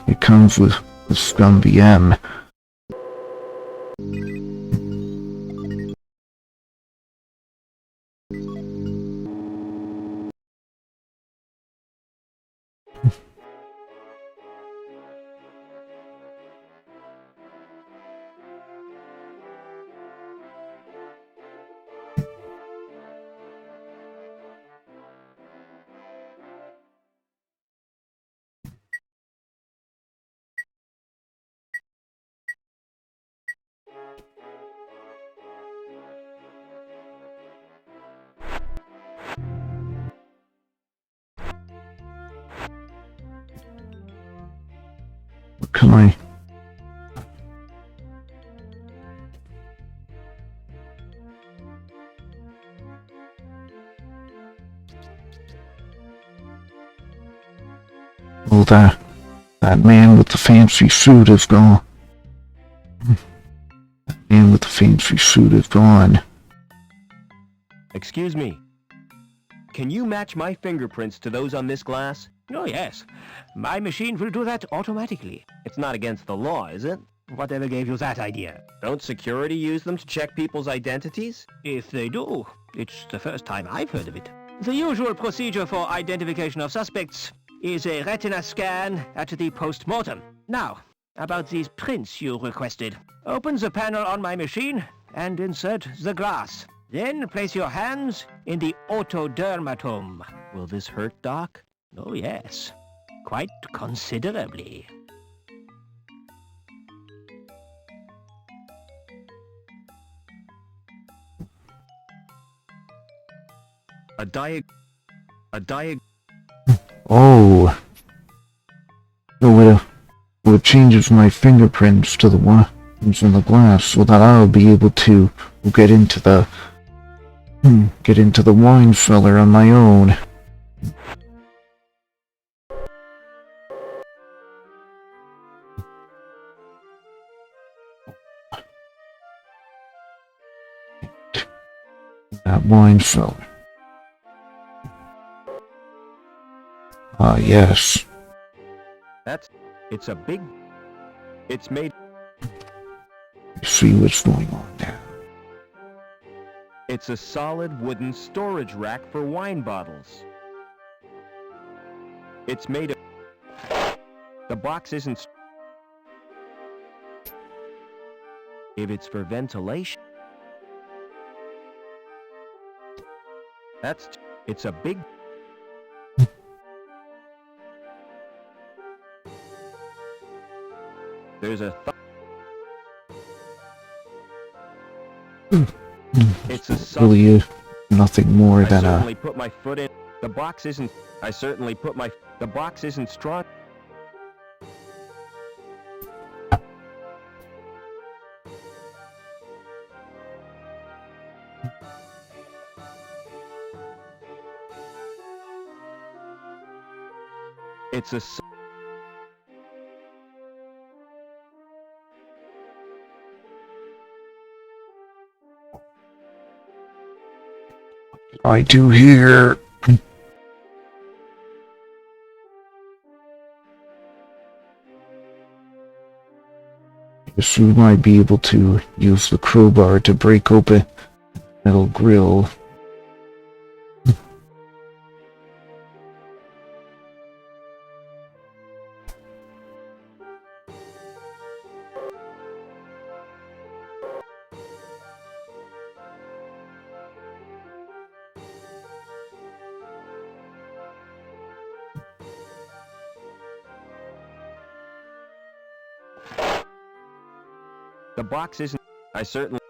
it comes with ScumVM. What can I... Oh, that man with the fancy suit is gone. That man with the fancy suit is gone. Excuse me. Can you match my fingerprints to those on this glass? Oh, yes. My machine will do that automatically. It's not against the law, is it? Whatever gave you that idea? Don't security use them to check people's identities? If they do, it's the first time I've heard of it. The usual procedure for identification of suspects is a retina scan at the post-mortem. Now, about these prints you requested. Open the panel on my machine and insert the glass. Then place your hands in the otodermatome. Will this hurt, Doc? Oh, yes. Quite considerably. Oh. So it changes my fingerprints to the ones in the glass so that I'll be able to get into the wine cellar on my own. That wine cellar. Ah, yes. It's a big... It's made... I see what's going on now. It's a solid wooden storage rack for wine bottles. It's made of... The box isn't... If it's for ventilation... It's a big... There's a... It's a really nothing more than I a... certainly put my foot in. The box isn't... I certainly put my... The box isn't strong. It's a... I do hear... Guess we might be able to use the crowbar to break open the metal grill. The box isn't... I certainly...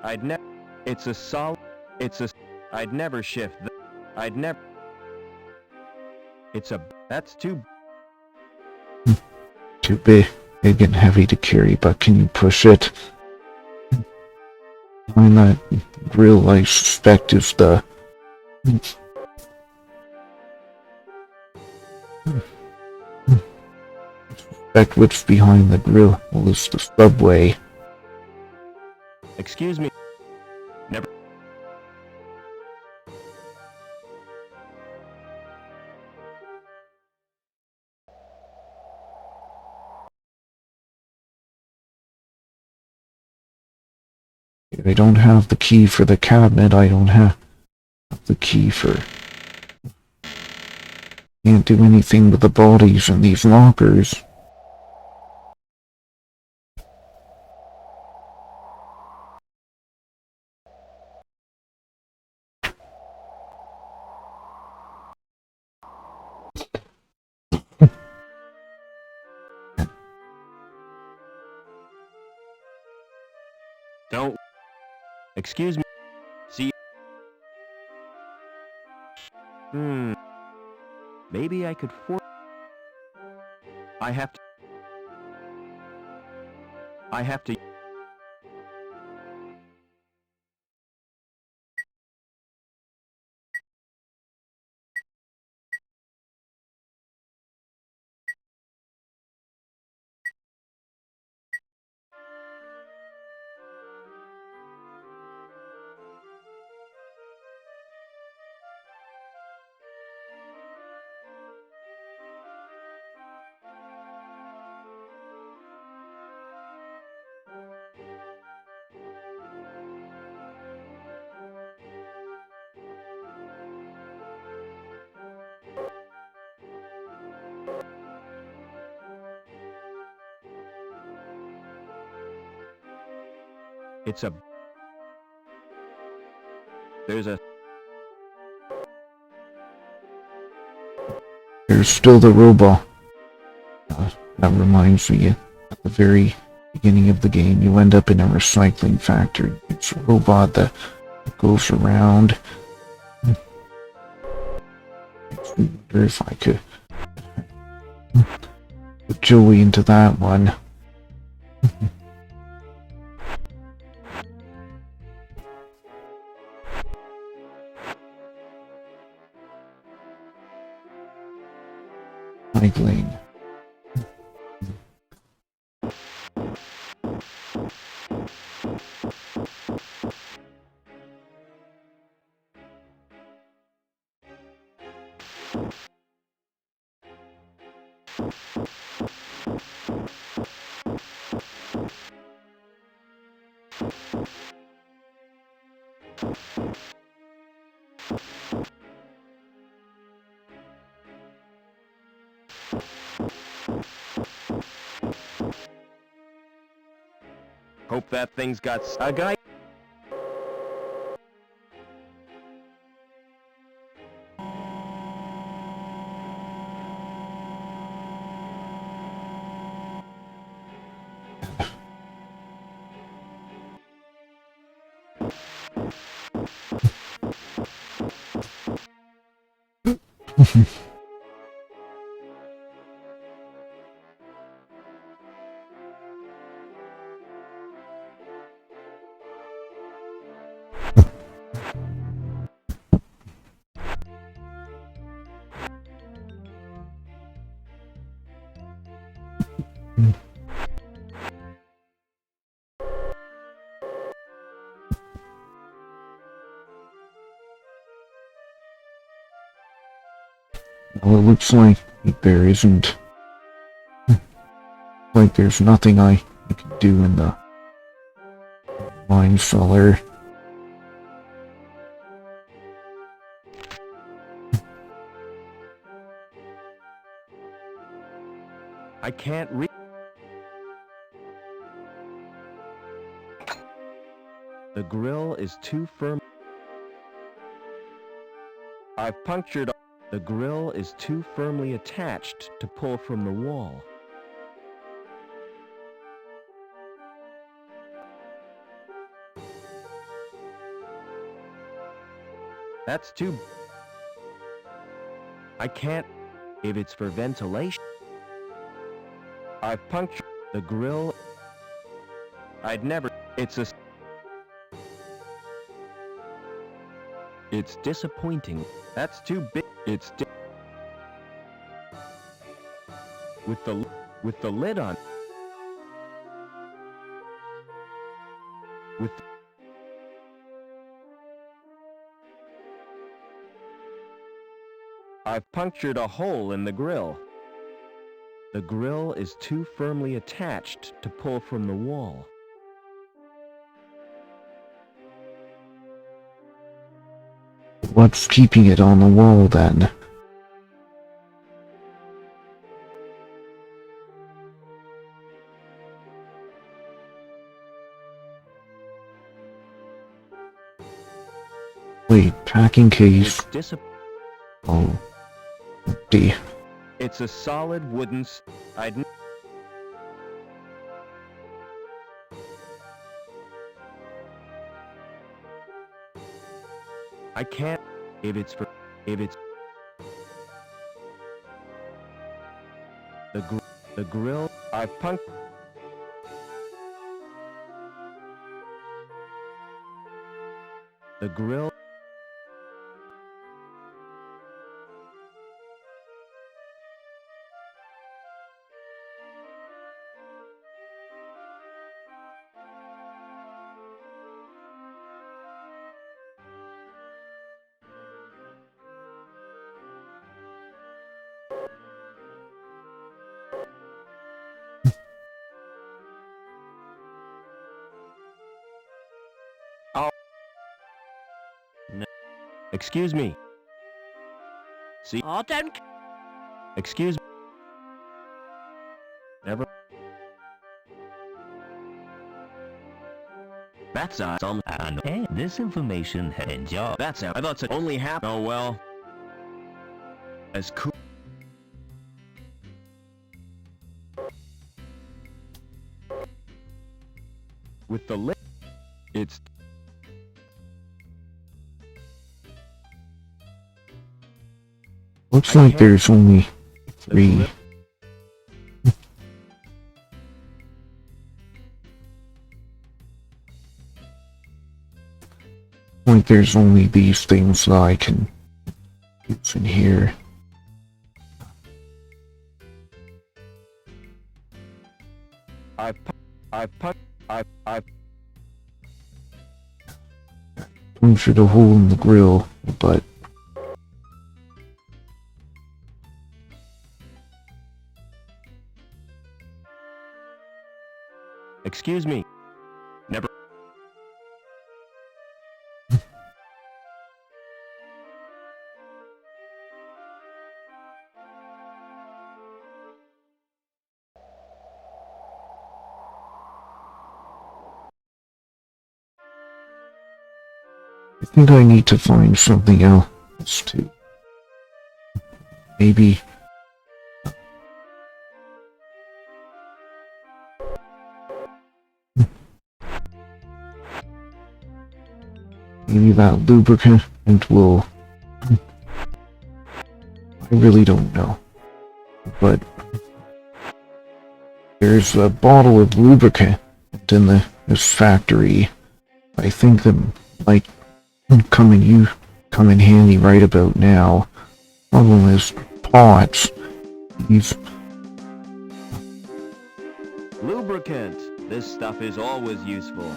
I'd never... It's a solid... It's a... I'd never shift the... I'd never... It's a... That's too... Too big and heavy to carry, but can you push it? Behind that grill, I suspect, is the... Suspect what's behind the grill is the subway. Excuse me. Never... If I don't have the key for the cabinet, I don't have the key for... Can't do anything with the bodies in these lockers. Don't... Excuse me. See... Maybe I could I have to... It's a... There's a... There's still the robot. That reminds me, at the very beginning of the game, you end up in a recycling factory. It's a robot that goes around. I wonder if I could put Joey into that one. idling. Hope that thing's got a guy. Well, it looks like there isn't. Like there's nothing I can do in the wine cellar. I can't read. The grill is too firm. I've punctured. The grill is too firmly attached to pull from the wall. That's too... I can't... If it's for ventilation... I've punctured the grill. I'd never... It's a... It's disappointing. That's too big. It's with the lid on. With I've punctured a hole in the grill. The grill is too firmly attached to pull from the wall. What's keeping it on the wall then? Wait, packing case. Oh, empty. It's a solid wooden. I can't. If it's the grill. I've punctured. The grill. No. Excuse me. See? Oh, don't... Excuse me. Never. That's some. And this information had job. That's out. I thought it only happened. Oh well. As cool. With the lid, it's. Looks like there's only 3. Like there's only these things that I can use in here. I've punctured a hole in the grill, but Excuse me. Never. I think I need to find something else to maybe that lubricant will, I really don't know, but there's a bottle of lubricant in this factory. I think that might come in handy right about now. Problem is Potts. He's Lubricant. This stuff is always useful.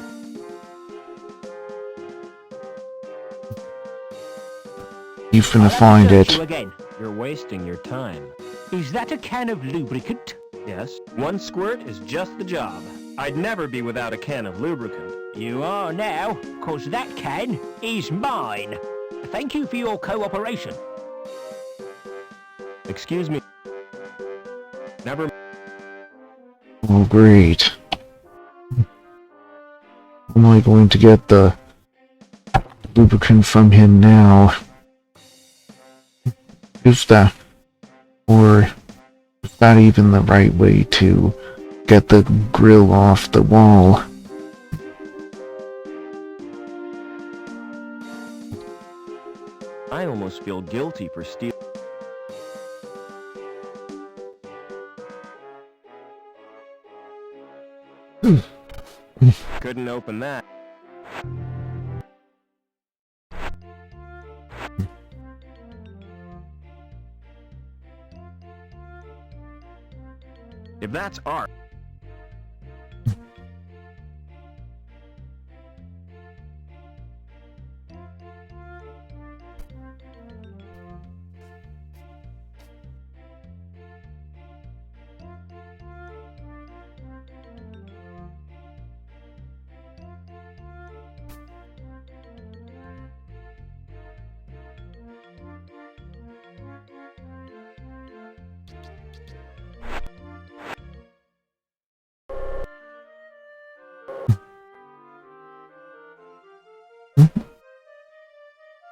gonna find it. You again. You're wasting your time. Is that a can of lubricant? Yes, one squirt is just the job. I'd never be without a can of lubricant. You are now, 'cause that can is mine. Thank you for your cooperation. Excuse me. Never. Oh, great. How am I going to get the lubricant from him now? Is that even the right way to get the grill off the wall? I almost feel guilty for stealing. Couldn't open that. If that's art.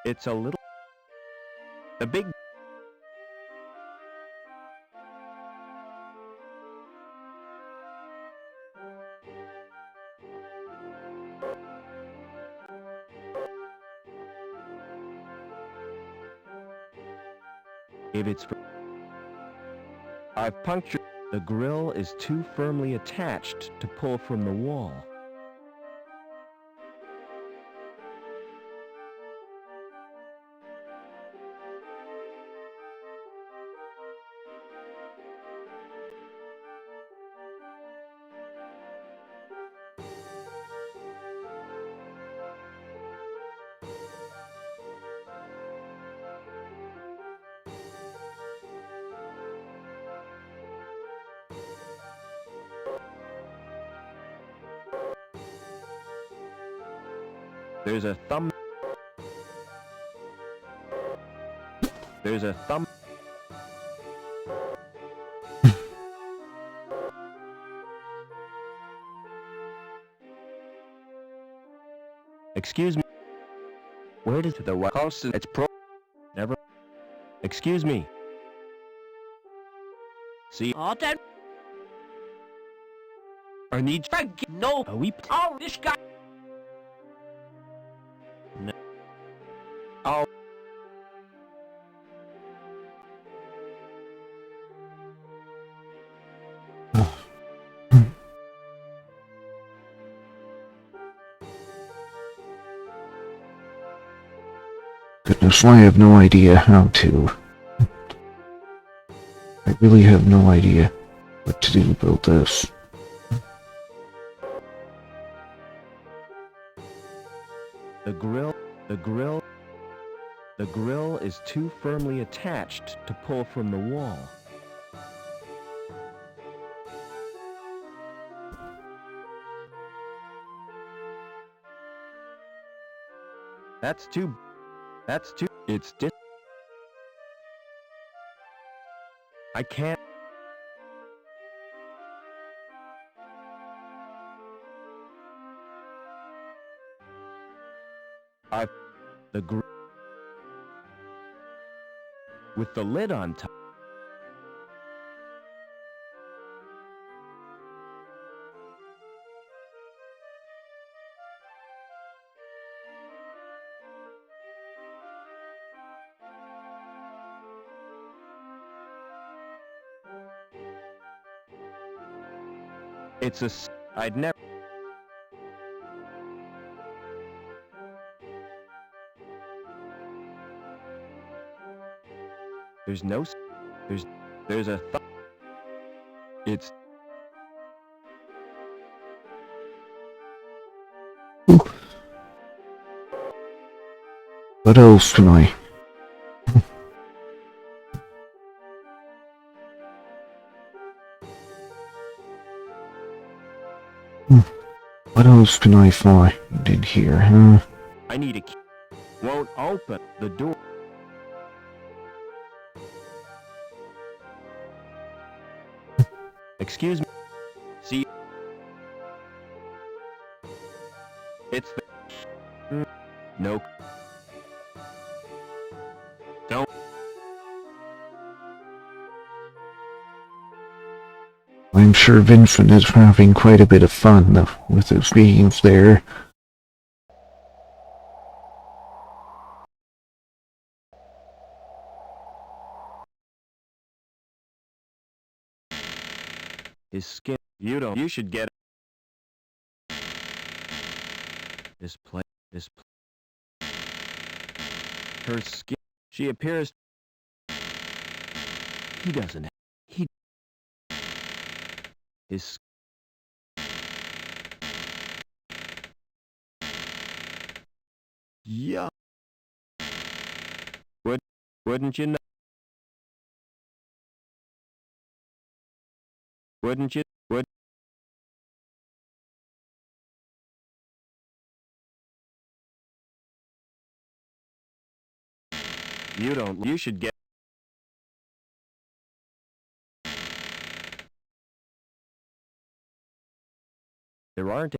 It's a little... A big... If it's... I've punctured... The grill is too firmly attached to pull from the wall. There's a thumb. There's a thumb. Excuse me. Where did the Carlson? It's pro. Never. Excuse me. See. I don't. I need. No. A weep. Oh, this guy. No. Oh. Goodness, I have no idea how to. I really have no idea what to do about this. The grill is too firmly attached to pull from the wall. That's too, I can't. The grill with the lid on top. I'd never. There's a it's What else can I? What else can I find in here, huh? I need a key. Won't open the door. Excuse me. See, it's the no. Don't. I'm sure Vincent is having quite a bit of fun with his games there. His skin. You should get this play. Her skin. She appears. He doesn't. His. Yeah. Wouldn't you know? Wouldn't you? You don't. You should get. There aren't.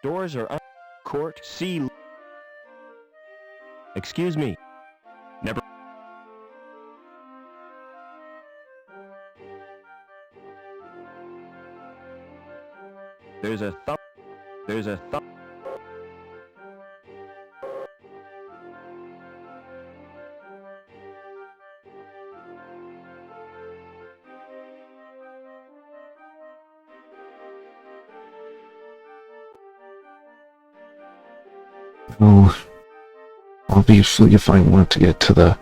Doors are up. Court C. Excuse me. Never. There's a thumb. Oh, obviously if I want to get to the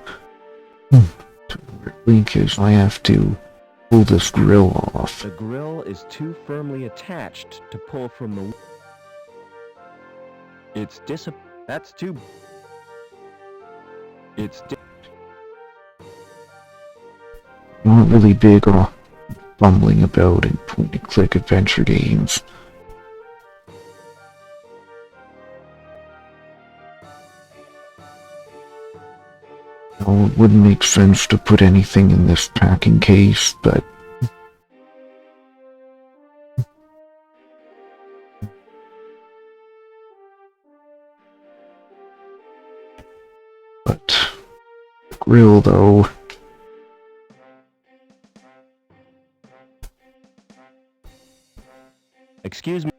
to where LINC is, I have to pull this grill off. The grill is too firmly attached to pull from the. That's too. I'm not really big on fumbling about in point-and-click adventure games. No, it wouldn't make sense to put anything in this packing case, but grill though. Excuse me.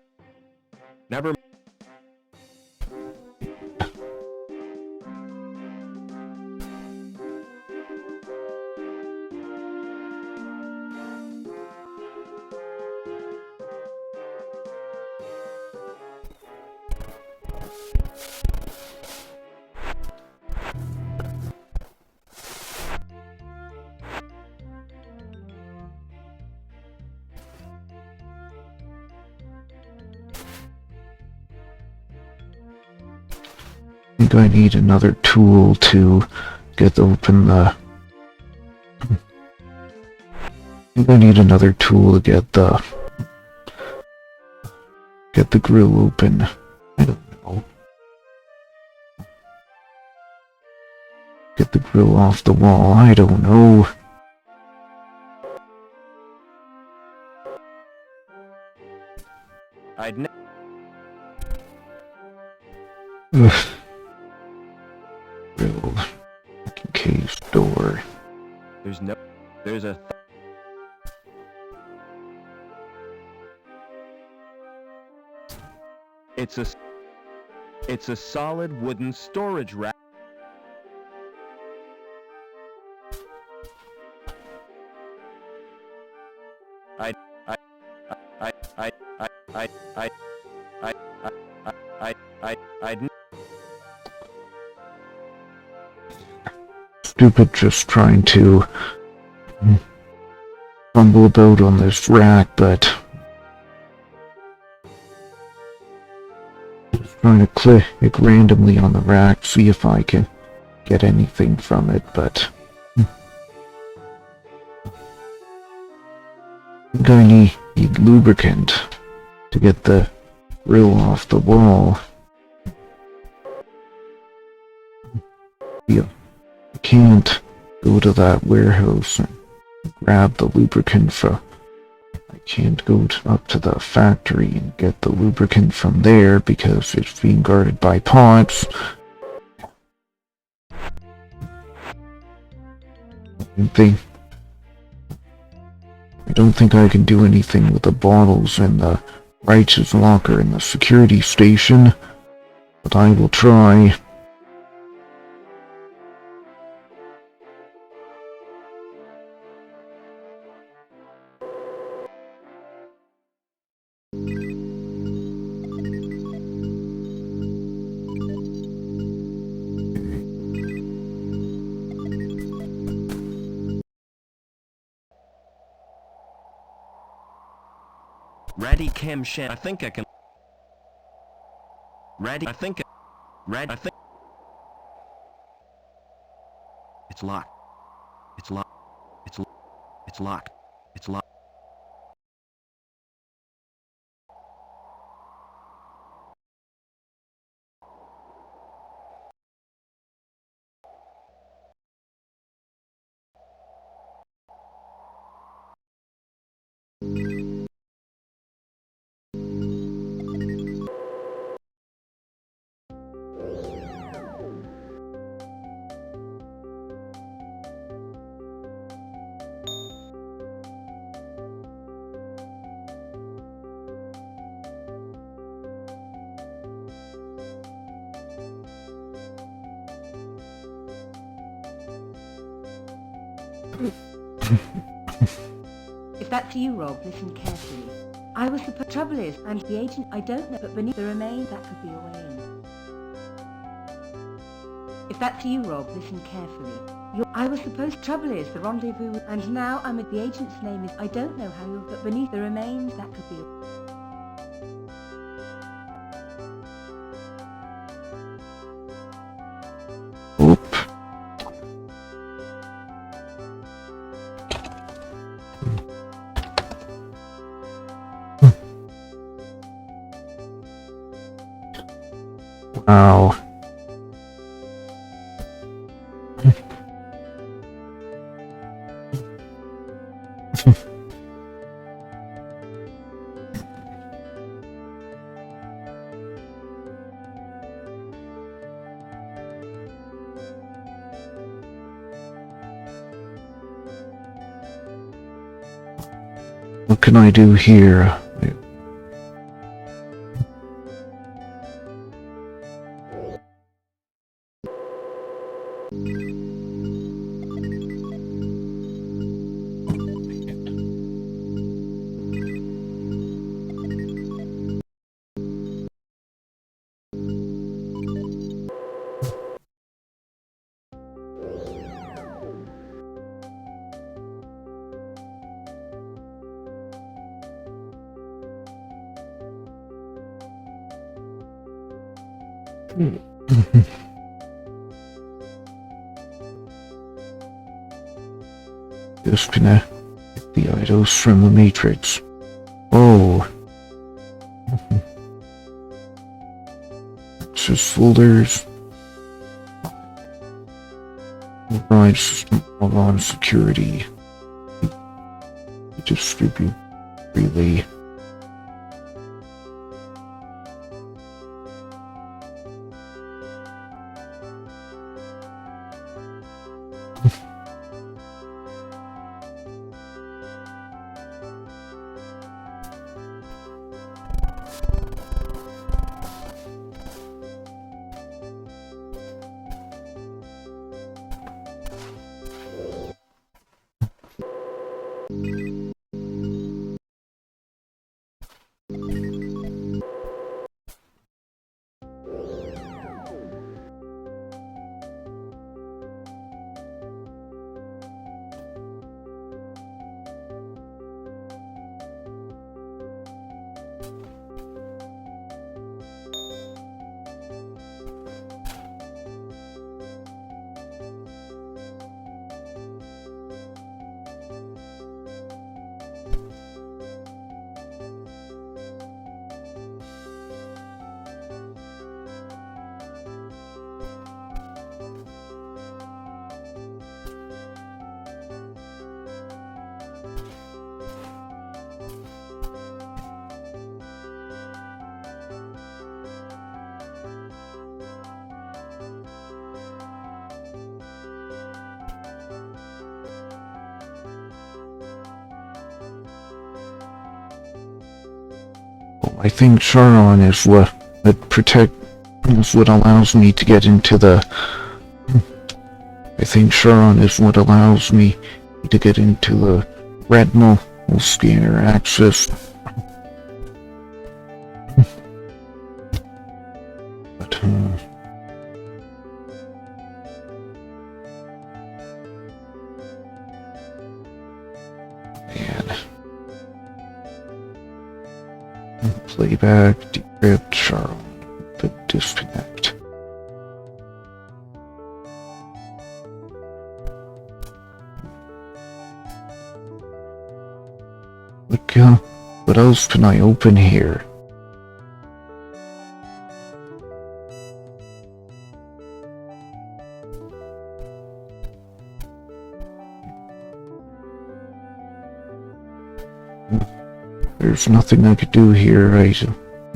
Never. think I need another tool to get open the... I think I need another tool to get the grill open. I don't know. Get the grill off the wall. I don't know. Ugh. Grill. Cave door. There's a... It's a solid wooden storage rack. Stupid just trying to fumble about on this rack, but just trying to click randomly on the rack, see if I can get anything from it, but I think I need lubricant to get the grill off the wall. Yeah. I can't go to that warehouse and grab the lubricant I can't go up to the factory and get the lubricant from there because it's being guarded by pots. I don't think I can do anything with the bottles in the righteous locker in the security station, but I will try. Raddy Cam Shan. I think I can. Raddy. I think. Rad. I think. It's locked. It's locked. It's locked. It's locked. If that's you, Rob, listen carefully. I was the trouble is, and the agent I don't know, but beneath the remains that could be a way in. If that's you, Rob, listen carefully. I was supposed trouble is the rendezvous, and now I'm at the agent's name is I don't know how, but beneath the remains that could be a... Wow. What can I do here? Disconnect the idols from the matrix. Oh. Access folders. Override system on security. Distribute freely. I think Charon is what allows me to get into the. I think Charon is what allows me to get into the retinal scanner access. But man. Playback, decrypt, Charon, the disconnect. What else can I open here? There's nothing I could do here, right?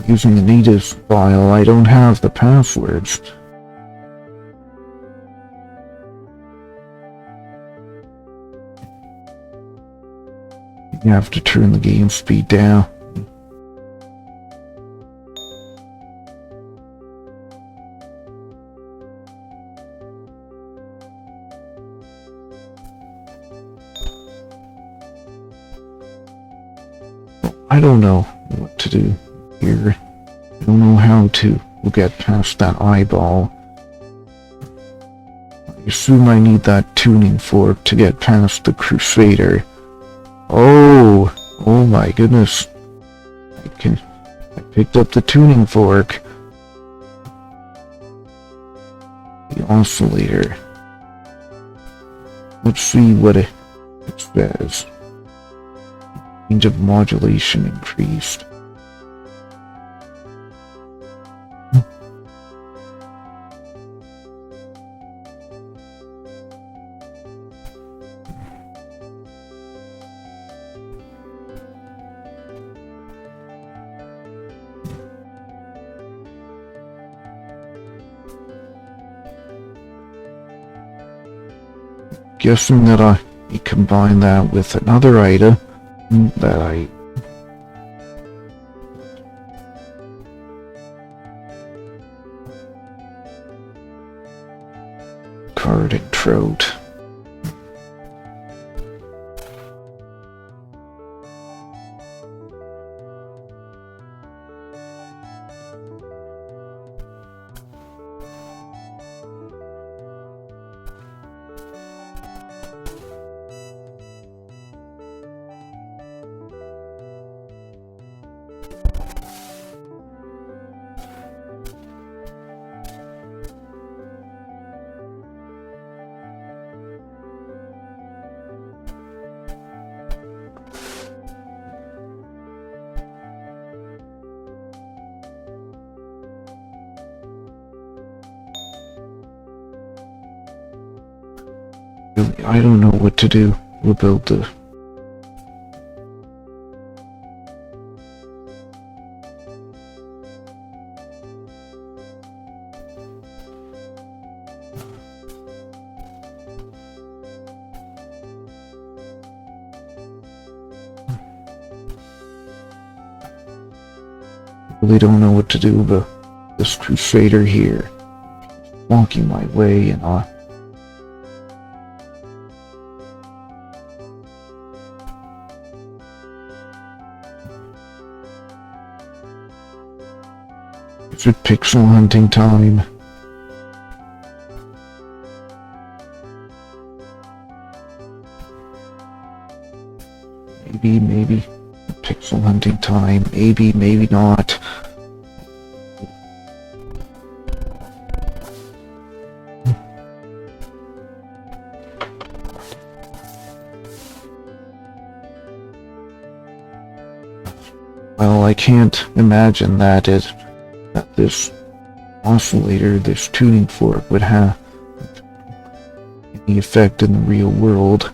Using the native file, I don't have the passwords. You have to turn the game speed down. I don't know what to do here. I don't know how to get past that eyeball. I assume I need that tuning fork to get past the Crusader. Oh my goodness. I picked up the tuning fork. The oscillator. Let's see what it says. Range of modulation increased. Guessing that I combine that with another item that I card and trout. Really, I don't know what to do about the... Really don't know what to do about this crusader here. Walking my way, and I... Is it pixel hunting time? Maybe. Pixel hunting time. Maybe not. Well, I can't imagine that this oscillator, this tuning fork, would have any effect in the real world.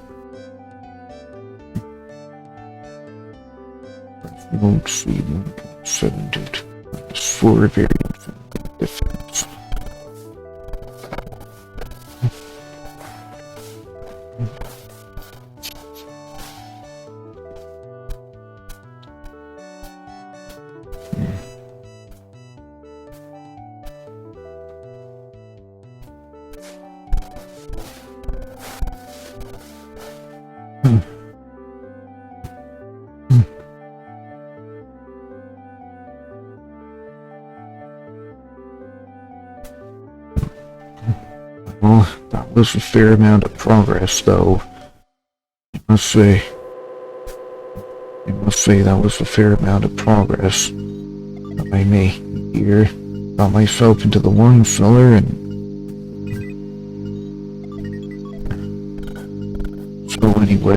Mode C 1.7 4 variant difference. Well, that was a fair amount of progress, though. I must say that was a fair amount of progress. I may here got myself into the wine cellar, and so anyway,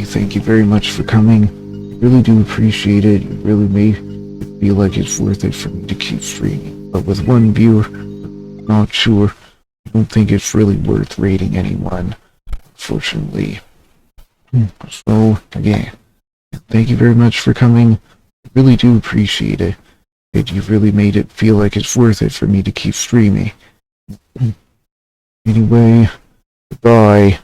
thank you very much for coming. I really do appreciate it. You really made it feel like it's worth it for me to keep streaming. But with one viewer, I'm not sure. I don't think it's really worth rating anyone, unfortunately. So, again, thank you very much for coming. I really do appreciate it. You really made it feel like it's worth it for me to keep streaming. Anyway, goodbye.